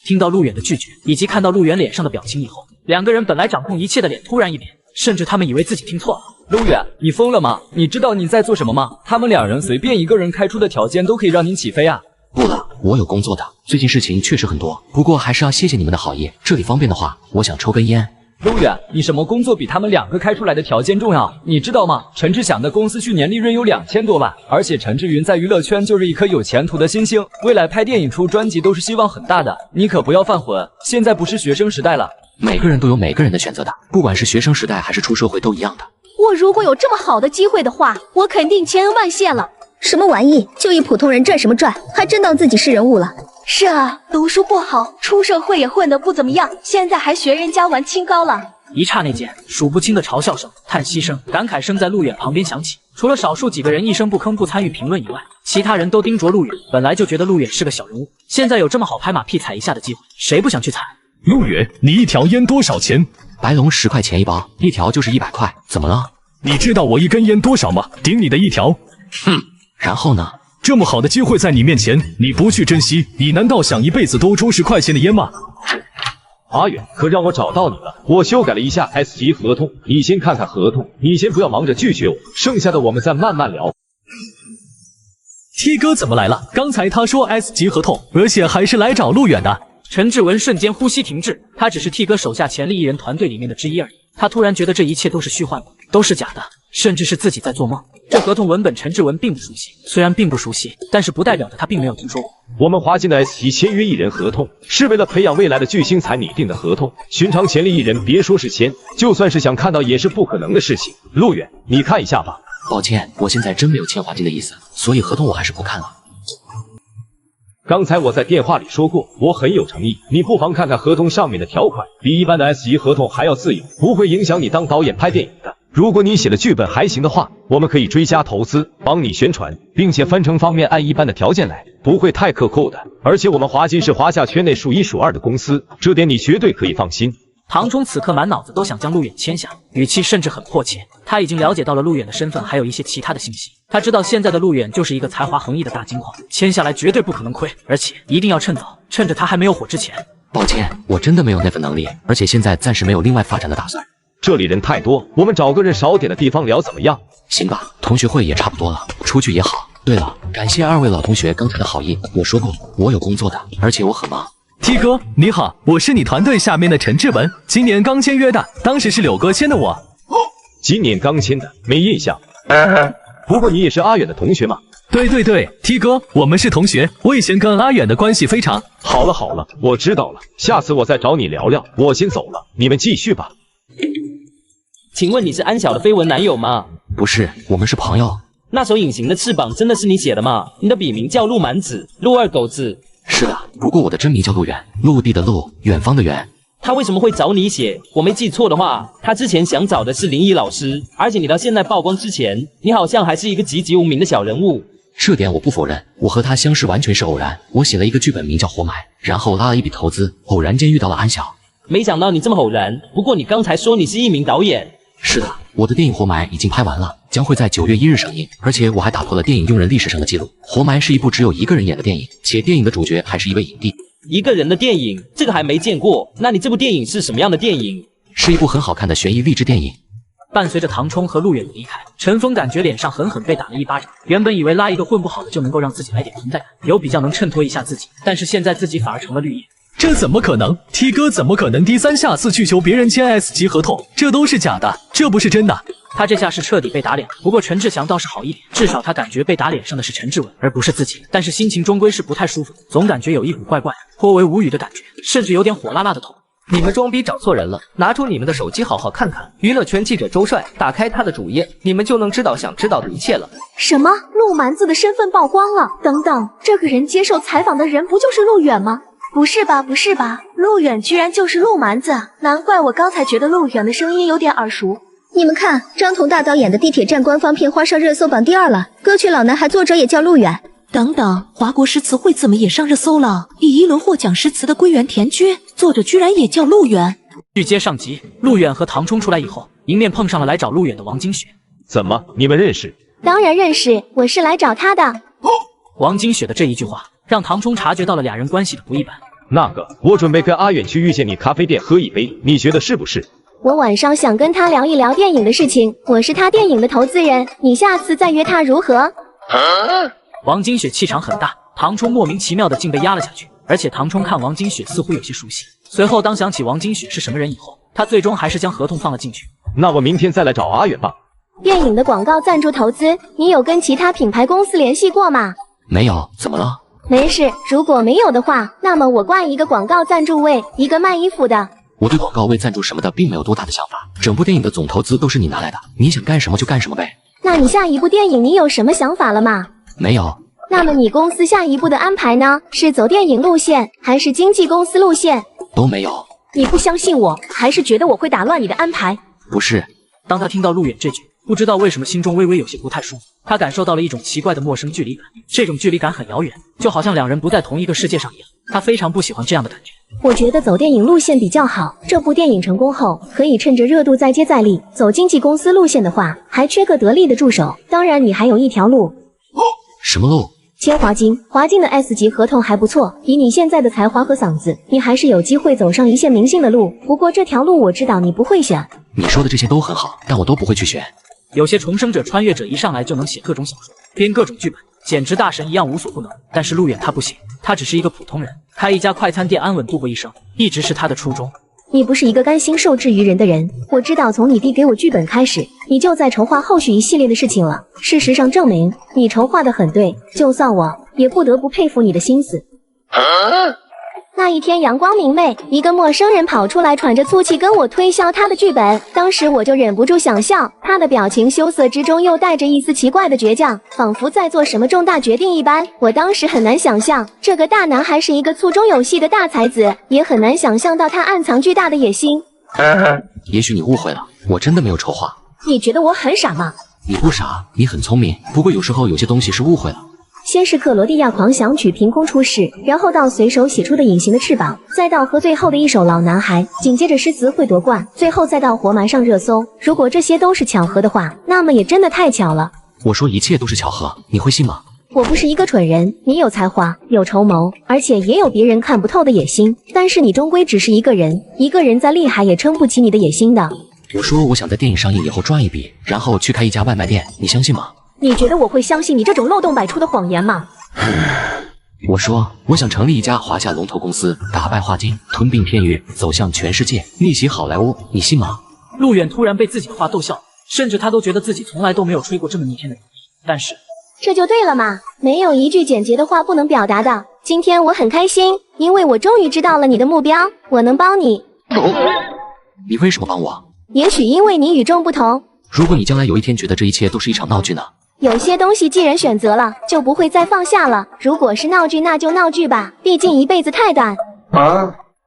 听到陆远的拒绝，以及看到陆远脸上的表情以后，两个人本来掌控一切的脸突然一变，甚至他们以为自己听错了。陆远，你疯了吗？你知道你在做什么吗？他们两人随便一个人开出的条件都可以让您起飞啊！不了，我有工作的，最近事情确实很多，不过还是要谢谢你们的好意。这里方便的话，我想抽根烟。陆远，你什么工作比他们两个开出来的条件重要？你知道吗？陈志祥的公司去年利润有2000多万，而且陈志云在娱乐圈就是一颗有前途的新星，未来拍电影、出专辑都是希望很大的。你可不要犯浑，现在不是学生时代了。每个人都有每个人的选择的，不管是学生时代还是出社会都一样的。我如果有这么好的机会的话，我肯定千恩万谢了。什么玩意？就一普通人赚什么赚？还真当自己是人物了。是啊，读书不好，出社会也混得不怎么样，现在还学人家玩清高了。一刹那间，数不清的嘲笑声、叹息声、感慨声在陆远旁边响起。除了少数几个人一声不吭不参与评论以外，其他人都盯着陆远。本来就觉得陆远是个小人物，现在有这么好拍马屁踩一下的机会，谁不想去踩？陆远，你一条烟多少钱？白龙10块钱一包，一条就是100块，怎么了？你知道我一根烟多少吗？顶你的一条。哼，然后呢？这么好的机会在你面前，你不去珍惜，你难道想一辈子都抽10块钱的烟吗？阿远，可让我找到你了，我修改了一下 S 级合同，你先看看合同，你先不要忙着拒绝我，剩下的我们再慢慢聊。T 哥怎么来了？刚才他说 S 级合同，而且还是来找陆远的。陈志文瞬间呼吸停滞，他只是 T 哥手下潜力艺人团队里面的之一而已。他突然觉得这一切都是虚幻的，都是假的，甚至是自己在做梦。这合同文本陈志文并不熟悉，虽然并不熟悉，但是不代表着他并没有听说过。我们华金的 S 级签约艺人合同是为了培养未来的巨星才拟定的合同，寻常潜力艺人别说是签，就算是想看到也是不可能的事情。陆远，你看一下吧。抱歉，我现在真没有签华金的意思，所以合同我还是不看了。刚才我在电话里说过，我很有诚意，你不妨看看合同上面的条款，比一般的 S 级合同还要自由，不会影响你当导演拍电影的。如果你写的剧本还行的话，我们可以追加投资，帮你宣传，并且分成方面按一般的条件来，不会太克扣的。而且我们华金是华夏圈内数1数2的公司，这点你绝对可以放心。唐冲此刻满脑子都想将陆远签下，语气甚至很迫切。他已经了解到了陆远的身份，还有一些其他的信息。他知道现在的陆远就是一个才华横溢的大金矿，签下来绝对不可能亏，而且一定要趁早，趁着他还没有火之前。抱歉，我真的没有那份能力，而且现在暂时没有另外发展的打算。这里人太多，我们找个人少点的地方聊怎么样？行吧，同学会也差不多了，出去也好。对了，感谢2位老同学刚才的好意。我说过，我有工作的，而且我很忙。T 哥你好，我是你团队下面的陈志文，今年刚签约的，当时是柳哥签的我。今年刚签的，没印象。不过你也是阿远的同学嘛？对，T 哥，我们是同学，我以前跟阿远的关系非常。好了，我知道了，下次我再找你聊聊。我先走了，你们继续吧。请问你是安晓的绯闻男友吗？不是，我们是朋友。那首《隐形的翅膀》真的是你写的吗？你的笔名叫陆蛮子，陆二狗子。是的，不过我的真名叫陆远，陆地的陆，远方的远。他为什么会找你写？我没记错的话，他之前想找的是林怡老师，而且你到现在曝光之前，你好像还是一个籍籍无名的小人物。这点我不否认，我和他相识完全是偶然。我写了一个剧本名叫《活埋》，然后拉了一笔投资，偶然间遇到了安晓。没想到你这么偶然。不过你刚才说你是一名导演。是的，我的电影《活埋》已经拍完了，将会在9月1日上映，而且我还打破了电影用人历史上的记录。《活埋》是一部只有一个人演的电影，且电影的主角还是一位影帝。一个人的电影，这个还没见过。那你这部电影是什么样的电影？是一部很好看的悬疑励志电影。伴随着唐冲和陆远的离开，陈峰感觉脸上狠狠被打了一巴掌。原本以为拉一个混不好的就能够让自己来点存在感，有比较能衬托一下自己，但是现在自己反而成了绿叶。这怎么可能 ？T 哥怎么可能低三下四去求别人签 S 级合同？这都是假的，这不是真的。他这下是彻底被打脸了。不过陈志祥倒是好一点，至少他感觉被打脸上的是陈志文，而不是自己。但是心情终归是不太舒服的，总感觉有一股怪怪的、颇为无语的感觉，甚至有点火辣辣的头。你们装逼找错人了，拿出你们的手机好好看看。娱乐圈记者周帅，打开他的主页，你们就能知道想知道的一切了。什么？陆蛮子的身份曝光了？等等，这个人接受采访的人不就是陆远吗？不是吧，不是吧，陆远居然就是陆蛮子，难怪我刚才觉得陆远的声音有点耳熟。你们看，张彤大导演的《地铁站》官方片花上热搜榜第2了，歌曲《老男孩》作者也叫陆远。等等，华国诗词会怎么也上热搜了？第1轮获奖诗词的归园田居，作者居然也叫陆远。剧接上集，陆远和唐冲出来以后，迎面碰上了来找陆远的王金雪。怎么，你们认识？当然认识，我是来找他的。王金雪的这一句话，让唐冲察觉到了俩人关系的不一般。那个，我准备跟阿远去遇见你咖啡店喝一杯，你觉得是不是？我晚上想跟他聊一聊电影的事情，我是他电影的投资人，你下次再约他如何？王金雪气场很大，唐冲莫名其妙的竟被压了下去，而且唐冲看王金雪似乎有些熟悉。随后当想起王金雪是什么人以后，他最终还是将合同放了进去。那我明天再来找阿远吧。电影的广告赞助投资，你有跟其他品牌公司联系过吗？没有，怎么了？没事，如果没有的话，那么我挂一个广告赞助位，一个卖衣服的。我对广告位赞助什么的并没有多大的想法，整部电影的总投资都是你拿来的，你想干什么就干什么呗。那你下一部电影你有什么想法了吗？没有。那么你公司下一步的安排呢？是走电影路线，还是经纪公司路线？都没有。你不相信我，还是觉得我会打乱你的安排？不是。当他听到陆远这句，不知道为什么心中微微有些不太舒服，他感受到了一种奇怪的陌生距离感，这种距离感很遥远，就好像两人不在同一个世界上一样。他非常不喜欢这样的感觉。我觉得走电影路线比较好，这部电影成功后，可以趁着热度再接再厉。走经纪公司路线的话，还缺个得力的助手。当然，你还有一条路。什么路？签华金，华金的 S 级合同还不错，以你现在的才华和嗓子，你还是有机会走上一线明星的路。不过这条路我知道你不会选。你说的这些都很好，但我都不会去选。有些重生者、穿越者一上来就能写各种小说，编各种剧本，简直大神一样无所不能。但是陆远他不行，他只是一个普通人，开一家快餐店安稳度过一生，一直是他的初衷。你不是一个甘心受制于人的人，我知道从你递给我剧本开始，你就在筹划后续一系列的事情了。事实上证明你筹划的很对，就算我也不得不佩服你的心思。那一天阳光明媚，一个陌生人跑出来喘着粗气跟我推销他的剧本，当时我就忍不住想笑，他的表情羞涩之中又带着一丝奇怪的倔强，仿佛在做什么重大决定一般。我当时很难想象这个大男孩是一个粗中有细的大才子，也很难想象到他暗藏巨大的野心。也许你误会了，我真的没有筹划。你觉得我很傻吗？你不傻，你很聪明，不过有时候有些东西是误会了。先是克罗地亚狂想曲凭空出世，然后到随手写出的隐形的翅膀，再到和最后的一首老男孩，紧接着诗词会夺冠，最后再到活埋上热搜。如果这些都是巧合的话，那么也真的太巧了。我说一切都是巧合，你会信吗？我不是一个蠢人，你有才华，有筹谋，而且也有别人看不透的野心，但是你终归只是一个人，一个人再厉害也撑不起你的野心的。我说我想在电影上映以后赚一笔，然后去开一家外卖店，你相信吗？你觉得我会相信你这种漏洞百出的谎言吗？我说我想成立一家华夏龙头公司，打败华金，吞并天娱，走向全世界，逆袭好莱坞，你信吗？陆远突然被自己的话逗笑了，甚至他都觉得自己从来都没有吹过这么逆天的牛逼。但是这就对了嘛，没有一句简洁的话不能表达的。今天我很开心，因为我终于知道了你的目标，我能帮你。你为什么帮我？也许因为你与众不同。如果你将来有一天觉得这一切都是一场闹剧呢？有些东西既然选择了，就不会再放下了。如果是闹剧，那就闹剧吧，毕竟一辈子太短。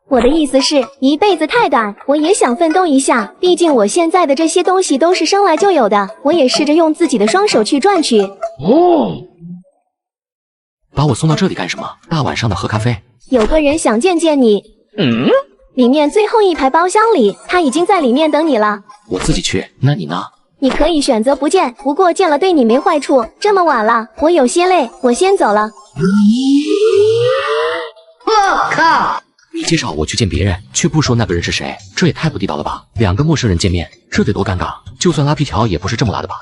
我的意思是，一辈子太短，我也想奋斗一下。毕竟我现在的这些东西都是生来就有的，我也试着用自己的双手去赚取。把我送到这里干什么？大晚上的喝咖啡？有个人想见见你。里面最后一排包厢里，他已经在里面等你了。我自己去，那你呢？你可以选择不见，不过见了对你没坏处。这么晚了，我有些累，我先走了。我靠！你介绍我去见别人，却不说那个人是谁，这也太不地道了吧？2个陌生人见面，这得多尴尬！就算拉皮条也不是这么拉的吧？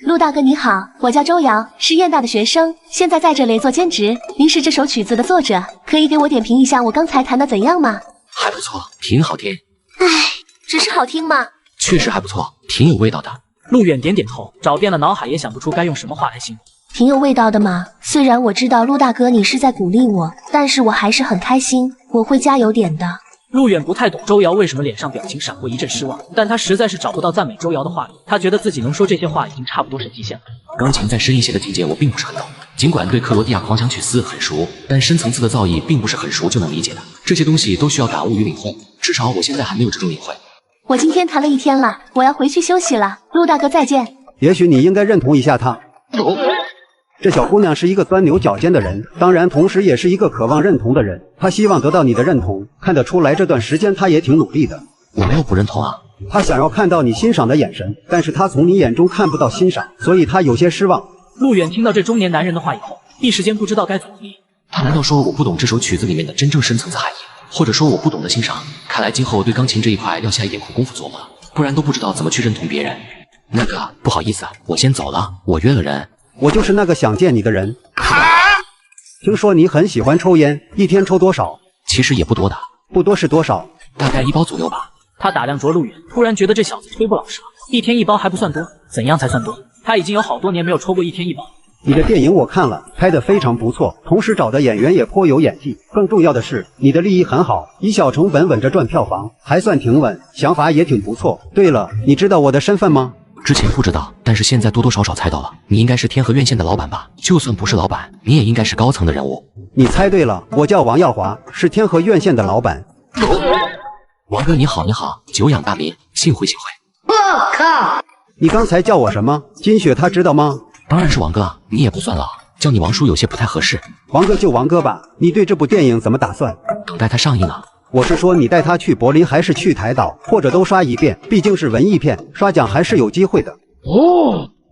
陆大哥你好，我叫周瑶，是燕大的学生，现在在这里做兼职。您是这首曲子的作者，可以给我点评一下我刚才弹的怎样吗？还不错，挺好听。唉，只是好听吗？确实还不错，挺有味道的。陆远点点头，找遍了脑海也想不出该用什么话来形容。挺有味道的吗？虽然我知道陆大哥你是在鼓励我，但是我还是很开心，我会加油点的。陆远不太懂周瑶为什么脸上表情闪过一阵失望，但他实在是找不到赞美周瑶的话语，他觉得自己能说这些话已经差不多是极限了。钢琴在深一些的境界我并不是很懂，尽管对克罗地亚狂想曲4很熟，但深层次的造诣并不是很熟就能理解的，这些东西都需要感悟与领会，至少我现在还没有这种领会。我今天弹了1天了，我要回去休息了，陆大哥再见。也许你应该认同一下他。这小姑娘是一个钻牛角尖的人，当然同时也是一个渴望认同的人。她希望得到你的认同，看得出来这段时间她也挺努力的。我没有不认同啊。她想要看到你欣赏的眼神，但是她从你眼中看不到欣赏，所以她有些失望。陆远听到这中年男人的话以后，一时间不知道该怎么回应。他难道说我不懂这首曲子里面的真正深层次含义，或者说我不懂得欣赏？看来今后对钢琴这一块要下一点苦功夫琢磨了，不然都不知道怎么去认同别人。那个，不好意思，我先走了，我约了人。我就是那个想见你的人。听说你很喜欢抽烟，一天抽多少？其实也不多的。不多是多少？大概1包左右吧。他打量着陆远，突然觉得这小子忒不老实了。1天1包还不算多，怎样才算多？他已经有好多年没有抽过1天1包。你的电影我看了，拍得非常不错，同时找的演员也颇有演技。更重要的是，你的利益很好，以小成本稳着赚票房，还算挺稳，想法也挺不错。对了，你知道我的身份吗？之前不知道，但是现在多多少少猜到了，你应该是天河院线的老板吧？就算不是老板，你也应该是高层的人物。你猜对了，我叫王耀华，是天河院线的老板。王哥你好，你好，久仰大名，幸会幸会。我靠！你刚才叫我什么？金雪她知道吗？当然是王哥，你也不算老，叫你王叔有些不太合适。王哥就王哥吧。你对这部电影怎么打算？等待它上映啊。我是说你带他去柏林还是去台岛，或者都刷一遍，毕竟是文艺片，刷奖还是有机会的。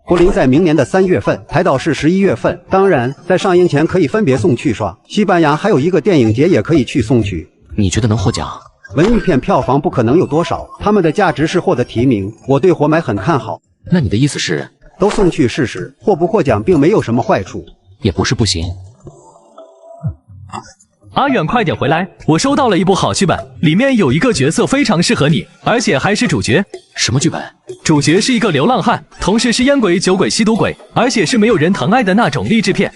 柏林在明年的3月份，台岛是11月份，当然在上映前可以分别送去刷。西班牙还有一个电影节也可以去送去。你觉得能获奖？文艺片票房不可能有多少，他们的价值是获得提名，我对活埋很看好。那你的意思是，都送去试试，获不获奖并没有什么坏处。也不是不行。阿远，快点回来！我收到了一部好剧本，里面有一个角色非常适合你，而且还是主角。什么剧本？主角是一个流浪汉，同时是烟鬼、酒鬼、吸毒鬼，而且是没有人疼爱的那种励志片。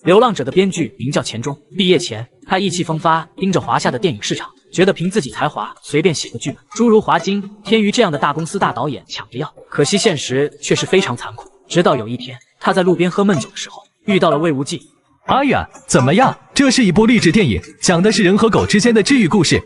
流浪者的编剧名叫钱钟，毕业前他意气风发，盯着华夏的电影市场，觉得凭自己才华随便写个剧本，诸如华金、天娱这样的大公司大导演抢着要。可惜现实却是非常残酷。直到有一天，他在路边喝闷酒的时候遇到了魏无忌。阿远，怎么样？这是一部励志电影，讲的是人和狗之间的治愈故事。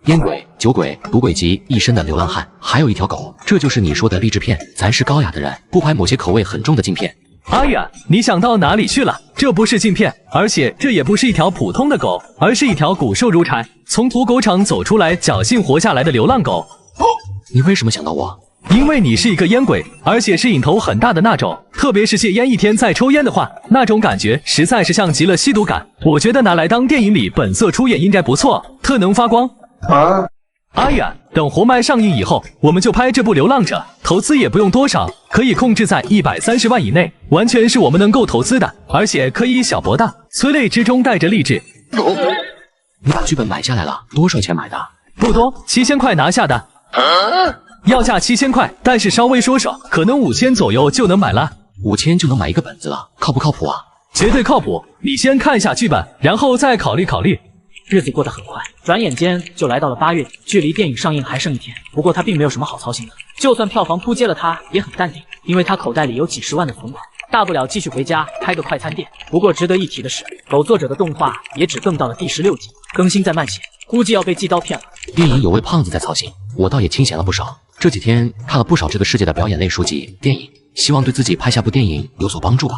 烟鬼、酒鬼、赌鬼及一身的流浪汉，还有一条狗，这就是你说的励志片。咱是高雅的人，不拍某些口味很重的禁片。阿远，你想到哪里去了？这不是禁片，而且这也不是一条普通的狗，而是一条骨瘦如柴，从土狗场走出来，侥幸活下来的流浪狗。你为什么想到我？因为你是一个烟鬼，而且是瘾头很大的那种，特别是戒烟一天再抽烟的话，那种感觉实在是像极了吸毒感。我觉得拿来当电影里本色出演应该不错，特能发光。阿远，等活埋上映以后，我们就拍这部《流浪者》，投资也不用多少，可以控制在130万以内，完全是我们能够投资的，而且可以以小博大，催泪之中带着励志。你把剧本买下来了，多少钱买的？不多，7000块拿下的。要价7000块，但是稍微说说，可能5000左右就能买了。5000就能买一个本子了，靠不靠谱啊？绝对靠谱。你先看一下剧本，然后再考虑考虑。日子过得很快，转眼间就来到了8月底，距离电影上映还剩1天。不过他并没有什么好操心的，就算票房扑街了，他也很淡定，因为他口袋里有几十万的存款，大不了继续回家开个快餐店。不过值得一提的是，狗作者的动画也只更到了第16集，更新在慢些，估计要被寄刀片了。电影有位胖子在操心，我倒也清闲了不少。这几天看了不少这个世界的表演类书籍、电影，希望对自己拍下部电影有所帮助吧。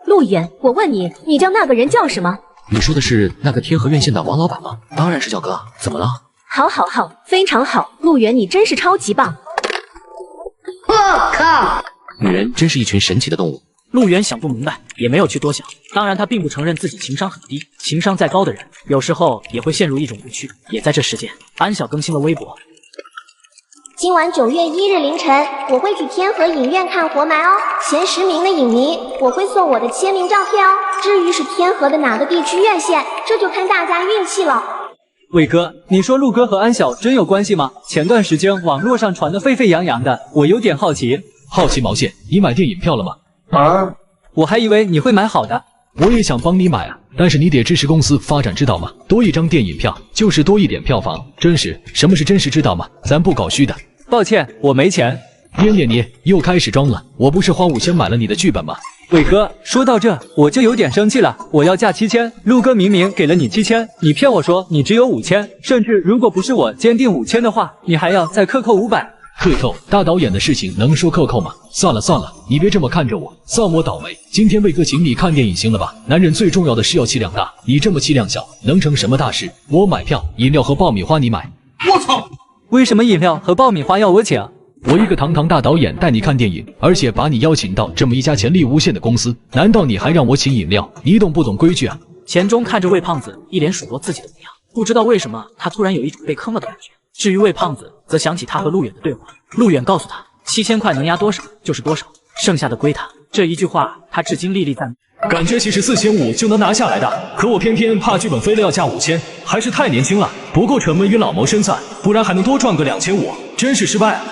陆远，我问你，你叫那个人叫什么？你说的是那个天河院线的王老板吗？当然是叫哥，怎么了？好，好，好，非常好，陆远，你真是超级棒！我靠，女人真是一群神奇的动物。陆远想不明白，也没有去多想。当然，他并不承认自己情商很低，情商再高的人，有时候也会陷入一种误区。也在这时间，安晓更新了微博。今晚9月1日凌晨，我会去天河影院看活埋哦。前10名的影迷，我会送我的签名照片哦。至于是天河的哪个地区院线，这就看大家运气了。伟哥，你说陆哥和安晓真有关系吗？前段时间网络上传得沸沸扬扬的，我有点好奇。好奇毛线？你买电影票了吗？我还以为你会买好的。我也想帮你买啊，但是你得支持公司发展，知道吗？多一张电影票就是多一点票房，真实。什么是真实，知道吗？咱不搞虚的。抱歉，我没钱。你又开始装了，我不是花5000买了你的剧本吗？伟哥，说到这我就有点生气了，我要价7000，陆哥明明给了你7000，你骗我说你只有5000，甚至如果不是我坚定5000的话，你还要再克扣500。克扣？大导演的事情能说克扣吗？算了，你别这么看着我，算我倒霉。今天魏哥请你看电影行了吧？男人最重要的是要气量大，你这么气量小，能成什么大事？我买票，饮料和爆米花你买。我操！为什么饮料和爆米花要我请？我一个堂堂大导演带你看电影，而且把你邀请到这么一家潜力无限的公司，难道你还让我请饮料？你懂不懂规矩啊？钱钟看着魏胖子一脸数落自己的模样，不知道为什么他突然有一种被坑了的感觉。至于魏胖子，则想起他和陆远的对话，陆远告诉他7000块能压多少就是多少，剩下的归他。这一句话他至今历历在目。感觉其实4500就能拿下来的，可我偏偏怕剧本非了要价5000，还是太年轻了，不够沉稳与老谋深算，不然还能多赚个2500，真是失败啊！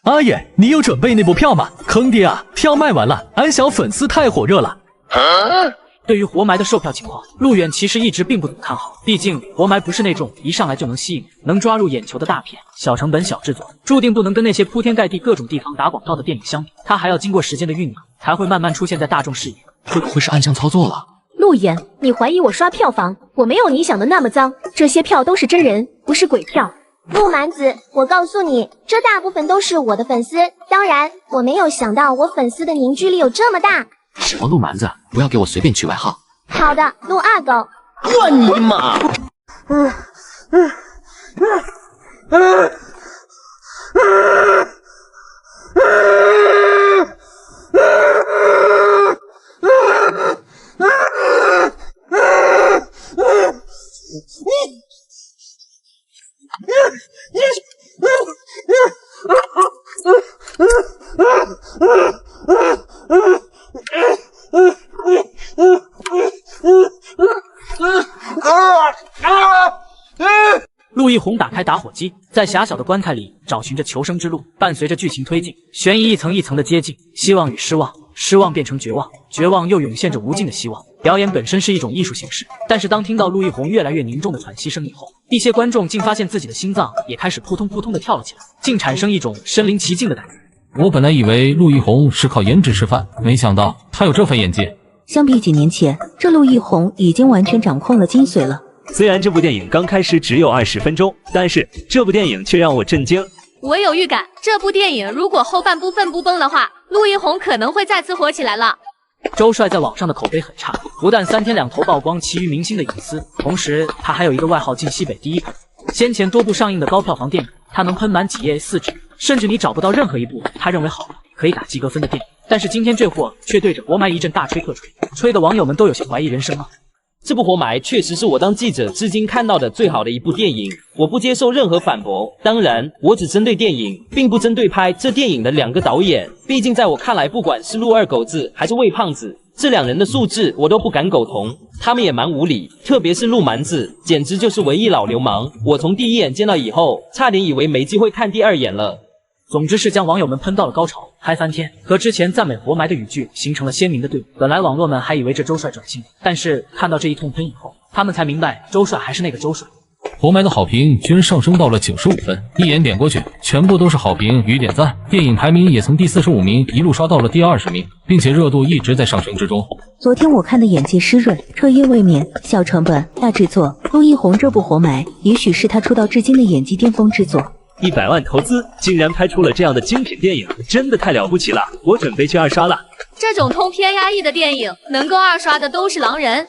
阿远，你有准备那部票吗？坑爹啊！票卖完了，安晓粉丝太火热了。对于活埋的售票情况，陆远其实一直并不怎么看好，毕竟活埋不是那种一上来就能吸引、能抓入眼球的大片，小成本小制作，注定不能跟那些铺天盖地各种地方打广告的电影相比。它还要经过时间的酝酿，才会慢慢出现在大众视野。会不会是暗箱操作了？陆远，你怀疑我刷票房？我没有你想的那么脏，这些票都是真人，不是鬼票。陆蛮子，我告诉你，这大部分都是我的粉丝，当然，我没有想到我粉丝的凝聚力有这么大。什么陆蛮子，不要给我随便取外号。好的，陆二狗。我尼玛！陆一红打开打火机，在狭小的关卡里找寻着求生之路。伴随着剧情推进，悬疑一层一层的接近，希望与失望，失望变成绝望，绝望又涌现着无尽的希望。表演本身是一种艺术形式，但是当听到陆一红越来越凝重的喘息声以后，一些观众竟发现自己的心脏也开始扑通扑通的跳了起来，竟产生一种身临其境的感觉。我本来以为陆亦红是靠颜值吃饭，没想到他有这份演技。相比几年前，这陆亦红已经完全掌控了精髓了。虽然这部电影刚开始只有20分钟，但是这部电影却让我震惊。我有预感，这部电影如果后半部分不崩的话，陆亦红可能会再次火起来了。周帅在网上的口碑很差，不但3天2头曝光其余明星的隐私，同时他还有一个外号晋西北第一喷。先前多部上映的高票房电影，他能喷满几页A4纸，甚至你找不到任何一部他认为好的可以打及格分的电影。但是今天这货却对着活埋一阵大吹特吹，吹的网友们都有些怀疑人生了。这部活埋确实是我当记者至今看到的最好的一部电影，我不接受任何反驳。当然，我只针对电影，并不针对拍这电影的2个导演。毕竟在我看来，不管是陆二狗子还是魏胖子，这2人的素质我都不敢苟同，他们也蛮无理，特别是陆蛮子，简直就是文艺老流氓。我从第一眼见到以后，差点以为没机会看第2眼了。总之是将网友们喷到了高潮，嗨翻天，和之前赞美活埋的语句形成了鲜明的对比。本来网络们还以为这周帅转性，但是看到这一通喷以后，他们才明白周帅还是那个周帅。活埋的好评居然上升到了95分，一眼点过去，全部都是好评与点赞。电影排名也从第45名一路刷到了第20名，并且热度一直在上升之中。昨天我看的眼界湿润，彻夜未眠，小成本大制作，陆亦红这部活埋，也许是他出道至今的演技巅峰之作。100万投资，竟然拍出了这样的精品电影，真的太了不起了！我准备去2刷了。这种通篇压抑的电影，能够2刷的都是狼人。